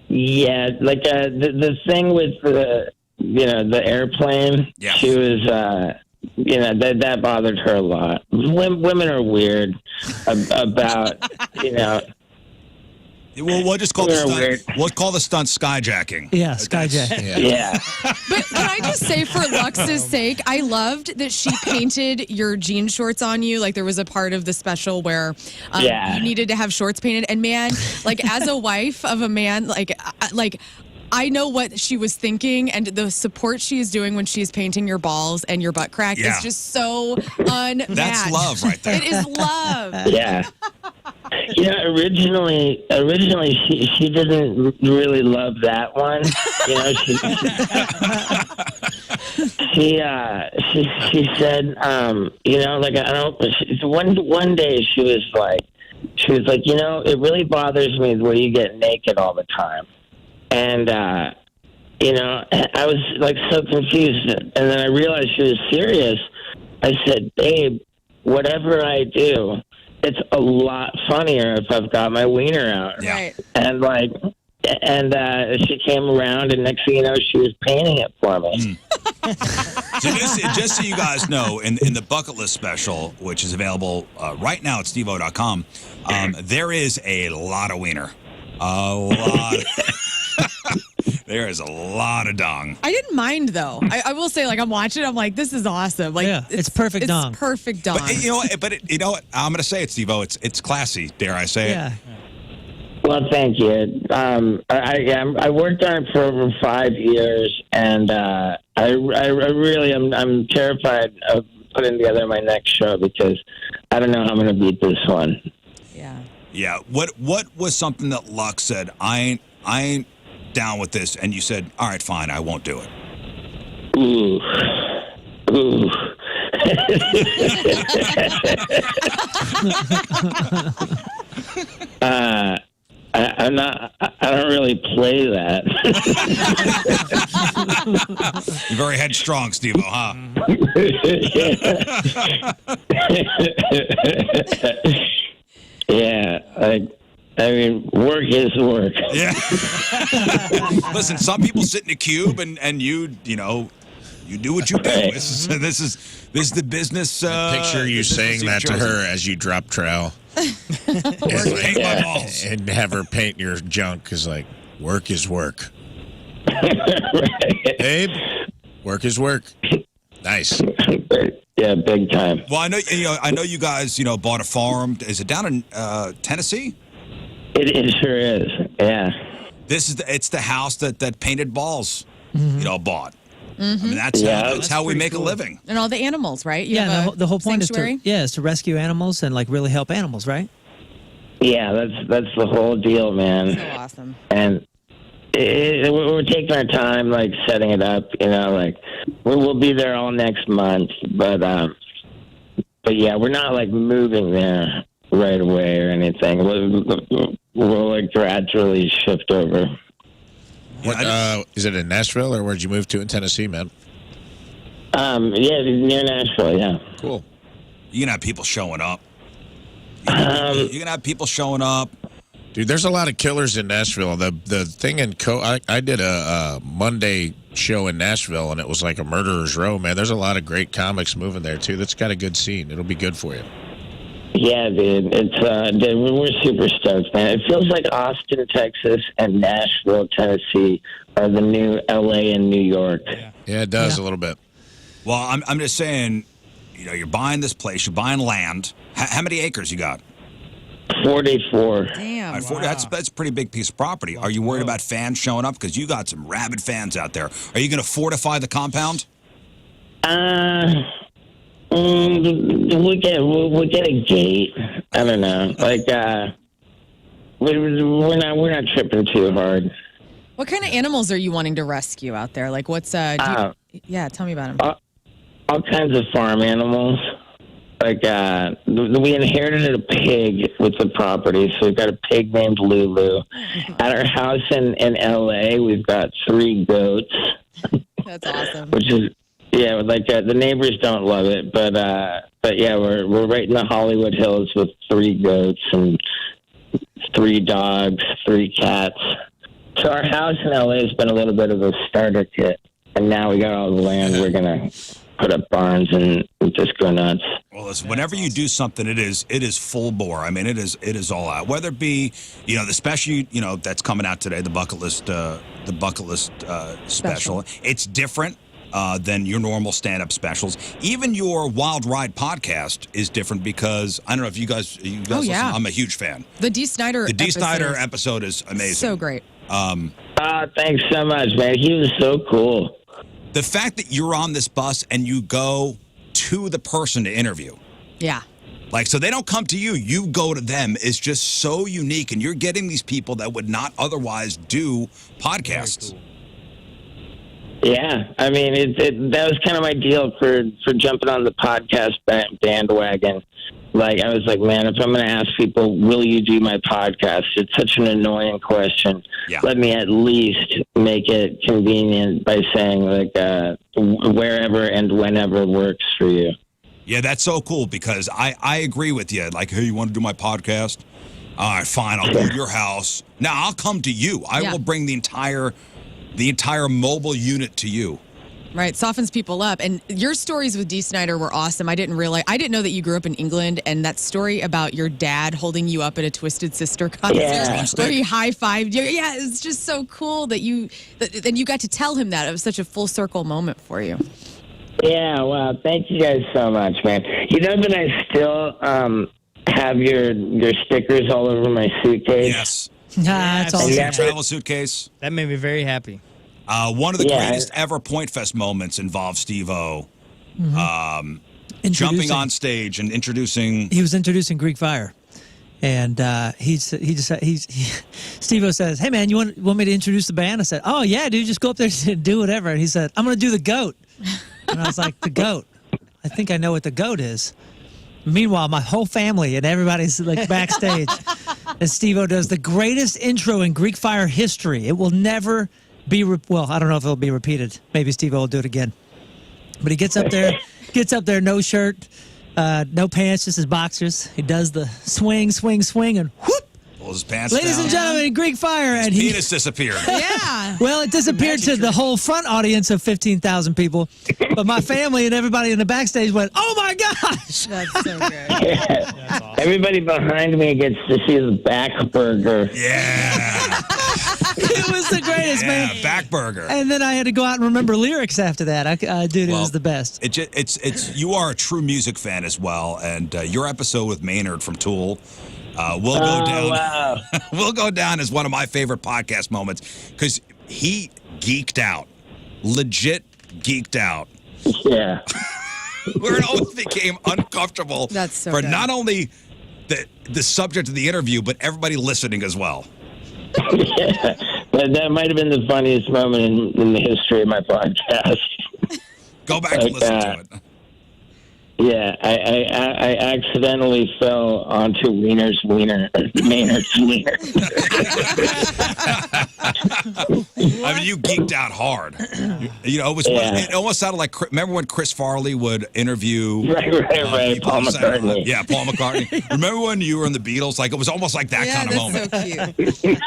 Yeah, like the thing with the airplane. Yeah. She was that bothered her a lot. Women are weird about We'll just call the stunt skyjacking. Yeah, skyjacking. Yeah. But can I just say, for Lux's sake, I loved that she painted your jean shorts on you. Like, there was a part of the special where you needed to have shorts painted. And man, like, as a wife of a man, like I know what she was thinking, and the support she is doing when she's painting your balls and your butt crack is just so unmatched. That's love right there. It is love. Yeah. Originally she didn't really love that one. She said, like, I don't. One day she was like, it really bothers me the way you get naked all the time. And, I was, like, so confused. And then I realized she was serious. I said, babe, whatever I do, it's a lot funnier if I've got my wiener out. Right. And, like, she came around, and next thing you know, she was painting it for me. So just so you guys know, in the Bucket List special, which is available right now at SteveO.com, there is a lot of wiener. A lot. There is a lot of dong. I didn't mind, though. I will say, like, I'm watching, I'm like, this is awesome. Like, yeah, it's perfect dong. It's perfect dong. But you know what? I'm going to say it, Stevo. It's classy. Dare I say it? Well, thank you. I worked on it for over 5 years, and I really I'm terrified of putting together my next show because I don't know how I'm going to beat this one. Yeah. Yeah. What was something that Lux said? I ain't down with this and you said, all right, fine, I won't do it? Ooh. I'm not. I don't really play that. You're very headstrong, Stevo, huh? Yeah. I mean, work is work. Yeah. Listen, some people sit in a cube and you do what you do. Right. This is the business. Picture you saying that to her as you drop trowel. Paint my balls. And have her paint your junk because, like, work is work. Right. Babe, work is work. Nice. Yeah, big time. Well, I know you guys, bought a farm. Is it down in Tennessee? It sure is. Yeah. It's the house that Painted Balls, bought. Mm-hmm. I mean, that's how we make a living. And all the animals, right? The whole point sanctuary? is to rescue animals and like really help animals, right? Yeah, that's the whole deal, man. So awesome. And we're taking our time, like setting it up. Like we'll be there all next month, but yeah, we're not like moving there right away or anything. We'll like gradually shift over. What is it in Nashville or where'd you move to in Tennessee, man? Yeah, near Nashville. Yeah. Cool. You're gonna have people showing up. You're gonna have people showing up. Dude, there's a lot of killers in Nashville. The thing in I did a Monday show in Nashville, and it was like a murderer's row, man. There's a lot of great comics moving there, too. That's got a good scene. It'll be good for you. Yeah, dude. Dude, we're super stoked, man. It feels like Austin, Texas, and Nashville, Tennessee are the new LA and New York. Yeah, it does a little bit. Well, I'm just saying, you're buying this place, you're buying land. How many acres you got? 44. Damn. All right, 40, that's a pretty big piece of property. Are you worried about fans showing up? Because you got some rabid fans out there. Are you going to fortify the compound? We'll get a gate. I don't know. Like, we're not tripping too hard. What kind of animals are you wanting to rescue out there? Like, what's tell me about them. All kinds of farm animals. Like, we inherited a pig with the property, so we've got a pig named Lulu. At our house in L.A., we've got 3 goats. That's awesome. Which is, the neighbors don't love it, but yeah, we're right in the Hollywood Hills with 3 goats and 3 dogs, 3 cats. So our house in L.A. has been a little bit of a starter kit, and now we got all the land. We're going to put up barns and just go nuts. Well, listen, whenever you do something, it is full bore. I mean, it is all out. Whether it be, the special, that's coming out today, the bucket list special. It's different than your normal stand-up specials. Even your Wild Ride podcast is different because I don't know if you guys listen. I'm a huge fan. The D. Snyder episode is amazing. So great. Thanks so much, man. He was so cool. The fact that you're on this bus and you go to the person to interview. Yeah. Like, so they don't come to you. You go to them is just so unique. And you're getting these people that would not otherwise do podcasts. Cool. Yeah. I mean, that was kind of my deal for jumping on the podcast bandwagon. Like, I was like, man, if I'm going to ask people, will you do my podcast? It's such an annoying question. Yeah. Let me at least make it convenient by saying, like, wherever and whenever works for you. Yeah, that's so cool because I agree with you. Like, hey, you want to do my podcast? All right, fine. I'll go to your house. Now, I'll come to you. I will bring the entire mobile unit to you. Right, softens people up. And your stories with D. Snyder were awesome. I didn't know that you grew up in England, and that story about your dad holding you up at a Twisted Sister concert where he high-fived you. Yeah, it's just so cool that you got to tell him that. It was such a full circle moment for you. Yeah, well, thank you guys so much, man. You know that I still have your stickers all over my suitcase? Yes. That's all. Your travel suitcase. That made me very happy. One of the greatest ever Point Fest moments involved Stevo jumping on stage and introducing. He was introducing Greek Fire. And Stevo says, "Hey man, you want me to introduce the band?" I said, "Oh yeah, dude, just go up there and do whatever." And he said, "I'm gonna do the goat." And I was like, "The goat? I think I know what the goat is." Meanwhile, my whole family and everybody's like backstage, and Stevo does the greatest intro in Greek Fire history. It will never be well. I don't know if it'll be repeated. Maybe Stevo will do it again. But he gets up there, no shirt. No pants, just his boxers. He does the swing, and whoop. Pulls his pants Ladies down. and gentlemen, Greek Fire. His and penis disappeared. Yeah. Well, it disappeared to the whole front audience of 15,000 people. But my family and everybody in the backstage went, "Oh my gosh!" That's so good. Yeah. Awesome. Everybody behind me gets to see the back burger. Yeah. It was the greatest, man. Back burger. And then I had to go out and remember lyrics after that. Dude, it was the best. It's you are a true music fan as well, and your episode with Maynard from Tool will go down. Wow. Will go down as one of my favorite podcast moments because he geeked out, legit geeked out. Yeah. Where it always became uncomfortable. That's so for good. not only the subject of the interview, but everybody listening as well. Yeah, that might have been the funniest moment in the history of my podcast. Go back and listen to it. Yeah, I accidentally fell onto Maynard's wiener. I mean, you geeked out hard. You know, it almost sounded like. Remember when Chris Farley would interview? Right. Paul McCartney. Yeah, Paul McCartney. Remember when you were in the Beatles? Like it was almost like that kind of moment. So cute.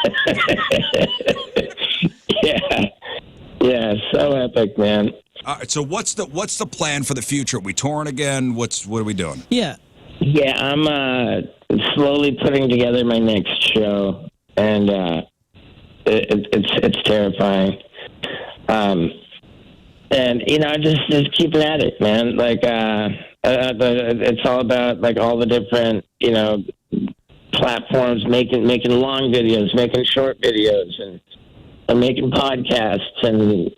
Yeah, so epic, man. All right, so what's the plan for the future? Are we touring again? What are we doing? Yeah. Yeah, I'm slowly putting together my next show, and it's terrifying. And just keeping at it, man. Like it's all about like all the different platforms, making long videos, making short videos, and making podcasts, and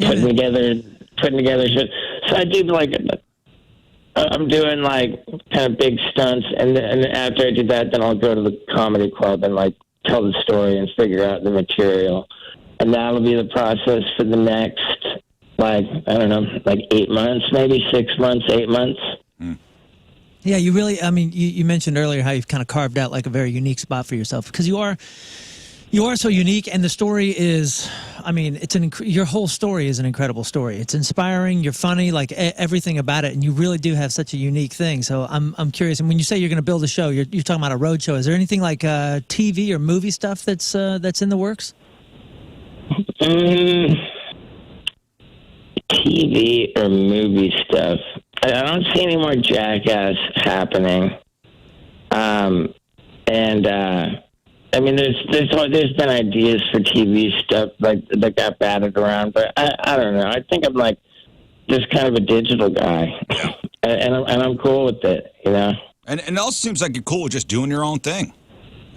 putting together shit. So I do I'm doing like kind of big stunts, and after I do that, then I'll go to the comedy club and like tell the story and figure out the material, and that'll be the process for the next 8 months, maybe 6 months, 8 months. Yeah, you really. I mean, you mentioned earlier how you've kind of carved out like a very unique spot for yourself because you are so unique, and the story is, I mean, your whole story is an incredible story. It's inspiring, you're funny, like everything about it, and you really do have such a unique thing. So I'm curious, and when you say you're going to build a show, you're talking about a road show. Is there anything like TV or movie stuff that's in the works? TV or movie stuff. I don't see any more Jackass happening. I mean, there's been ideas for TV stuff that got batted around, but I don't know. I think I'm like just kind of a digital guy, and I'm cool with it, And it also seems like you're cool with just doing your own thing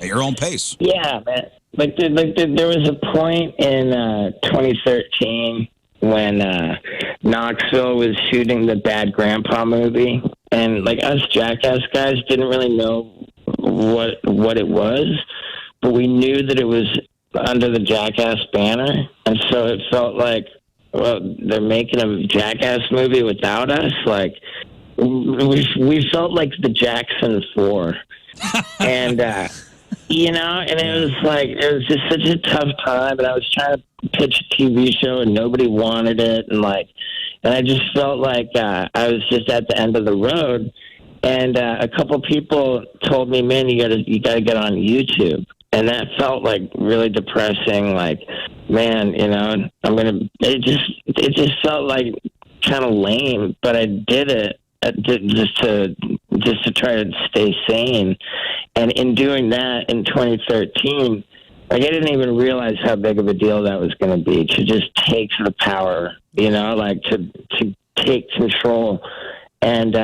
at your own pace. Yeah, man. There was a point in 2013 when Knoxville was shooting the Bad Grandpa movie, and like us Jackass guys didn't really know what it was. But we knew that it was under the Jackass banner, and so it felt like, well, they're making a Jackass movie without us. Like, we felt like the Jackson 4. And, and it was just such a tough time, and I was trying to pitch a TV show, and nobody wanted it, and I just felt like I was just at the end of the road. And a couple people told me, man, you gotta get on YouTube. And that felt like really depressing. Like, man, it just felt like kind of lame, but I did it just to try to stay sane. And in doing that in 2013, I didn't even realize how big of a deal that was going to be, to just take the power, to take control. And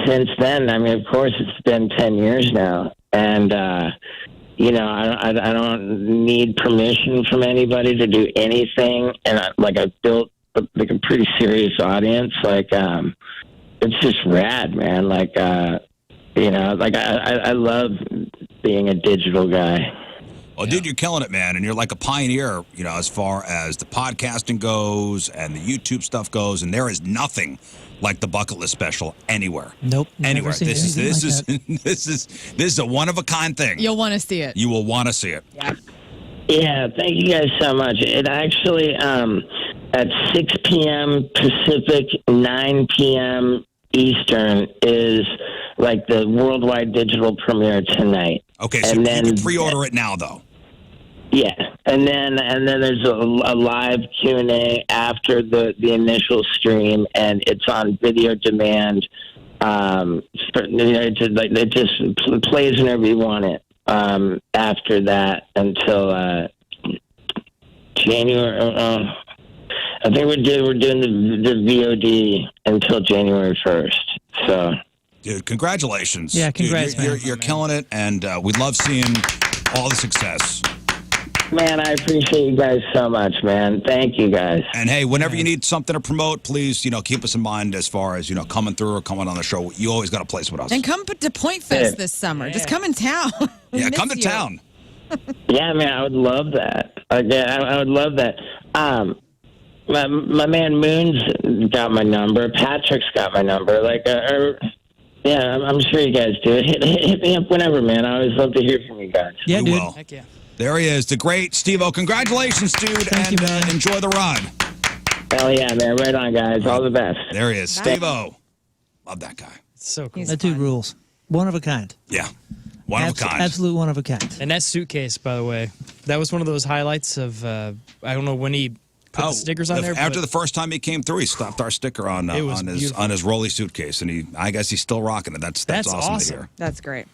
since then, I mean, of course, it's been 10 years now, and I don't need permission from anybody to do anything, and I've built a pretty serious audience. It's just rad, man. You know, like I love being a digital guy. Well, dude, you're killing it, man, and you're like a pioneer, you know, as far as the podcasting goes and the YouTube stuff goes, and there is nothing like the bucket list special anywhere. Nope. Anywhere. Never seen This anything like that. is this is a one of a kind thing. You'll want to see it. You will want to see it. Yeah, thank you guys so much. It actually at 6 p.m. Pacific, 9 p.m. Eastern is like the worldwide digital premiere tonight. Okay, so and then you can pre-order it now, though. Yeah, and then there's a live Q&A after the initial stream, and it's on video demand. It just plays whenever you want it. After that until January. I think we're doing the VOD until January 1st. So, dude, congratulations! Yeah, congrats, dude, man. You're killing it, and we love seeing all the success. Man, I appreciate you guys so much, man. Thank you, guys. And hey, whenever you need something to promote, please, keep us in mind as far as coming through or coming on the show. You always got a place with us. And come to Point Fest this summer. Just come in town. Yeah, come to town. Yeah, man, I would love that. I would love that. My man Moon's got my number. Patrick's got my number. Yeah, I'm sure you guys do. Hit me up whenever, man. I always love to hear from you guys. Yeah, you dude. will. Heck yeah. There he is, the great Stevo. Congratulations, dude, Thank you, man. Enjoy the ride. Hell yeah, man. Right on, guys. All the best. There he is, Stevo. Love that guy. It's so cool. That dude rules. One of a kind. Yeah, one of a kind. Absolute one of a kind. And that suitcase, by the way, that was one of those highlights of, I don't know when he put the stickers on there. After but the first time he came through, he slapped our sticker on his Rolly suitcase, and I guess he's still rocking it. That's awesome to hear. That's great.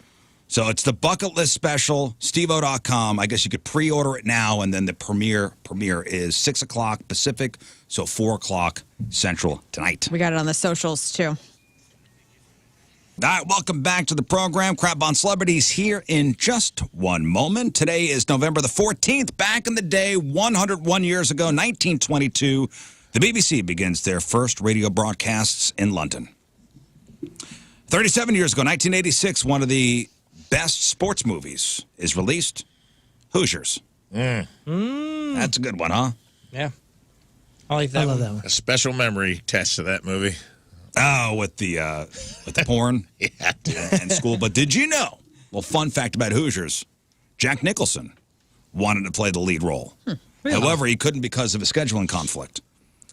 So it's the bucket list special, SteveO.com. I guess you could pre-order it now, and then the premiere is 6 o'clock Pacific, so 4 o'clock Central tonight. We got it on the socials, too. All right, welcome back to the program. Crab on Celebrities here in just one moment. Today is November the 14th. Back in the day, 101 years ago, 1922, the BBC begins their first radio broadcasts in London. 37 years ago, 1986, one of the best sports movies is released, Hoosiers. That's a good one, huh? Yeah. I like that. I love one. that one. A special memory attached to that movie. Oh, with the porn and school. But did you know? Well, fun fact about Hoosiers: Jack Nicholson wanted to play the lead role. However, he couldn't because of a scheduling conflict.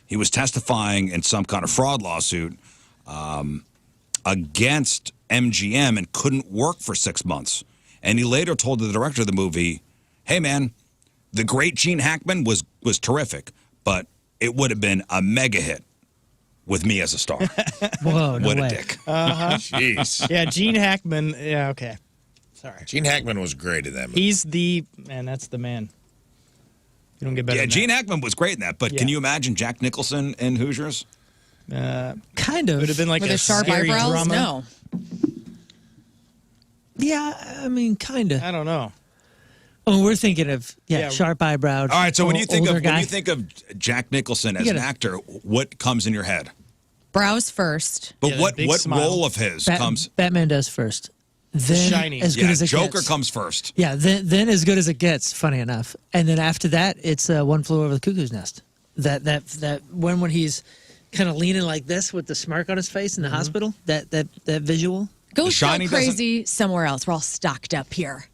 He was testifying in some kind of fraud lawsuit against MGM and couldn't work for 6 months. And he later told the director of the movie, "Hey, man, the great Gene Hackman was terrific, but it would have been a mega hit with me as a star." Whoa, no what way. a dick. Jeez. Yeah, Gene Hackman. Yeah, okay. Sorry. Gene Hackman was great in that movie. He's the man. That's the man. You don't get better. Yeah, than Gene Hackman was great in that, but can you imagine Jack Nicholson in Hoosiers? Kind of. Would have been like With a the sharp scary eyebrows? drama. No. Yeah, I mean, kind of. I don't know. Oh, we're thinking of Yeah. sharp eyebrowed. All right, so when you think older of guy. when you think of Jack Nicholson as You an gotta- actor, what comes in your head? Brows first. But Yeah, the what big smile. role of his comes? Batman does first. Then Shining. as good Yeah, as it Joker gets. comes first. Yeah, then as good as it gets. Funny enough, and then after that, it's One Flew Over the Cuckoo's Nest. That when he's kind of leaning like this with the smirk on his face in the hospital. That visual. Go The so Shining crazy somewhere else. We're all stocked up here.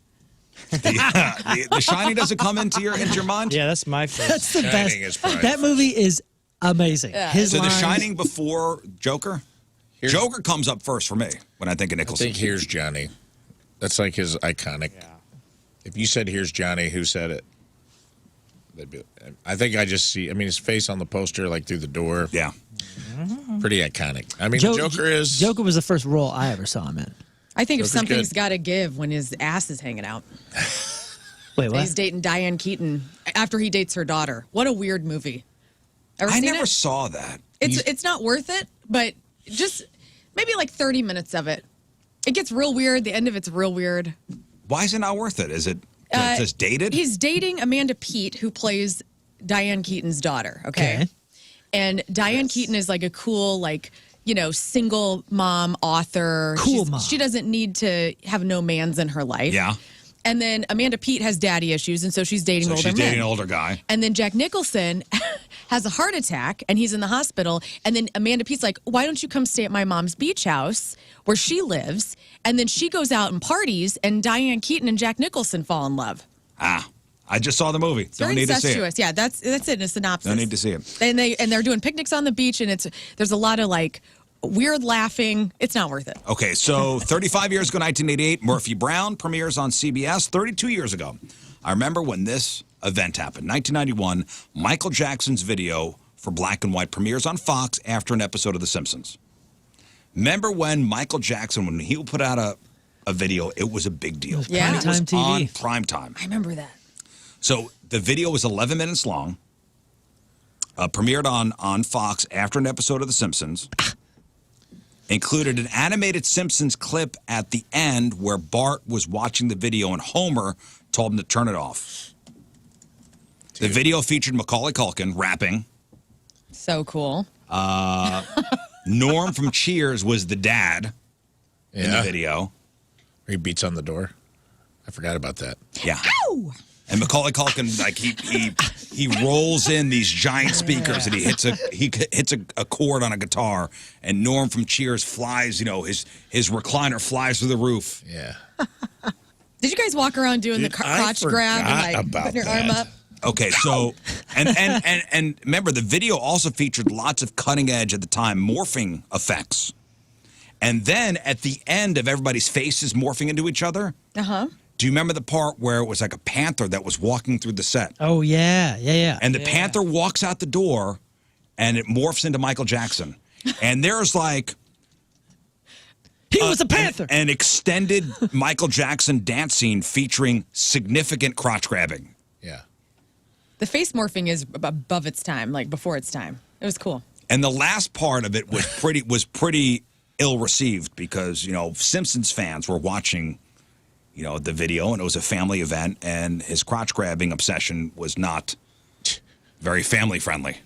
The Shining doesn't come into your mind. Yeah, that's my favorite. That's the Shining is best. probably- That movie is amazing. Yeah. His So The lines- Shining before Joker. Joker comes up first for me when I think of I Nicholson. think Here's Johnny. That's like his iconic. Yeah. If you said Here's Johnny, who said it? I think I just see. I mean, his face on the poster, like through the door. Yeah. Pretty iconic. I mean, Jo- Joker is. Joker was the first role I ever saw him in. I think if Joker's something's good. got to give when his ass is hanging out. Wait, what? He's dating Diane Keaton after he dates her daughter. What a weird movie. Ever I seen never it? saw that. It's not worth it, but just maybe like 30 minutes of it. It gets real weird. The end of it's real weird. Why is it not worth it? Is it just dated? He's dating Amanda Peet, who plays Diane Keaton's daughter. Okay. And Diane Keaton is like a cool, like single mom, author. Cool mom. She doesn't need to have no mans in her life. Yeah. And then Amanda Peet has daddy issues, and so she's dating older men. She's dating an older guy. And then Jack Nicholson has a heart attack, and he's in the hospital. And then Amanda Peet's like, why don't you come stay at my mom's beach house where she lives? And then she goes out and parties, and Diane Keaton and Jack Nicholson fall in love. I just saw the movie. It's Don't very need to see incestuous. it. Yeah, that's it in a synopsis. Don't need to see it. And they're doing picnics on the beach, and there's a lot of weird laughing. It's not worth it. Okay, so 35 years ago, 1988, Murphy Brown premieres on CBS. 32 years ago, I remember when this event happened. 1991, Michael Jackson's video for Black and White premieres on Fox after an episode of The Simpsons. Remember when Michael Jackson, when he would put out a video, it was a big deal. Yeah. It was Primetime TV. on prime time. I remember that. So the video was 11 minutes long, premiered on Fox after an episode of The Simpsons. Included an animated Simpsons clip at the end where Bart was watching the video and Homer told him to turn it off. The video featured Macaulay Culkin rapping. So cool. Norm from Cheers was the dad in the video. He beats on the door. I forgot about that. Yeah. Ow! And Macaulay Culkin, he rolls in these giant speakers and he hits a chord on a guitar, and Norm from Cheers flies, his recliner flies through the roof. Yeah. Did you guys walk around doing the crotch grab and putting your arm up? Okay, so and remember the video also featured lots of cutting edge at the time morphing effects. And then at the end of everybody's faces morphing into each other. Uh-huh. Do you remember the part where it was like a panther that was walking through the set? Oh, yeah. And the panther walks out the door, and it morphs into Michael Jackson. And there's he was a panther. An extended Michael Jackson dance scene featuring significant crotch grabbing. Yeah. The face morphing is above its time, before its time. It was cool. And the last part of it was pretty ill received because, Simpsons fans were watching the video, and it was a family event, and his crotch grabbing obsession was not very family friendly.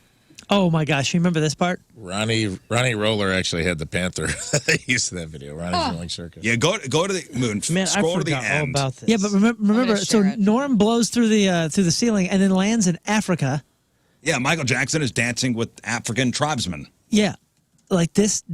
Oh my gosh, you remember this part? Ronnie Roller actually had the panther. They used that video. Ronnie's Rolling Circus. Yeah, go to the Moon. Man, Scroll I to the forgot all end. about this. Yeah, but remember, so Norm blows through the ceiling and then lands in Africa. Yeah, Michael Jackson is dancing with African tribesmen. Yeah, this.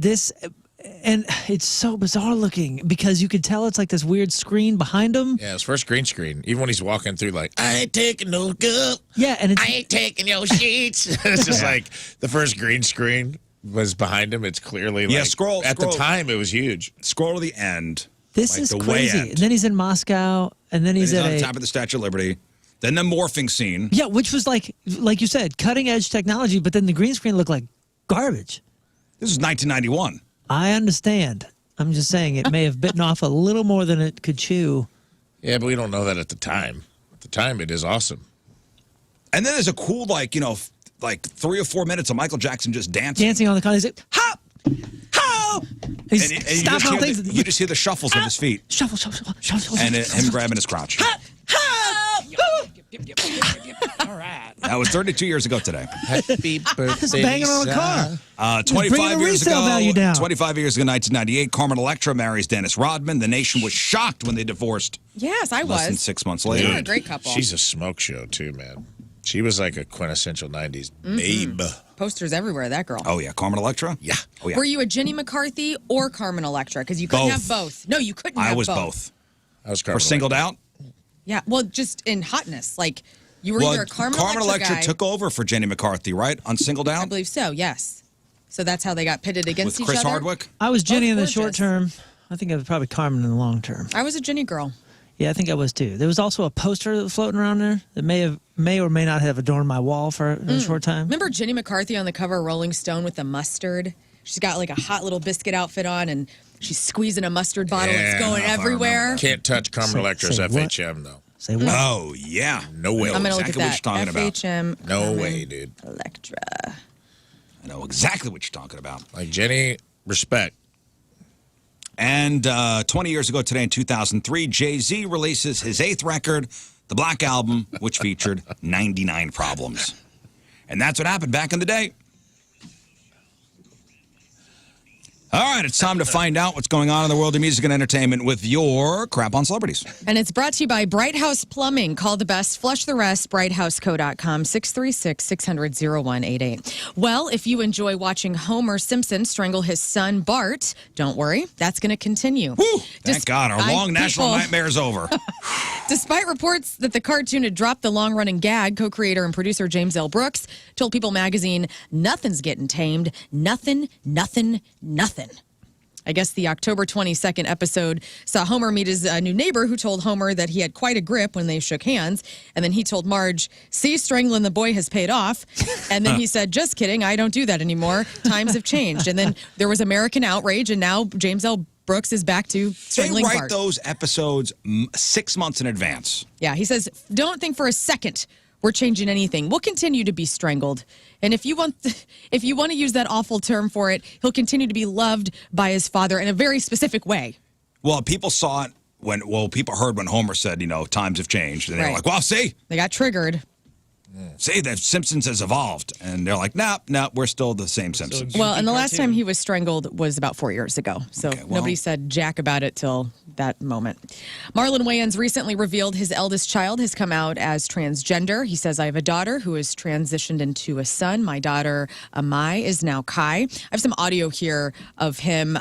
And it's so bizarre looking because you could tell it's like this weird screen behind him. Yeah, his first green screen. Even when he's walking through, I ain't taking no good. Yeah, and I ain't taking your sheets. It's just the first green screen was behind him. It's clearly scroll. At the time, it was huge. Scroll to the end. This is crazy. And then he's in Moscow, and then he's on the top of the Statue of Liberty. Then the morphing scene. Yeah, which was like you said, cutting edge technology. But then the green screen looked like garbage. This is 1991. I understand. I'm just saying it may have bitten off a little more than it could chew. Yeah, but we don't know that at the time. At the time, it is awesome. And then there's a cool, 3 or 4 minutes of Michael Jackson just dancing. Dancing on the concert. He's like, hop! Hop! He's stopping on things. You just hear the shuffles of his feet. Shuffle. And him grabbing his crotch. Hop! All right. That was 32 years ago today. Happy birthday, banging on a car. 25 years ago, value down. 25 years ago, 1998, Carmen Electra marries Dennis Rodman. The nation was shocked when they divorced. Yes, I was. Less than 6 months later. They're a great couple. She's a smoke show, too, man. She was like a quintessential 90s babe. Posters everywhere, that girl. Oh, yeah. Carmen Electra? Yeah. Oh, yeah. Were you a Jenny McCarthy or Carmen Electra? Because you couldn't have both. No, you couldn't have both. I was both. I was Carmen For Singled Out? Yeah, well, just in hotness. You were either a Carmen Electra guy. took over for Jenny McCarthy, right? On Singled Out? I believe so, yes. So that's how they got pitted against With each Chris other. Hardwick? I was Jenny in the Both short gorgeous. term. I think I was probably Carmen in the long term. I was a Jenny girl. Yeah, I think I was too. There was also a poster that was floating around there that may or may not have adorned my wall for a short time. Remember Jenny McCarthy on the cover of Rolling Stone with the mustard? She's got a hot little biscuit outfit on, and she's squeezing a mustard bottle. It's going everywhere. Can't touch Carmen Electra's say what? FHM, though. Say what? Oh, yeah. No way. I'm going to look exactly at what you're that. talking FHM. No Carmen way, dude. Electra. I know exactly what you're talking about. Like Jenny, respect. And 20 years ago today in 2003, Jay-Z releases his 8th record, The Black Album, which featured 99 problems. And that's what happened back in the day. All right, it's time to find out what's going on in the world of music and entertainment with your crap on celebrities. And it's brought to you by Bright House Plumbing. Call the best, flush the rest, brighthouseco.com, 636-600-0188. Well, if you enjoy watching Homer Simpson strangle his son, Bart, don't worry, that's going to continue. Woo! Thank God, our long national nightmare is over. Despite reports that the cartoon had dropped the long-running gag, co-creator and producer James L. Brooks told People magazine, nothing's getting tamed. Nothing. I guess the October 22nd episode saw Homer meet his new neighbor who told Homer that he had quite a grip when they shook hands. And then he told Marge, see, strangling the boy has paid off. And then he said, just kidding, I don't do that anymore. Times have changed. And then there was American outrage, and now James L. Brooks is back to strangling They write Bart. those episodes 6 months in advance. Yeah, he says, don't think for a second we're changing anything. We'll continue to be strangled. And if you want to use that awful term for it, he'll continue to be loved by his father in a very specific way. Well, people saw it people heard when Homer said, times have changed. And they were like, well, see? They got triggered. See, the Simpsons has evolved. And they're like, nah, we're still the same Simpsons. Well, and the last time he was strangled was about 4 years ago. So nobody said jack about it till that moment. Marlon Wayans recently revealed his eldest child has come out as transgender. He says, I have a daughter who has transitioned into a son. My daughter, Amai, is now Kai. I have some audio here of him.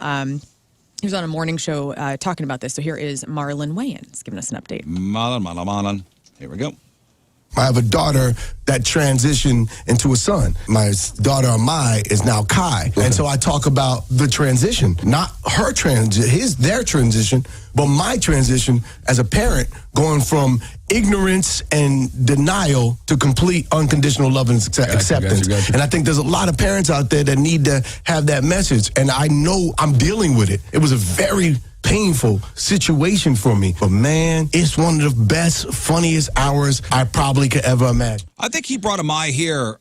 He was on a morning show talking about this. So here is Marlon Wayans giving us an update. Marlon. Here we go. I have a daughter that transitioned into a son. My daughter, Amai, is now Kai. And so I talk about the transition, not her their transition, but my transition as a parent going from ignorance and denial to complete unconditional love and acceptance. Gotcha. And I think there's a lot of parents out there that need to have that message. And I know I'm dealing with it. It was a very painful situation for me. But man, it's one of the best, funniest hours I probably could ever imagine. I think he brought Amai here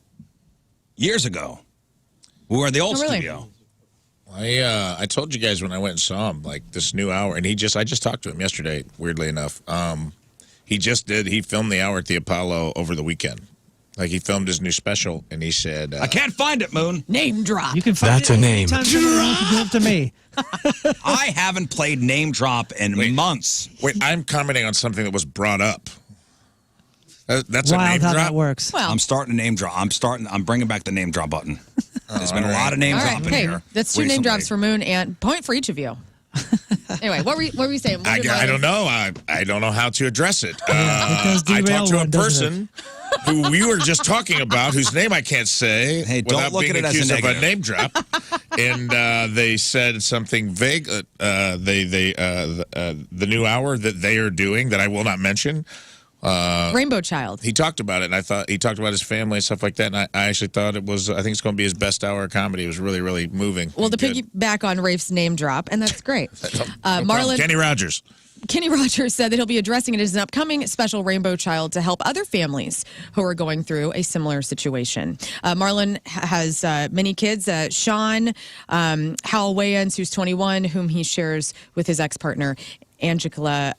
years ago. We were in the old studio. I told you guys when I went and saw him, like this new hour, and I just talked to him yesterday, weirdly enough. He filmed the hour at the Apollo over the weekend. Like, he filmed his new special, and he said... I can't find it, Moon. Name drop. You can find That's a name. Drop. Give it to me. I haven't played name drop in months. Wait, I'm commenting on something that was brought up. That's a Wild name how drop? that works. Well, I'm starting a name drop. I'm bringing back the name drop button. There's been a lot of name all right, dropping hey, here. that's 2 name recently. drops for Moon and point for each of you. Anyway, what were you saying? I don't know. I don't know how to address it. does I derail talked to a one, doesn't person who we were just talking about, whose name I can't say Hey, don't without look being at it as a accused of a negative. name drop. And they said something vague. The new hour that they are doing that I will not mention. Rainbow Child. He talked about it, and I thought he talked about his family and stuff like that. And I actually thought it was. I think it's going to be his best hour of comedy. It was really, really moving. Well, to good. piggyback on Rafe's name drop, and that's great. Marlon. Kenny Rogers. Kenny Rogers said that he'll be addressing it as an upcoming special Rainbow Child to help other families who are going through a similar situation. Marlon has many kids. Sean, Howell Wayans, who's 21, whom he shares with his ex-partner, Angela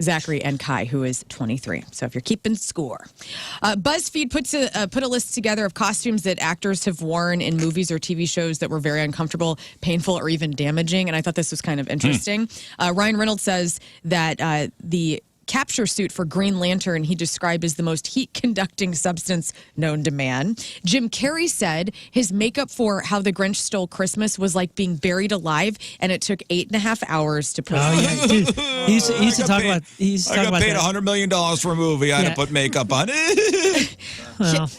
Zachary, and Kai, who is 23. So if you're keeping score. BuzzFeed put a list together of costumes that actors have worn in movies or TV shows that were very uncomfortable, painful, or even damaging. And I thought this was kind of interesting. Ryan Reynolds says that the capture suit for Green Lantern he described as the most heat-conducting substance known to man. Jim Carrey said his makeup for How the Grinch Stole Christmas was like being buried alive, and it took 8.5 hours to put Oh, yeah. Dude, he used to talk about I got paid $100 million for a movie. I had to put makeup on it.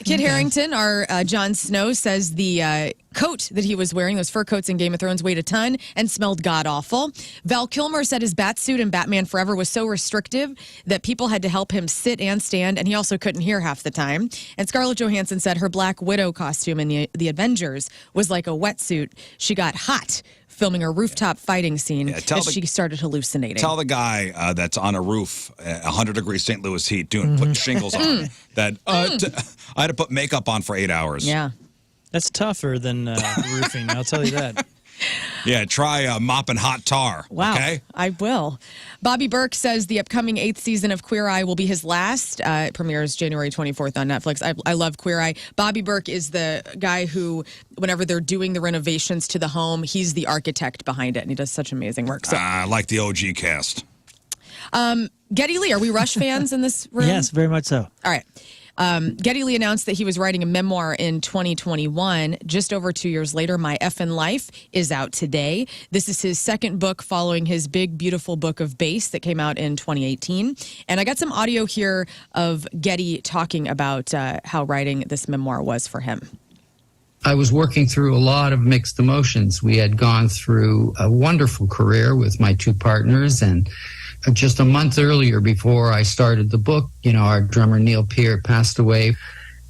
Kit Harington, our Jon Snow, says the coat that he was wearing, those fur coats in Game of Thrones, weighed a ton and smelled god-awful. Val Kilmer said his Batsuit in Batman Forever was so restrictive that people had to help him sit and stand, and he also couldn't hear half the time. And Scarlett Johansson said her Black Widow costume in the Avengers was like a wetsuit. She got hot filming a rooftop fighting scene as she started hallucinating. Tell the guy that's on a roof, 100 degrees St. Louis heat, putting shingles on, that I had to put makeup on for 8 hours. Yeah. That's tougher than roofing, I'll tell you that. Yeah, try mopping hot tar. Wow. Okay? I will. Bobby Burke says the upcoming 8th season of Queer Eye will be his last. It premieres January 24th on Netflix. I love Queer Eye. Bobby Burke is the guy who, whenever they're doing the renovations to the home, he's the architect behind it, and he does such amazing work. So, I like the OG cast. Geddy Lee, are we Rush fans in this room? Yes, very much so. All right. Geddy Lee announced that he was writing a memoir in 2021. Just over 2 years later, My Effin' Life is out today. This is his second book following his big, beautiful book of Bass that came out in 2018. And I got some audio here of Geddy talking about how writing this memoir was for him. I was working through a lot of mixed emotions. We had gone through a wonderful career with my two partners, and just a month earlier, before I started the book, our drummer Neil Peart passed away.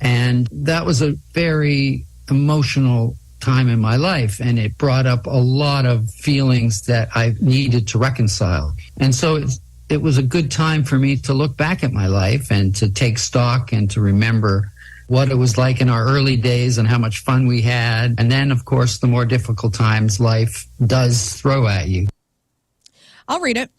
And that was a very emotional time in my life. And it brought up a lot of feelings that I needed to reconcile. And so it was a good time for me to look back at my life and to take stock and to remember what it was like in our early days and how much fun we had. And then, of course, the more difficult times life does throw at you. I'll read it.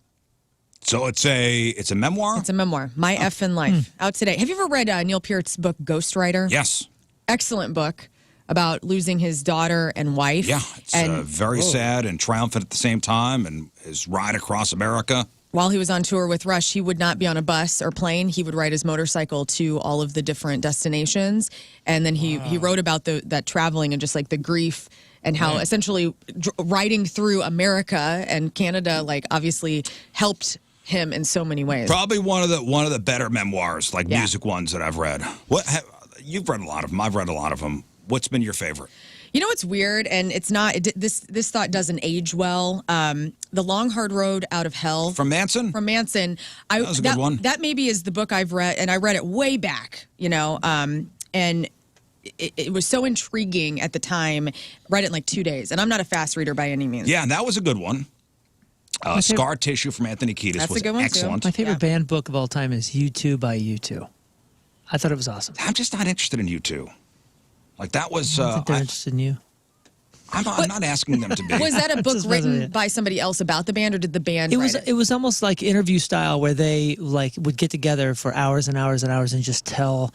So it's a memoir? It's a memoir. My Effin' Life. Out today. Have you ever read Neil Peart's book, Ghostwriter? Yes. Excellent book about losing his daughter and wife. Yeah. It's very sad and triumphant at the same time, and his ride across America. While he was on tour with Rush, he would not be on a bus or plane. He would ride his motorcycle to all of the different destinations. And then he wrote about that traveling and just like the grief and how essentially riding through America and Canada, like obviously helped him in so many ways. Probably one of the better memoirs, like music ones that I've read. You've read a lot of them. I've read a lot of them. What's been your favorite? You know what's weird, and it's not this thought doesn't age well. The Long Hard Road Out of Hell from Manson. That was a good one. That maybe is the book I've read, and I read it way back. And it was so intriguing at the time. Read it in like 2 days, and I'm not a fast reader by any means. Yeah, and that was a good one. Scar Tissue from Anthony Kiedis was a good one excellent. Too. My favorite band book of all time is U2 by U2. I thought it was awesome. I'm just not interested in U2. Like that was. I think they're interested in you. I'm not asking them to be. Was that a book written by somebody else about the band, or did the band? It was almost like interview style, where they would get together for hours and hours and hours and just tell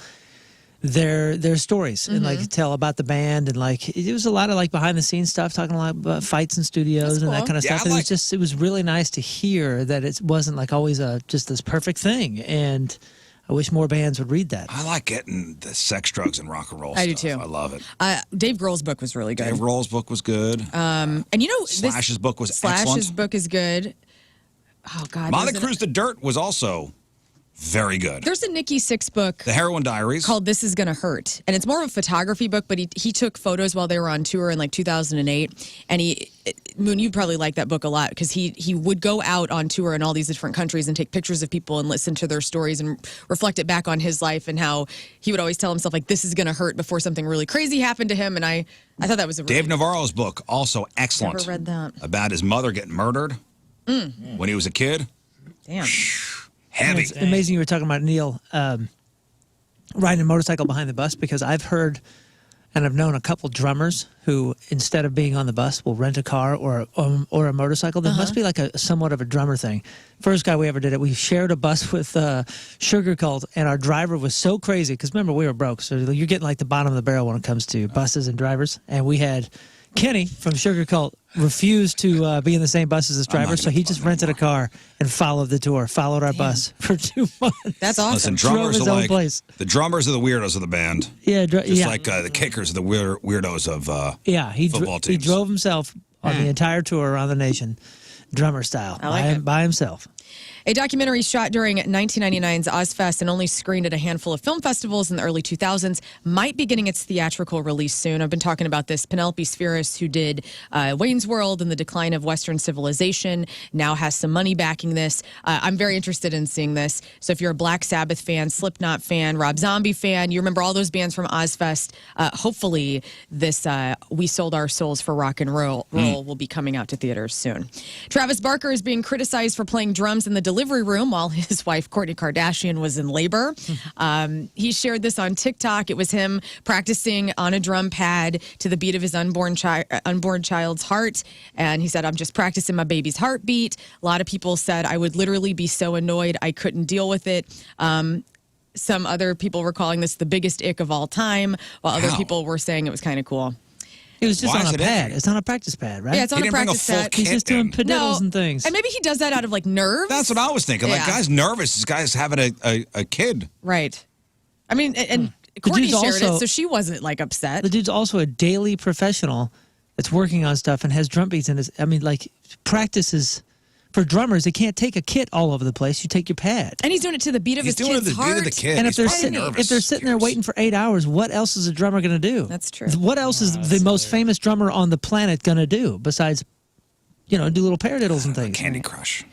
their stories and like tell about the band, and like it was a lot of like behind the scenes stuff, talking a lot about fights in studios and that kind of stuff. And it was really nice to hear that it wasn't like always just this perfect thing. And I wish more bands would read that. I like getting the sex, drugs, and rock and roll. I do stuff. too. I love it. Dave Grohl's book was really good. Dave Grohl's book was good. And Slash's book was excellent. Slash's book is good. Oh God, Motley Crue's The Dirt was also very good. There's a Nikki Sixx book, The Heroin Diaries, called This Is Gonna Hurt, and it's more of a photography book. But he took photos while they were on tour in like 2008, and Moon, you'd probably like that book a lot because he would go out on tour in all these different countries and take pictures of people and listen to their stories and reflect it back on his life, and how he would always tell himself like this is gonna hurt before something really crazy happened to him. And I thought that was a really Dave Navarro's book, also excellent. Never read that. About his mother getting murdered when he was a kid. Damn. Heavy. It's amazing you were talking about Neil riding a motorcycle behind the bus, because I've heard and I've known a couple drummers who, instead of being on the bus, will rent a car or a motorcycle. There must be like a somewhat of a drummer thing. First guy we ever did it, we shared a bus with Sugar Cult, and our driver was so crazy because remember we were broke, so you're getting like the bottom of the barrel when it comes to buses and drivers. And we had Kenny from Sugar Cult refused to be in the same bus as his driver, so he just rented a car and followed the tour, followed our bus for 2 months. That's awesome. Listen, drummers Drove his are own like place. the drummers are the weirdos of the band. Yeah, just like the kickers are the weirdos of football teams. He drove himself on the entire tour around the nation, drummer style, by himself. A documentary shot during 1999's Ozfest and only screened at a handful of film festivals in the early 2000s might be getting its theatrical release soon. I've been talking about this. Penelope Spheris, who did Wayne's World and the Decline of Western Civilization, now has some money backing this. I'm very interested in seeing this. So if you're a Black Sabbath fan, Slipknot fan, Rob Zombie fan, you remember all those bands from Ozfest, hopefully this We Sold Our Souls for Rock and Roll will be coming out to theaters soon. Travis Barker is being criticized for playing drums drums in the delivery room while his wife, Kourtney Kardashian, was in labor. He shared this on TikTok. It was him practicing on a drum pad to the beat of his unborn child's heart. And he said, I'm just practicing my baby's heartbeat. A lot of people said I would literally be so annoyed I couldn't deal with it. Some other people were calling this the biggest ick of all time, while other people were saying it was kind of cool. It was just on a pad. It's on a practice pad, right? Yeah, it's on a practice pad. He's just doing pediddles and things. And maybe he does that out of like nerves. That's what I was thinking. Like, guy's nervous. This guy's having a kid. Right. I mean, and Kourtney shared it, so she wasn't like upset. The dude's also a daily professional that's working on stuff and has drum beats in his. I mean, like, practices. For drummers, they can't take a kit all over the place. You take your pad. And he's doing it to the beat of his kid's heart. And if they're sitting there waiting for 8 hours, what else is a drummer going to do? That's true. What else is the most famous drummer on the planet going to do besides, do little paradiddles and things? Candy Crush.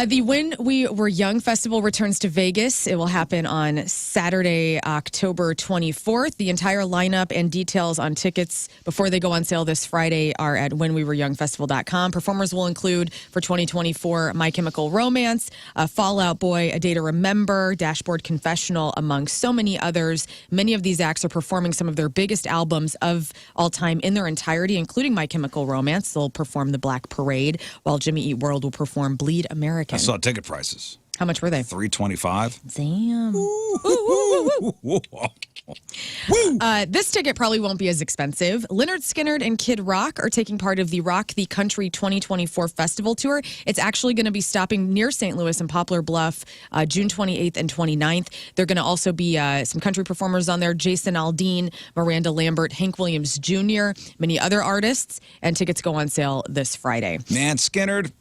The When We Were Young Festival returns to Vegas. It will happen on Saturday, October 24th. The entire lineup and details on tickets before they go on sale this Friday are at whenwewereyoungfestival.com. Performers will include for 2024 My Chemical Romance, Fall Out Boy, A Day to Remember, Dashboard Confessional, among so many others. Many of these acts are performing some of their biggest albums of all time in their entirety, including My Chemical Romance. They'll perform The Black Parade, while Jimmy Eat World will perform Bleed American. I saw ticket prices. How much were they? $325. Damn. This ticket probably won't be as expensive. Lynyrd Skynyrd and Kid Rock are taking part of the Rock the Country 2024 Festival Tour. It's actually going to be stopping near St. Louis and Poplar Bluff June 28th and 29th. There are going to also be some country performers on there: Jason Aldean, Miranda Lambert, Hank Williams Jr., many other artists, and tickets go on sale this Friday. Man, Skynyrd.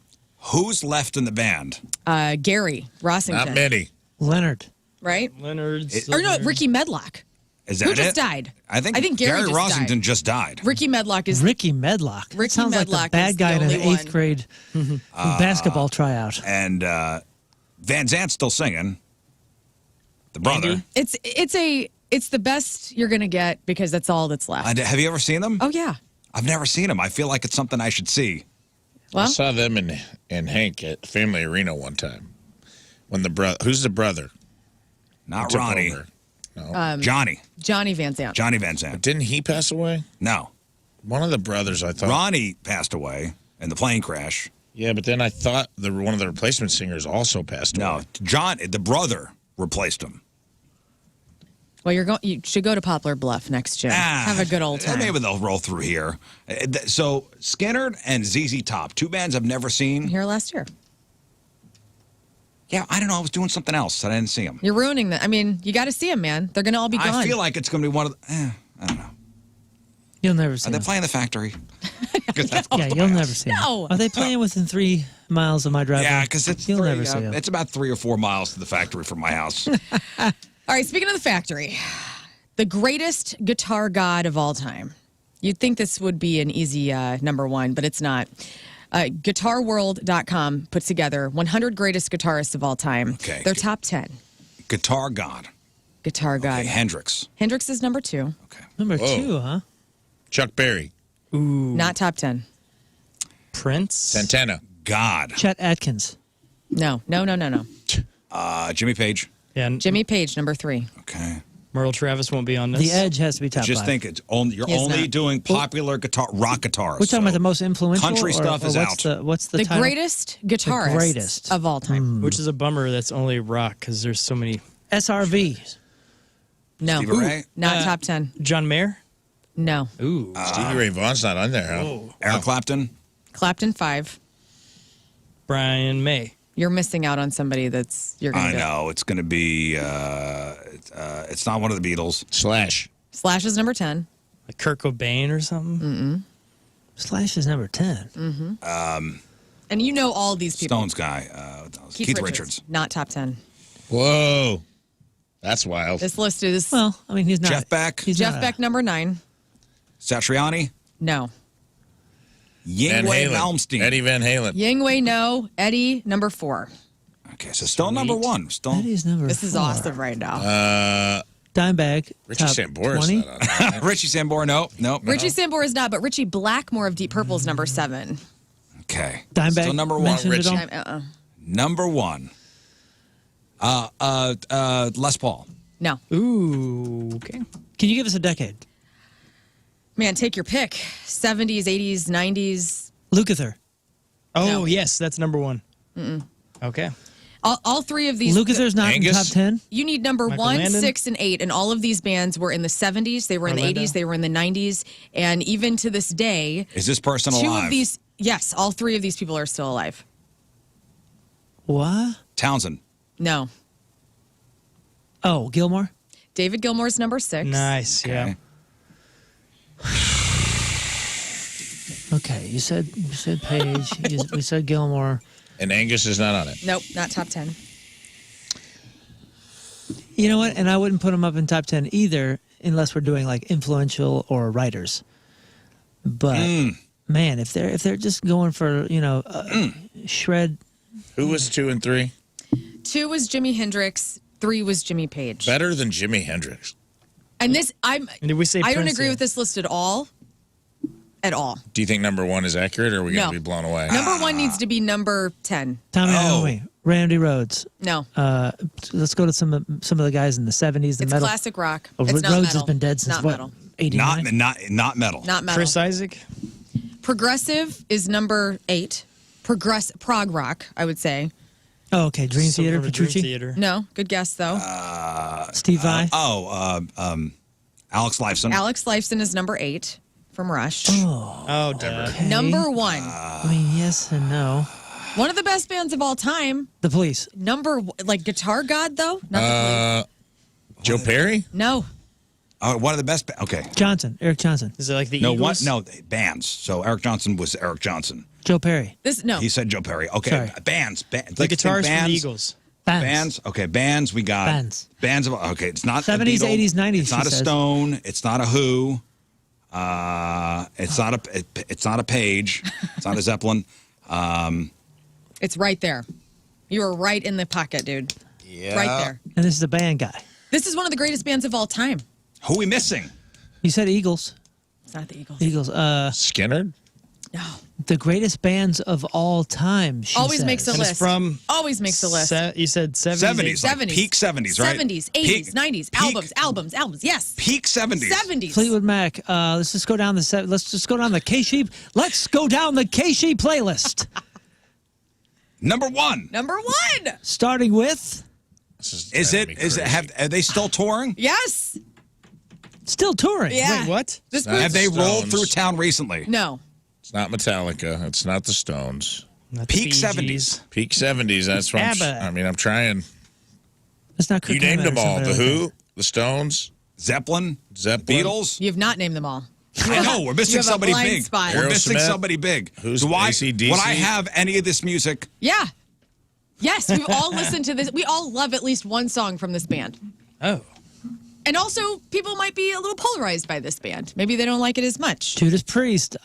Who's left in the band? Gary Rossington. Not many. Leonard. Right? Or no, Ricky Medlock. Is that Who just died? I think Gary just Rossington died. just died. Ricky Medlock is... Ricky Medlock. Ricky Sounds Medlock like the bad is guy the in an only 8th one. grade basketball tryout. And Van Zant's still singing. The brother. It's the best you're going to get because that's all that's left. Have you ever seen them? Oh, yeah. I've never seen them. I feel like it's something I should see. Well, I saw them and Hank at Family Arena one time. When who's the brother? Not Ronnie. No. Johnny Van Zant. Johnny Van Zant. But didn't he pass away? No. One of the brothers, I thought. Ronnie passed away in the plane crash. Yeah, but then I thought one of the replacement singers also passed away. No, John, the brother, replaced him. Well, you should go to Poplar Bluff next June. Have a good old time. Maybe they'll roll through here. So Skynyrd and ZZ Top, two bands I've never seen. Here last year. Yeah, I don't know. I was doing something else that I didn't see them. You're ruining that. I mean, you got to see them, man. They're going to all be gone. I feel like it's going to be one of the... I don't know. You'll never see Are they them. playing the Factory? Yeah, you'll never see them. No. Are they playing within 3 miles of my driveway? Yeah, because You'll never see them. It's about 3 or 4 miles to the Factory from my house. All right, speaking of the Factory, the greatest guitar god of all time. You'd think this would be an easy number one, but it's not. GuitarWorld.com puts together 100 greatest guitarists of all time. Okay. Their top 10. Guitar God. Guitar god. Okay, Hendrix. Hendrix is number 2. Okay. Number 2, huh? Chuck Berry. Ooh. Not top 10. Prince. Santana. God. Chet Atkins. No. Jimmy Page. Yeah. Jimmy Page, number 3. Okay. Merle Travis won't be on this. The Edge has to be top 5. Just think you're only not. doing popular rock guitars. We're talking about the most influential. Country stuff is out. What's the The title? greatest guitarist of all time. Which is a bummer that's only rock because there's so many. SRV. No. Stevie Ray? Not top 10. John Mayer? No. Ooh. Stevie Ray Vaughan's not on there, huh? Eric Clapton. Clapton 5. Brian May. You're missing out on somebody you're going I to know. It's going to be... it's not one of the Beatles. Slash. Slash is number 10. Like Kurt Cobain or something? Slash is number 10. And you know all these people. Stones guy. Keith Richards. Not top 10. Whoa. That's wild. This list is Well, I mean, he's not. Jeff Beck. He's Jeff not Beck, number 9. Satriani. No. Yngwie Malmsteen. Eddie Van Halen. Yngwie, no. Eddie, number 4. Okay, so still number 1. Still. Eddie's number This is 4. awesome right now. Dimebag. Richie top Sambora's 20. not on there. Richie Sambora. No. Richie Sambora is not, but Richie Blackmore of Deep Purple is number 7. Okay. Dimebag Still number 1. mentioned it Richie. all? Number 1. Les Paul. No. Ooh, okay. Can you give us a decade? Man, take your pick. 70s, 80s, 90s. Lukather. Oh, No. yes, that's number 1. Okay. All three of these. Lukather's not Angus? in top 10? You need number Michael 1, Landon? 6, and 8, and all of these bands were in the 70s. They were in Orlando? the 80s. They were in the 90s, and even to this day, Is this person 2 alive? of these. Yes, all 3 of these people are still alive. What? Townsend. No, Oh, Gilmore? David Gilmour's number 6. Nice, yeah. Okay, you said Page. We said Gilmore. And Angus is not on it. Nope, not top 10. You know what? And I wouldn't put them up in top 10 either unless we're doing like influential or writers. But man, if they're just going for, shred. Who was 2 and 3? 2 was Jimi Hendrix. 3 was Jimmy Page. Better than Jimi Hendrix. And this, And did we say I don't Prince agree yet? with this list at all. At all. Do you think number 1 is accurate, or are we going to No. be blown away? Number 1 needs to be number 10. Tommy Iommi, Randy Rhodes. No, Let's go to some of the guys in the 70s, the it's metal. classic rock. Oh, It's not Rhodes metal. has been dead since not what? metal. 89? Not metal. Not metal. Chris Isaac? Progressive is number 8. Prog rock, I would say. Oh, okay. Dream So Theater, from the Dream Petrucci. Theater. No, good guess though. Steve Vai. Alex Lifeson. Alex Lifeson is number 8 from Rush. Oh, duh. Okay. Number 1. I mean, yes and no. One of the best bands of all time. The Police. Like Guitar God though? Not the Joe Perry? Police. No. One of the best. Okay. Eric Johnson. Is it like the No, Eagles? bands. So Eric Johnson was Eric Johnson. Joe Perry. No. He said Joe Perry. Okay, Sorry. bands. The Like, guitarist from bands, the Eagles. Bands. Okay, bands. We got Bands. Bands of. Okay, it's not 70s, a Beatle, 80s, 90s, It's not she a says. Stone. It's not a Who. It's not a Page. It's not a Zeppelin. It's right there. You were right in the pocket, dude. Yeah. Right there. And this is the band guy. This is one of the greatest bands of all time. Who are we missing? You said Eagles. It's not the Eagles. Eagles. Skinner? No. The greatest bands of all time. She Always says. makes a And list. it's from Always makes a list. You said 70s. 70s. Like 70s. peak 70s, right? 70s, 80s, Peak- 90s, peak- albums. Yes. Peak 70s. 70s. Fleetwood Mac. Let's just go down the K-Sheep. Let's go down the K-Sheep playlist. Number 1. Number 1. Starting with Are they still touring? Yes. still touring. Yeah. Wait, what? This Have they Stones. rolled through town recently? No. It's not Metallica. It's not the Stones. Not the Peak Bee 70s. Gees. Peak 70s. That's what ABBA. I'm trying. It's not. You Kirk named Hammett or them all. The somebody like Who, the Stones, Zeppelin? Zeppelin. Beatles? You have not named them all. I know. We're You missing have a somebody blind big. spot. We're missing Aerosmith? somebody big. Who's Would AC/DC? I have any of this music? Yeah. Yes, we've all listened to this. We all love at least one song from this band. Oh. And also, people might be a little polarized by this band. Maybe they don't like it as much. Judas Priest.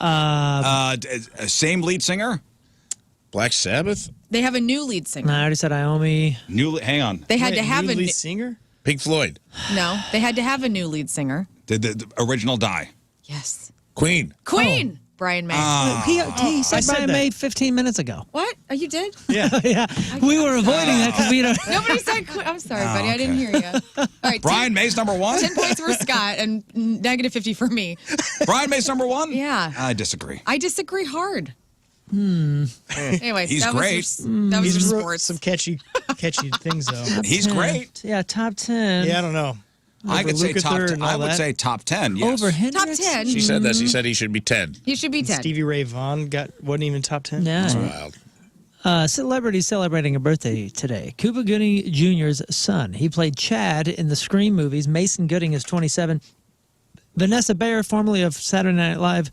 Same lead singer? Black Sabbath? They have a new lead singer. I already said Iommi. Hang on. They had to have new a lead singer? Pink Floyd? no. They had to have a new lead singer. Did the original die? Yes. Queen? Queen. Brian May. He said I said Brian that. May 15 minutes ago. What? Oh, you did? Yeah. Yeah, we were avoiding that because we don't. Nobody said Queen. I'm sorry, buddy. I didn't hear you. All right. Brian May's number 1? 10 points for Scott and negative 50 for me. Brian May's number 1? Yeah. I disagree. I disagree hard. Anyway, He's that great. Was your, that was He's your wrote sports. some catchy things, though. He's 10. great. Yeah, top 10. Yeah, I don't know. I could say Lukather top 10. and all I would that. say top 10, yes. Over Hendrix. Top 10. She said this. He said he should be 10. He should be 10. Stevie Ray Vaughan wasn't even top 10. Yeah. Wild. Celebrity celebrating a birthday today. Cuba Gooding Jr.'s son. He played Chad in the Scream movies. Mason Gooding is 27. Vanessa Bayer, formerly of Saturday Night Live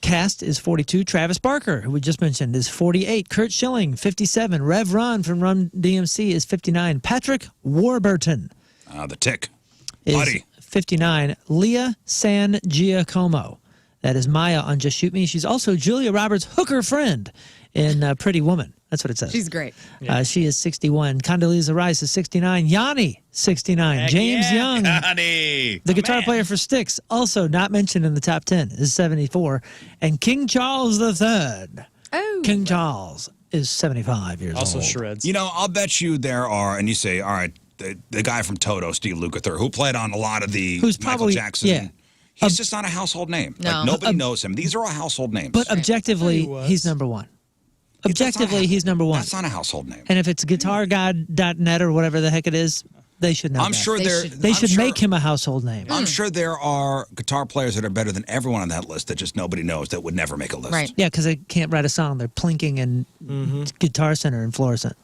cast, is 42. Travis Barker, who we just mentioned, is 48. Kurt Schilling, 57. Rev Run from Run DMC is 59. Patrick Warburton The Tick. is Buddy. 59. Leah San Giacomo. That is Maya on Just Shoot Me. She's also Julia Roberts' hooker friend in Pretty Woman. That's what it says. She's great. She is 61. Condoleezza Rice is 69. Yanni, 69. Heck James yeah. Young, Honey. the guitar player for Styx, also not mentioned in the top 10, is 74. And King Charles III. Oh. King Charles is 75 years Also old. shreds. You know, I'll bet you there are, and you say, all right, the guy from Toto, Steve Lukather, who played on a lot of the Who's Michael probably- Jackson. yeah. He's just not a household name. No. Like, nobody knows him. These are all household names. But objectively, He was. he's number one. Objectively, he's number one. That's not a household name. And if it's guitarguy.net or whatever the heck it is, they should know I'm that. sure They I'm should sure- make him a household name. I'm sure there are guitar players that are better than everyone on that list that just nobody knows that would never make a list. Right. Yeah, because they can't write a song. They're plinking in Guitar Center and Florissant.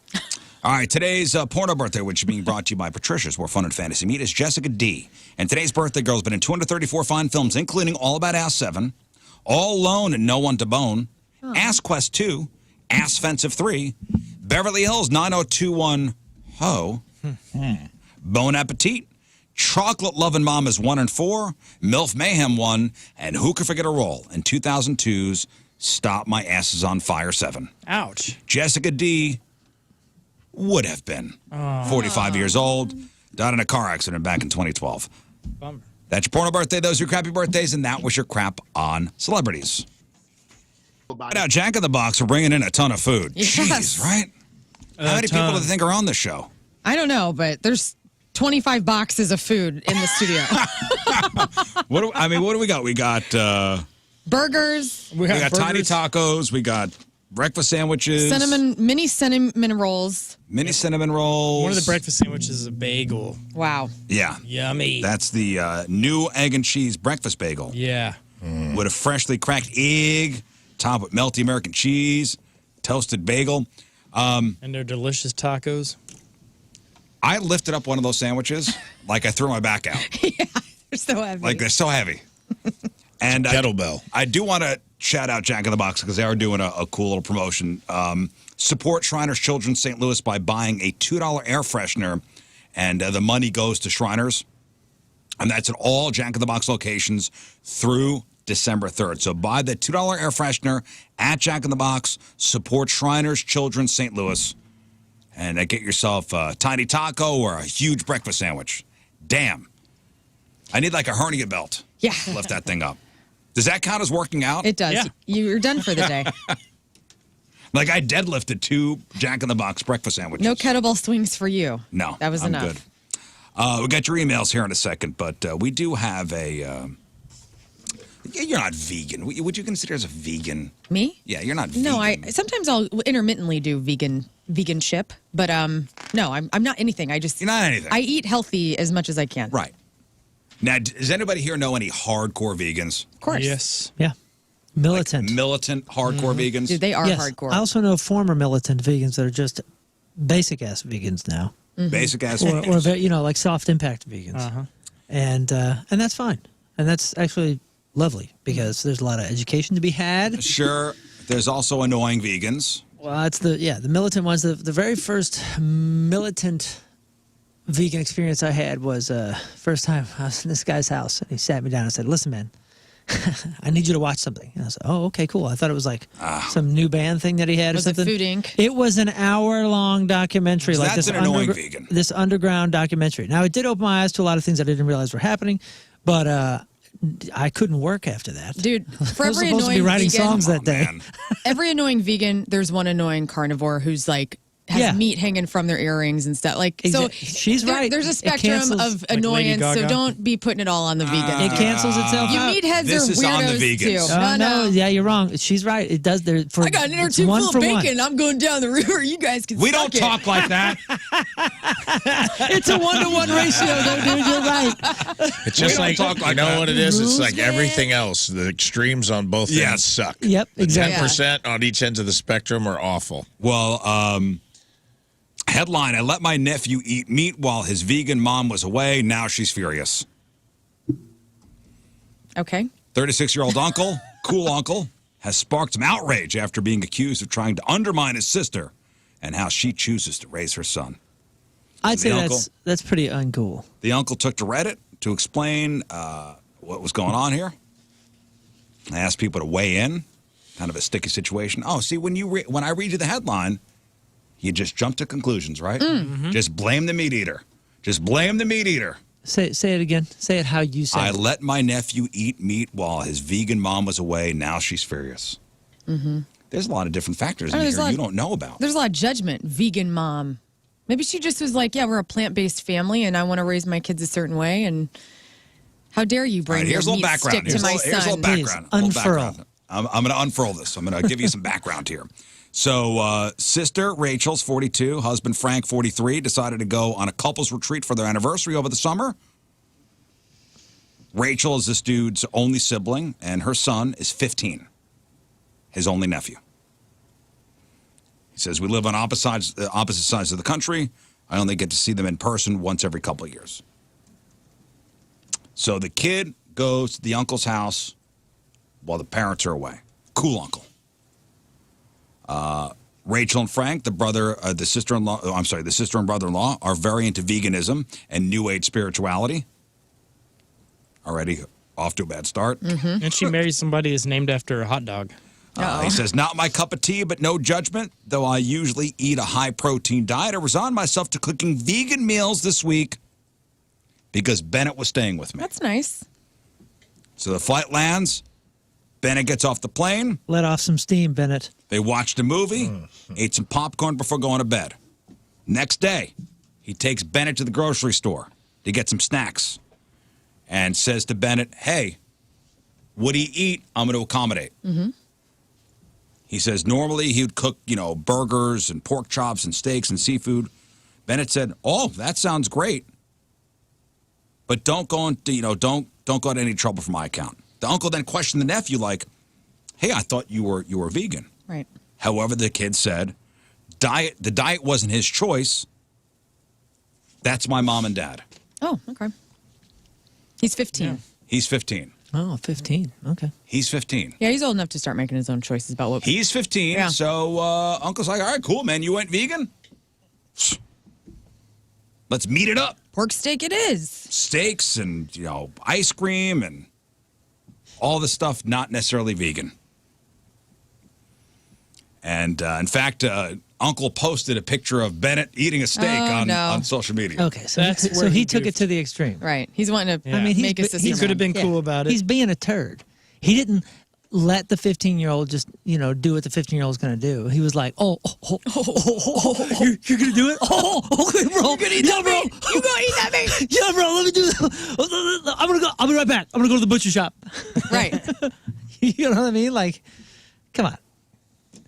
All right, today's porno birthday, which is being brought to you by Patricia's, where fun and fantasy meet, is Jessica D. And today's birthday girl's been in 234 fine films, including All About Ass 7, All Alone and No One to Bone, Ass Quest 2, Ass Fensive 3, Beverly Hills 9021 Ho, Bon Appetit, Chocolate Lovin' Mamas 1 and 4, MILF Mayhem 1, and Who Could Forget a Roll in 2002's Stop My Ass Is on Fire 7. Ouch. Jessica D. would have been 45 years old, died in a car accident back in 2012. Bummer. That's your porno birthday. Those are your crappy birthdays, and that was your crap on celebrities. Now, Jack in the Box are bringing in a ton of food. Yes. Jeez, right? How many people do you think are on this show? I don't know, but there's 25 boxes of food in the studio. What do we got? We got Burgers, we got tiny tacos. We got breakfast sandwiches, mini cinnamon rolls. mini cinnamon rolls. One of the breakfast sandwiches is a bagel. Wow. Yeah, Yummy. that's the new egg and cheese breakfast bagel Yeah. with a freshly cracked egg, topped with melty American cheese, toasted bagel. And they're delicious tacos. I lifted up one of those sandwiches like I threw my back out. They're so heavy. Like they're so heavy. And Kettlebell. I do want to shout out Jack in the Box because they are doing a cool little promotion. Support Shriners Children's St. Louis by buying a $2 air freshener, and the money goes to Shriners. And that's at all Jack in the Box locations through December 3rd. So buy the $2 air freshener at Jack in the Box. Support Shriners Children's St. Louis. And get yourself a tiny taco or a huge breakfast sandwich. Damn. I need like a hernia belt. Yeah. To lift that thing up. Does that count as working out? It does. Yeah. You're done for the day. Like I deadlifted 2 Jack in the Box breakfast sandwiches. No kettlebell swings for you. No. That was I'm enough. good. We got your emails here in a second, but we do have a. You're not vegan. Would you consider as a vegan? Me? Yeah, you're not vegan. No, sometimes I'll intermittently do veganship, but no, I'm not anything. You're not anything. I eat healthy as much as I can. Right. Now, does anybody here know any hardcore vegans? Of course. Yes. Yeah. Militant. Militant hardcore vegans? Dude, they are Yes. hardcore. I also know former militant vegans that are just basic ass vegans now. Basic ass Or vegans. very, like soft impact vegans. And that's fine. And that's actually lovely because there's a lot of education to be had. Sure. There's also annoying vegans. Well, it's the militant ones. The very first militant vegan experience I had was first time I was in this guy's house, and he sat me down and said, "Listen, man, I need you to watch something." And I said, "Oh, okay, cool." I thought it was like some new band thing that he had Was or it something. Food Inc.? It was an hour-long documentary, So like that's this an annoying vegan. this underground documentary. Now, it did open my eyes to a lot of things I didn't realize were happening, but I couldn't work after that. Dude, for I was every supposed to be annoying writing vegan, songs that day. Man. every annoying vegan, there's one annoying carnivore who's like has Yeah. meat hanging from their earrings and stuff. Like, so She's right. There's a It spectrum cancels- of like Lady annoyance, so Gaga. don't be putting it all on the vegan. It cancels itself You out. meatheads This are is on the weirdos vegans. too. Oh, no. yeah, you're wrong. She's right. It does. There. For, I got an inner it's tube one full of for one. bacon. I'm going down the river. You guys can. We suck don't it. talk like that. It's a 1-to-1 ratio, though, dude. You're right. It's just don't like, talk like you know that. what it is? It's Rules, like man. everything else. The extremes on both Yes. ends suck. Yep, The exactly. 10% on each end of the spectrum are awful. Well, headline, I let my nephew eat meat while his vegan mom was away. Now she's furious. Okay. 36-year-old uncle, cool uncle, has sparked some outrage after being accused of trying to undermine his sister and how she chooses to raise her son. I'd The say uncle? that's pretty uncool. The uncle took to Reddit to explain what was going on here. I asked people to weigh in, kind of a sticky situation. Oh, see, when I read you the headline, you just jump to conclusions, right? Just blame the meat eater. Just blame the meat eater. Say it again. Say it how you say I it. let my nephew eat meat while his vegan mom was away. Now she's furious. There's a lot of different factors in there's a here lot- you don't know about. There's a lot of judgment. Vegan mom. Maybe she just was like, yeah, we're a plant-based family, and I want to raise my kids a certain way, and how dare you bring Here's a your little meat background. stick to my Here's a little son. background. Please, A little unfurl. background. I'm going to unfurl this. I'm going to give you some background here. So, sister Rachel's 42, husband Frank 43, decided to go on a couples retreat for their anniversary over the summer. Rachel is this dude's only sibling, and her son is 15, his only nephew. He says, we live on opposite sides of the country. I only get to see them in person once every couple of years. So the kid goes to the uncle's house while the parents are away. Cool uncle. Rachel and Frank, the sister and brother-in-law, are very into veganism and New Age spirituality. Already off to a bad start. Mm-hmm. And she marries somebody who's named after a hot dog. He says, not my cup of tea, but no judgment. Though I usually eat a high-protein diet, I resigned myself to cooking vegan meals this week because Bennett was staying with me. That's nice. So the flight lands. Bennett gets off the plane. Let off some steam, Bennett. They watched a movie, ate some popcorn before going to bed. Next day, he takes Bennett to the grocery store to get some snacks and says to Bennett, hey, what do you eat? I'm going to accommodate. Mm-hmm. He says normally he would cook, burgers and pork chops and steaks and seafood. Bennett said, oh, that sounds great. But don't go into, don't go to any trouble for my account. The uncle then questioned the nephew like, hey, I thought you were vegan. Right. However, the kid said, the diet wasn't his choice. That's my mom and dad. Oh, okay. He's 15. Yeah. He's 15. Oh, 15. Okay. He's 15. Yeah, he's old enough to start making his own choices about what. He's 15, Yeah. so Uncle's like, all right, cool, man. You went vegan? Let's meet it up. Pork steak it is. Steaks and, ice cream and all the stuff not necessarily vegan. And, in fact, Uncle posted a picture of Bennett eating a steak on social media. Okay, so he took it to the extreme. Right. He's wanting to I mean, make his sister he could have been mad. cool about it. He's being a turd. He didn't let the 15-year-old just, do what the 15-year-old's going to do. He was like, you're going to do it? Oh, okay, bro. You're going to eat that meat? You going to eat that meat? Yeah, bro, let me do this. I'm going to go. I'll be right back. I'm going to go to the butcher shop. Right. You know what I mean? Like, come on.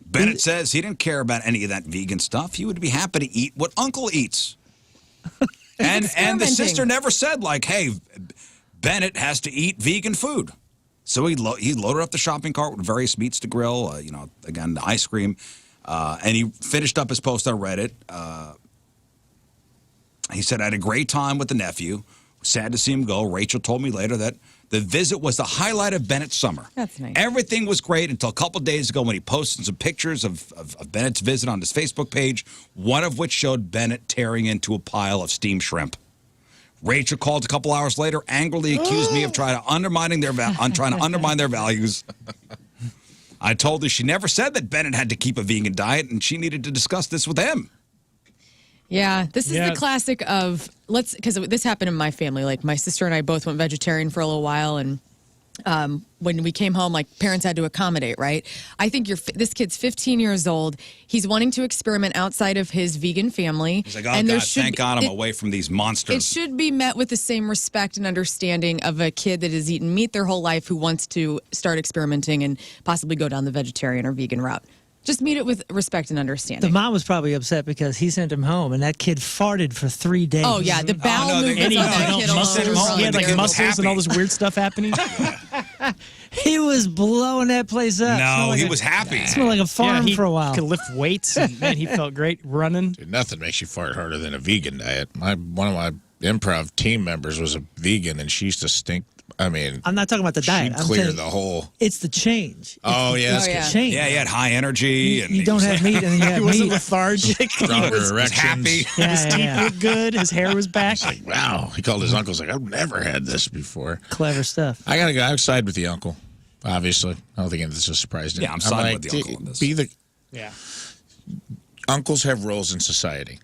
Bennett says he didn't care about any of that vegan stuff. He would be happy to eat what Uncle eats. and the sister never said, like, hey, Bennett has to eat vegan food. So he loaded up the shopping cart with various meats to grill, again, the ice cream. And he finished up his post on Reddit. He said, I had a great time with the nephew. Sad to see him go. Rachel told me later that the visit was the highlight of Bennett's summer. That's nice. Everything was great until a couple days ago when he posted some pictures of Bennett's visit on his Facebook page, one of which showed Bennett tearing into a pile of steamed shrimp. Rachel called a couple hours later, angrily accused me of trying to undermine their values. I told her she never said that Bennett had to keep a vegan diet, and she needed to discuss this with him. Yeah, this is the classic of because this happened in my family. Like my sister and I both went vegetarian for a little while, and when we came home, like parents had to accommodate, right? I think this kid's 15 years old. He's wanting to experiment outside of his vegan family. He's like, oh, God, thank God I'm away from these monsters. It should be met with the same respect and understanding of a kid that has eaten meat their whole life who wants to start experimenting and possibly go down the vegetarian or vegan route. Just meet it with respect and understanding. The mom was probably upset because he sent him home, and that kid farted for 3 days. Oh, yeah, the bowel movements on that kid alone. He had like muscles and all this weird stuff happening. He was blowing that place up. No, he was happy. It smelled like a farm for a while. He could lift weights, and man, he felt great running. Dude, nothing makes you fart harder than a vegan diet. One of my improv team members was a vegan, and she used to stink. I mean, I'm not talking about the diet. She'd I'm clear saying the whole. It's the change. It's the change. Yeah, he had high energy. You don't have meat, and then you have He wasn't meat. lethargic. Stronger He was erections. happy. His teeth looked good. His hair was back. He's like, wow. He called his uncle. He's like, I've never had this before. Clever stuff. I gotta go. I side with the uncle. Obviously, I don't think this is a surprise. Yeah, I'm siding with the uncle on this. Yeah. Uncles have roles in society.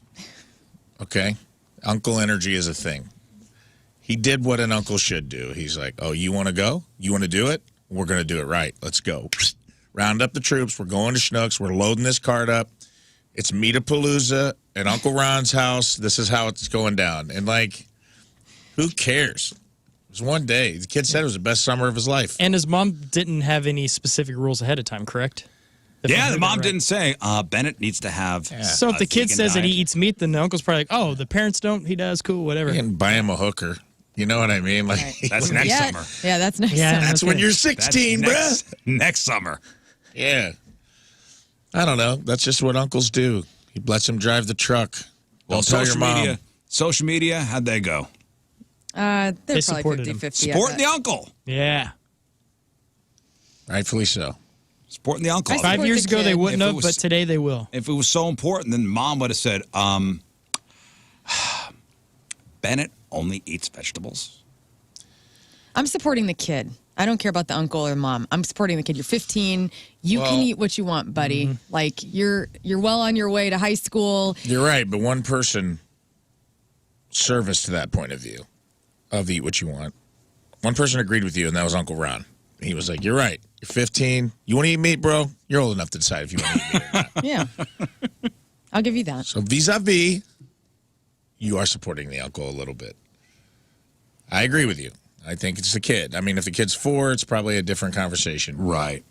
Okay, uncle energy is a thing. He did what an uncle should do. He's like, oh, you want to go? You want to do it? We're going to do it right. Let's go. round up the troops. We're going to Schnucks. We're loading this cart up. It's Meatapalooza at Uncle Ron's house. This is how it's going down. And, like, who cares? It was one day. The kid said it was the best summer of his life. And his mom didn't have any specific rules ahead of time, correct? Yeah, the mom didn't say, Bennett needs to have. So if the kid says that he eats meat, then the uncle's probably like, oh, the parents don't, he does, cool, whatever. You can buy him a hooker. You know what I mean? Like That's next summer. Yeah, that's next summer. That's when you're 16, bruh. Next summer. Yeah. I don't know. That's just what uncles do. He lets him drive the truck. Well, Don't tell your mom. Social media, how'd they go? They're They probably supported 50-50. him. Supporting the uncle. Yeah. Rightfully so. Supporting the uncle. 5 years ago, they wouldn't If it have, was- but today they will. If it was so important, then mom would have said, Bennett only eats vegetables. I'm supporting the kid. I don't care about the uncle or mom. I'm supporting the kid. You're 15. You can eat what you want, buddy. Like you're well on your way to high school. You're right, but one person service to that point of view of eat what you want. One person agreed with you, and that was Uncle Ron. He was like, you're right. You're 15. You want to eat meat, bro? You're old enough to decide if you want to eat meat or not. Yeah. I'll give you that. So vis-a-vis, you are supporting the uncle a little bit. I agree with you. I think it's the kid. I mean, if the kid's 4, it's probably a different conversation. Right.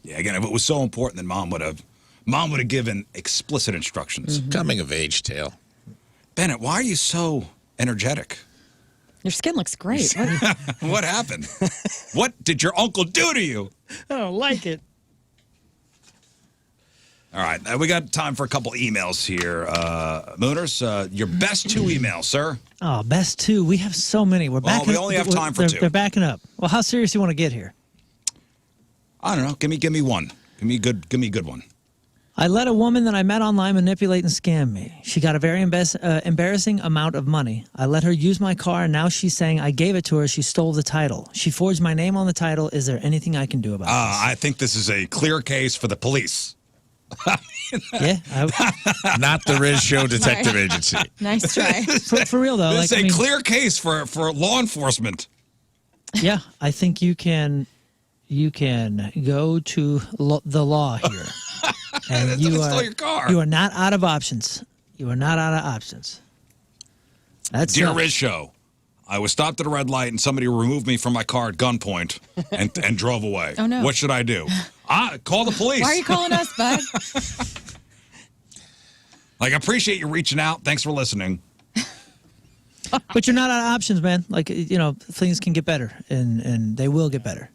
Yeah, again, if it was so important, then mom would have given explicit instructions. Coming of age tale. Bennett, why are you so energetic? Your skin looks great. What? What happened? What did your uncle do to you? I don't like it. All right, we got time for a couple emails here. Mooners, your best 2 emails, sir. Oh, best 2. We have so many. We're Well, backing. we only have time for 2. They're backing up. Well, how serious you want to get here? I don't know. Give me one. Give me a good one. I let a woman that I met online manipulate and scam me. She got a very embarrassing amount of money. I let her use my car, and now she's saying I gave it to her. She stole the title. She forged my name on the title. Is there anything I can do about this? I think this is a clear case for the police. Yeah. Not the Riz Show Detective Agency. Nice try. For real, though. This is a clear case for law enforcement. Yeah, I think you can go to the law here. And you stole your car. You are not out of options. You are not out of options. That's Dear Riz Show, I was stopped at a red light and somebody removed me from my car at gunpoint and drove away. Oh, no. What should I do? Call the police. Why are you calling us, bud? Like, I appreciate you reaching out. Thanks for listening. But you're not out of options, man. Like, things can get better, and they will get better.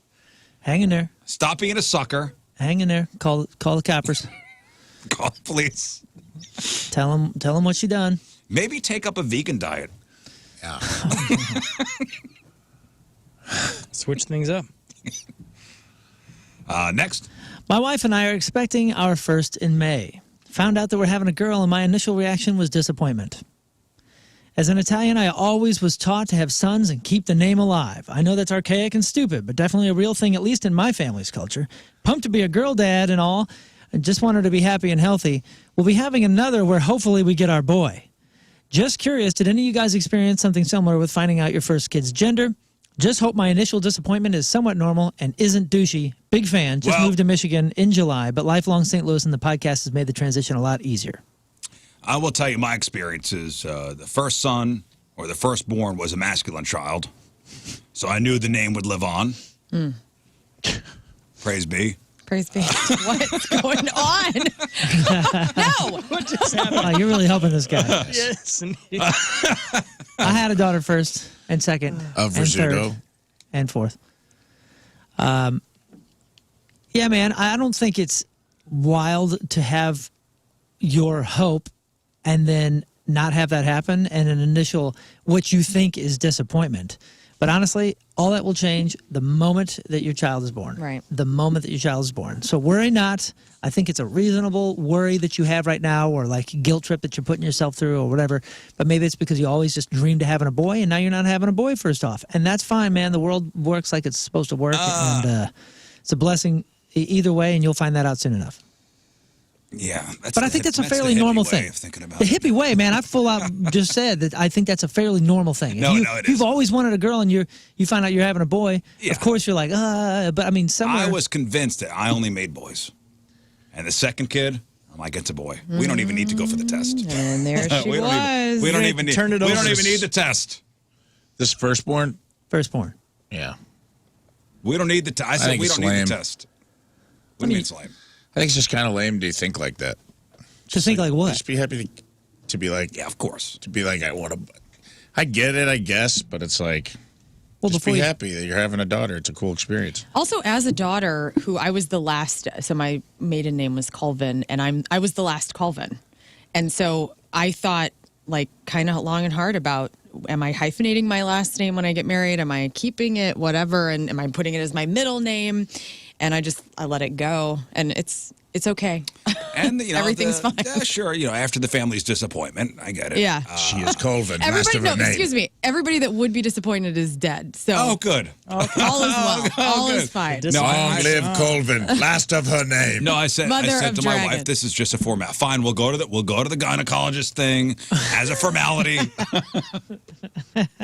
Hang in there. Stop being a sucker. Hang in there. Call the coppers. Call the police. Tell them what you done. Maybe take up a vegan diet. Yeah. Switch things up. Next. My wife and I are expecting our first in May. Found out that we're having a girl, and my initial reaction was disappointment. As an Italian, I always was taught to have sons and keep the name alive. I know that's archaic and stupid, but definitely a real thing, at least in my family's culture. Pumped to be a girl dad and all. I just want her to be happy and healthy. We'll be having another where hopefully we get our boy. Just curious, did any of you guys experience something similar with finding out your first kid's gender? Just hope my initial disappointment is somewhat normal and isn't douchey. Big fan. Just moved to Michigan in July, but lifelong St. Louis, and the podcast has made the transition a lot easier. I will tell you my experience is the first son or the firstborn was a masculine child. So I knew the name would live on. Praise be. Praise be. What's going on? No. What just happened? Oh, you're really helping this guy. Yes. I had a daughter first and second Of and Rizzuto. third and fourth. Yeah, man, I don't think it's wild to have your hope and then not have that happen and an initial what you think is disappointment. But honestly, all that will change the moment that your child is born. Right. The moment that your child is born. So worry not. I think it's a reasonable worry that you have right now, or like guilt trip that you're putting yourself through or whatever. But maybe it's because you always just dreamed of having a boy and now you're not having a boy first off. And that's fine, man. The world works like it's supposed to work. And it's a blessing either way, and you'll find that out soon enough. Yeah, but I think that's a the fairly hippie normal way thing. of thinking about The it. hippie way, man. I full out just said that I think that's a fairly normal thing. No, if it you've isn't. always wanted a girl and you find out you're having a boy, Yeah. of course you're like, but I mean, somewhere. I was convinced that I only made boys. And the second kid, I'm like, it's a boy. We don't even need to go for the test. And there she we was. we don't even need the test. This firstborn? Firstborn. Yeah. We don't need the test. I said think we it's don't need lame. the test. What do you mean it's lame? I think it's just kind of lame to think like that. To think like what? Just be happy to be like. Yeah, of course. To be like, I get it, I guess, but it's like, well, just be happy that you're having a daughter. It's a cool experience. Also, as a daughter, who I was the last, so my maiden name was Colvin, and I was the last Colvin, and so I thought like kind of long and hard about, am I hyphenating my last name when I get married? Am I keeping it, whatever, and am I putting it as my middle name? And I let it go, and it's okay. And everything's fine. Yeah, sure. After the family's disappointment, I get it. Yeah. She is Colvin. Everybody, no, excuse me. Everybody that would be disappointed is dead. So. Oh, good. All is well. All is fine. Long live Colvin, last of her name. No, I said Mother to of my dragon. wife, this is just a format. Fine, we'll go to the gynecologist thing as a formality.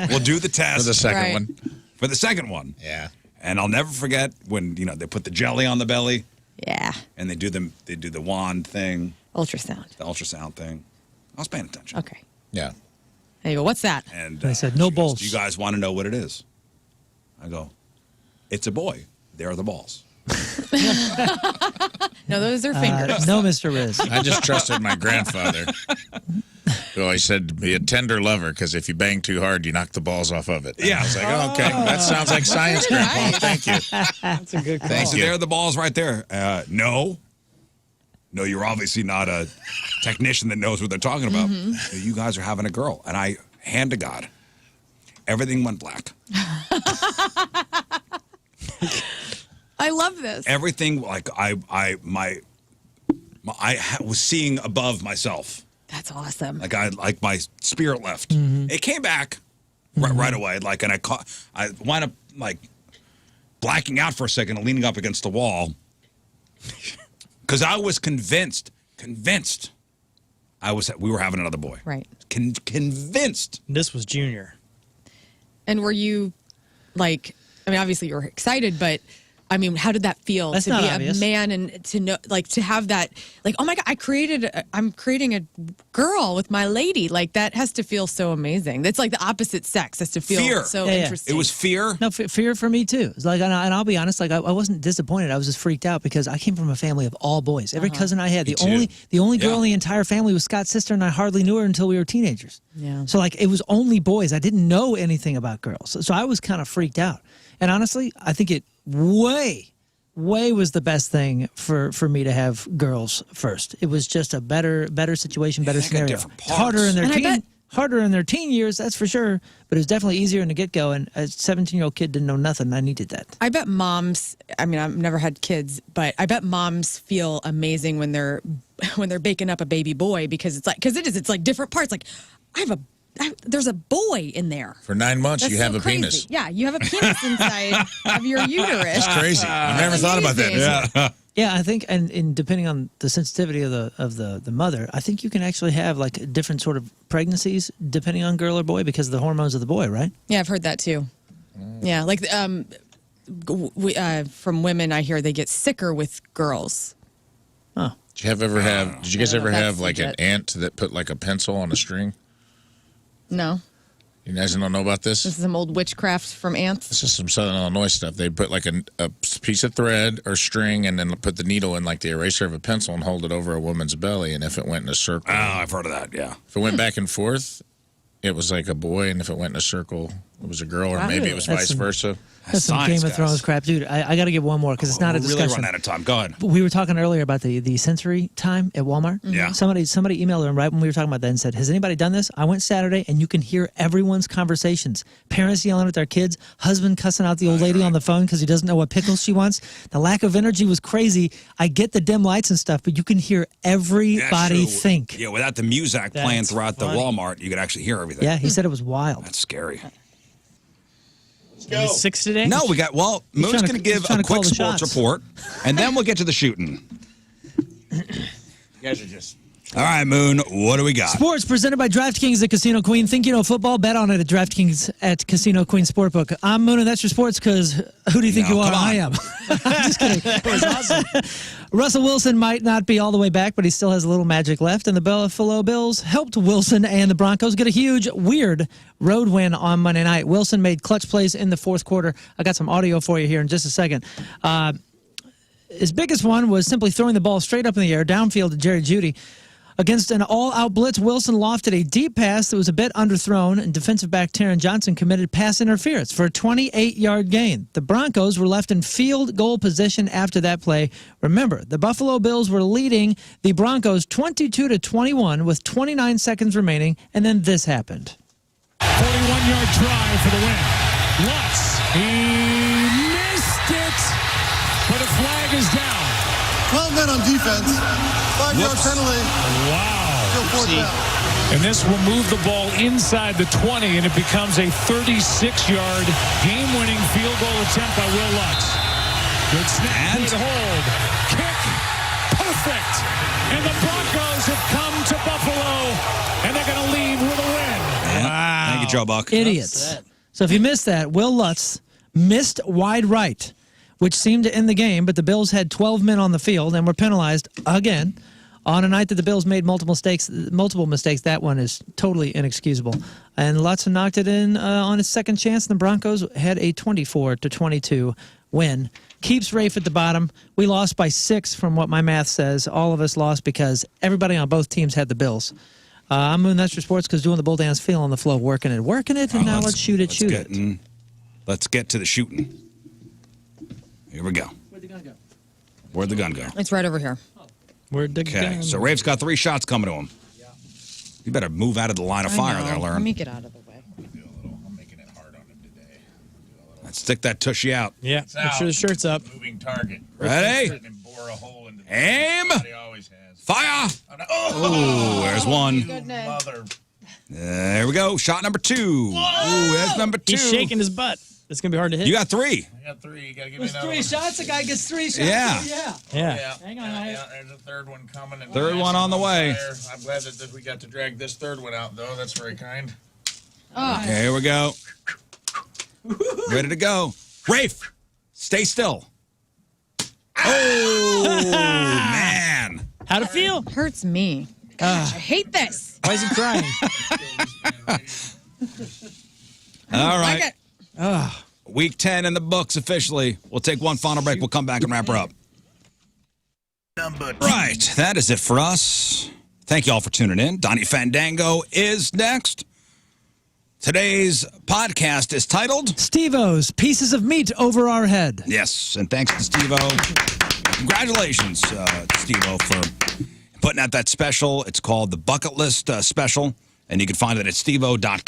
We'll do the test For the second one. For the second one. Yeah. And I'll never forget when they put the jelly on the belly. Yeah. And they do the wand thing. Ultrasound. The ultrasound thing. I was paying attention. Okay. Yeah. There you go. What's that? And I said no balls. Do you guys want to know what it is? I go, it's a boy. There are the balls. No, those are fingers. No, Mr. Riz. I just trusted my grandfather. Who always said to be a tender lover because if you bang too hard, you knock the balls off of it. And Yeah. I was like, oh, okay. That sounds like science, Grandpa. Thank you. That's a good call. Thank So you. there are the balls right there. No, you're obviously not a technician that knows what they're talking about. You guys are having a girl. And I, hand to God, everything went black. I love this. Everything, like I was seeing above myself. That's awesome. Like my spirit left. It came back right away. Like, and I wound up like blacking out for a second and leaning up against the wall because I was convinced we were having another boy. Right. Convinced. This was Junior. And were you like, I mean, obviously you were excited, but I mean, how did that feel That's to not be obvious. a man and to know, like, to have that, like, oh my God, I'm creating a girl with my lady. Like, that has to feel so amazing. That's like the opposite sex has to feel Fear. so Yeah. interesting. It was fear. No, fear for me too. It's like, and I'll be honest, like I wasn't disappointed. I was just freaked out because I came from a family of all boys. Every cousin I had, the only girl in the entire family was Scott's sister, and I hardly knew her until we were teenagers. Yeah. So like it was only boys. I didn't know anything about girls, so I was kind of freaked out. And honestly, I think it way was the best thing for me to have girls first. It was just a better situation, better they got scenario. different It's harder parts. harder in their teen years, that's for sure. But it was definitely easier in the get go. And a 17-year-old kid didn't know nothing. I needed that. I bet moms, I mean, I've never had kids, but I bet moms feel amazing when they're baking up a baby boy because it's like different parts. Like there's a boy in there. For 9 months, That's you have so a crazy. penis. Yeah, you have a penis inside of your uterus. It's crazy. I never thought about that. Amazing. Yeah, I think, and depending on the sensitivity of the mother, I think you can actually have like different sort of pregnancies depending on girl or boy because of the hormones of the boy, right? Yeah, I've heard that too. Yeah, like from women, I hear they get sicker with girls. Oh, Did you guys ever have like an aunt that put like a pencil on a string? No, You guys don't know about this? this is some old witchcraft from ants. This is some Southern Illinois stuff. They put like a piece of thread or string and then put the needle in like the eraser of a pencil and hold it over a woman's belly. And if it went in a circle, Oh, I've heard of that. Yeah. if it went back and forth, it was like a boy. And if it went in a circle, it was a girl, or Wow. maybe it was That's vice some- versa. that's some Science, Game of guys. Thrones crap, dude. I got to get one more because it's not a We're discussion. really running out of time. Go ahead. We were talking earlier about the sensory time at Walmart. Yeah. Somebody emailed them right when we were talking about that and said, has anybody done this? I went Saturday and you can hear everyone's conversations. Parents yelling at their kids, husband cussing out the old lady on the phone because he doesn't know what pickles she wants. The lack of energy was crazy. I get the dim lights and stuff, but you can hear everybody That's true. think. Yeah, without the Muzak playing That's throughout funny. the Walmart, you could actually hear everything. Yeah, he said it was wild. That's scary. Go. 6 today? No, Moon's trying to- going to give he's trying a to call quick the sports shots. report, and then we'll get to the shooting. guys are just. All right, Moon, what do we got? Sports presented by DraftKings at Casino Queen. Think you know football? Bet on it at DraftKings at Casino Queen Sportbook. I'm Moon, and that's your sports because who do you think you are? I am. I'm just kidding. That was awesome. Russell Wilson might not be all the way back, but he still has a little magic left. And the Buffalo Bills helped Wilson and the Broncos get a huge, weird road win on Monday night. Wilson made clutch plays in the fourth quarter. I got some audio for you here in just a second. His biggest one was simply throwing the ball straight up in the air, downfield to Jerry Jeudy. Against an all-out blitz, Wilson lofted a deep pass that was a bit underthrown, and defensive back Taron Johnson committed pass interference for a 28-yard gain. The Broncos were left in field goal position after that play. Remember, the Buffalo Bills were leading the Broncos 22-21 with 29 seconds remaining, and then this happened. 41-yard try for the win. Lutz, he missed it, but a flag is down. 12 men on defense. 5-yard penalty. Wow. Still fourth down. And this will move the ball inside the 20, and it becomes a 36-yard game-winning field goal attempt by Will Lutz. Good snap, good hold. Kick, perfect. And the Broncos have come to Buffalo, and they're going to leave with a win. Yeah. Wow. Thank you, Joe Buck. Idiots. So if you missed that, Will Lutz missed wide right, which seemed to end the game, but the Bills had 12 men on the field and were penalized again on a night that the Bills made multiple mistakes. That one is totally inexcusable. And Lutz knocked it in on his second chance, and the Broncos had a 24-22 win. Keeps Rafe at the bottom. We lost by 6 from what my math says. All of us lost because everybody on both teams had the Bills. I'm Moon, that's your sports, because doing the bull dance, feeling the flow, working it, and now let's shoot it. Let's get to the shooting. Here we go. Where'd the gun go? Where'd the gun go? It's right over here. Where'd the gun go? So Rafe's got 3 shots coming to him. Yeah. You better move out of the line of fire there, Lern. Let me get out of the way. I'm making it hard on him today. Let's stick that tushy out. Yeah, make sure the shirt's up. Moving target. Ready? Aim! Fire! Oh, there's one. There we go. Shot number 2. Ooh, that's number 2. He's shaking his butt. It's going to be hard to hit. You got 3. I got 3. You got to give me There's another 3 shots. The guy gets 3 shots. Yeah. Yeah. Hang on. Yeah, there's a third one coming. Third one on the way. I'm glad that we got to drag this third one out, though. That's very kind. Oh. Okay, here we go. Ready to go. Rafe, stay still. Oh, man. How'd it feel? Hurts me. Gosh, I hate this. Why is he crying? All right. Week 10 in the books officially. We'll take one final break. We'll come back and wrap her up. Right. That is it for us. Thank you all for tuning in. Donnie Fandango is next. Today's podcast is titled SteveO's Pieces of Meat Over Our Head. Yes, and thanks to Stevo. Congratulations to Stevo for putting out that special. It's called the Bucket List Special, and you can find it at SteveO.com.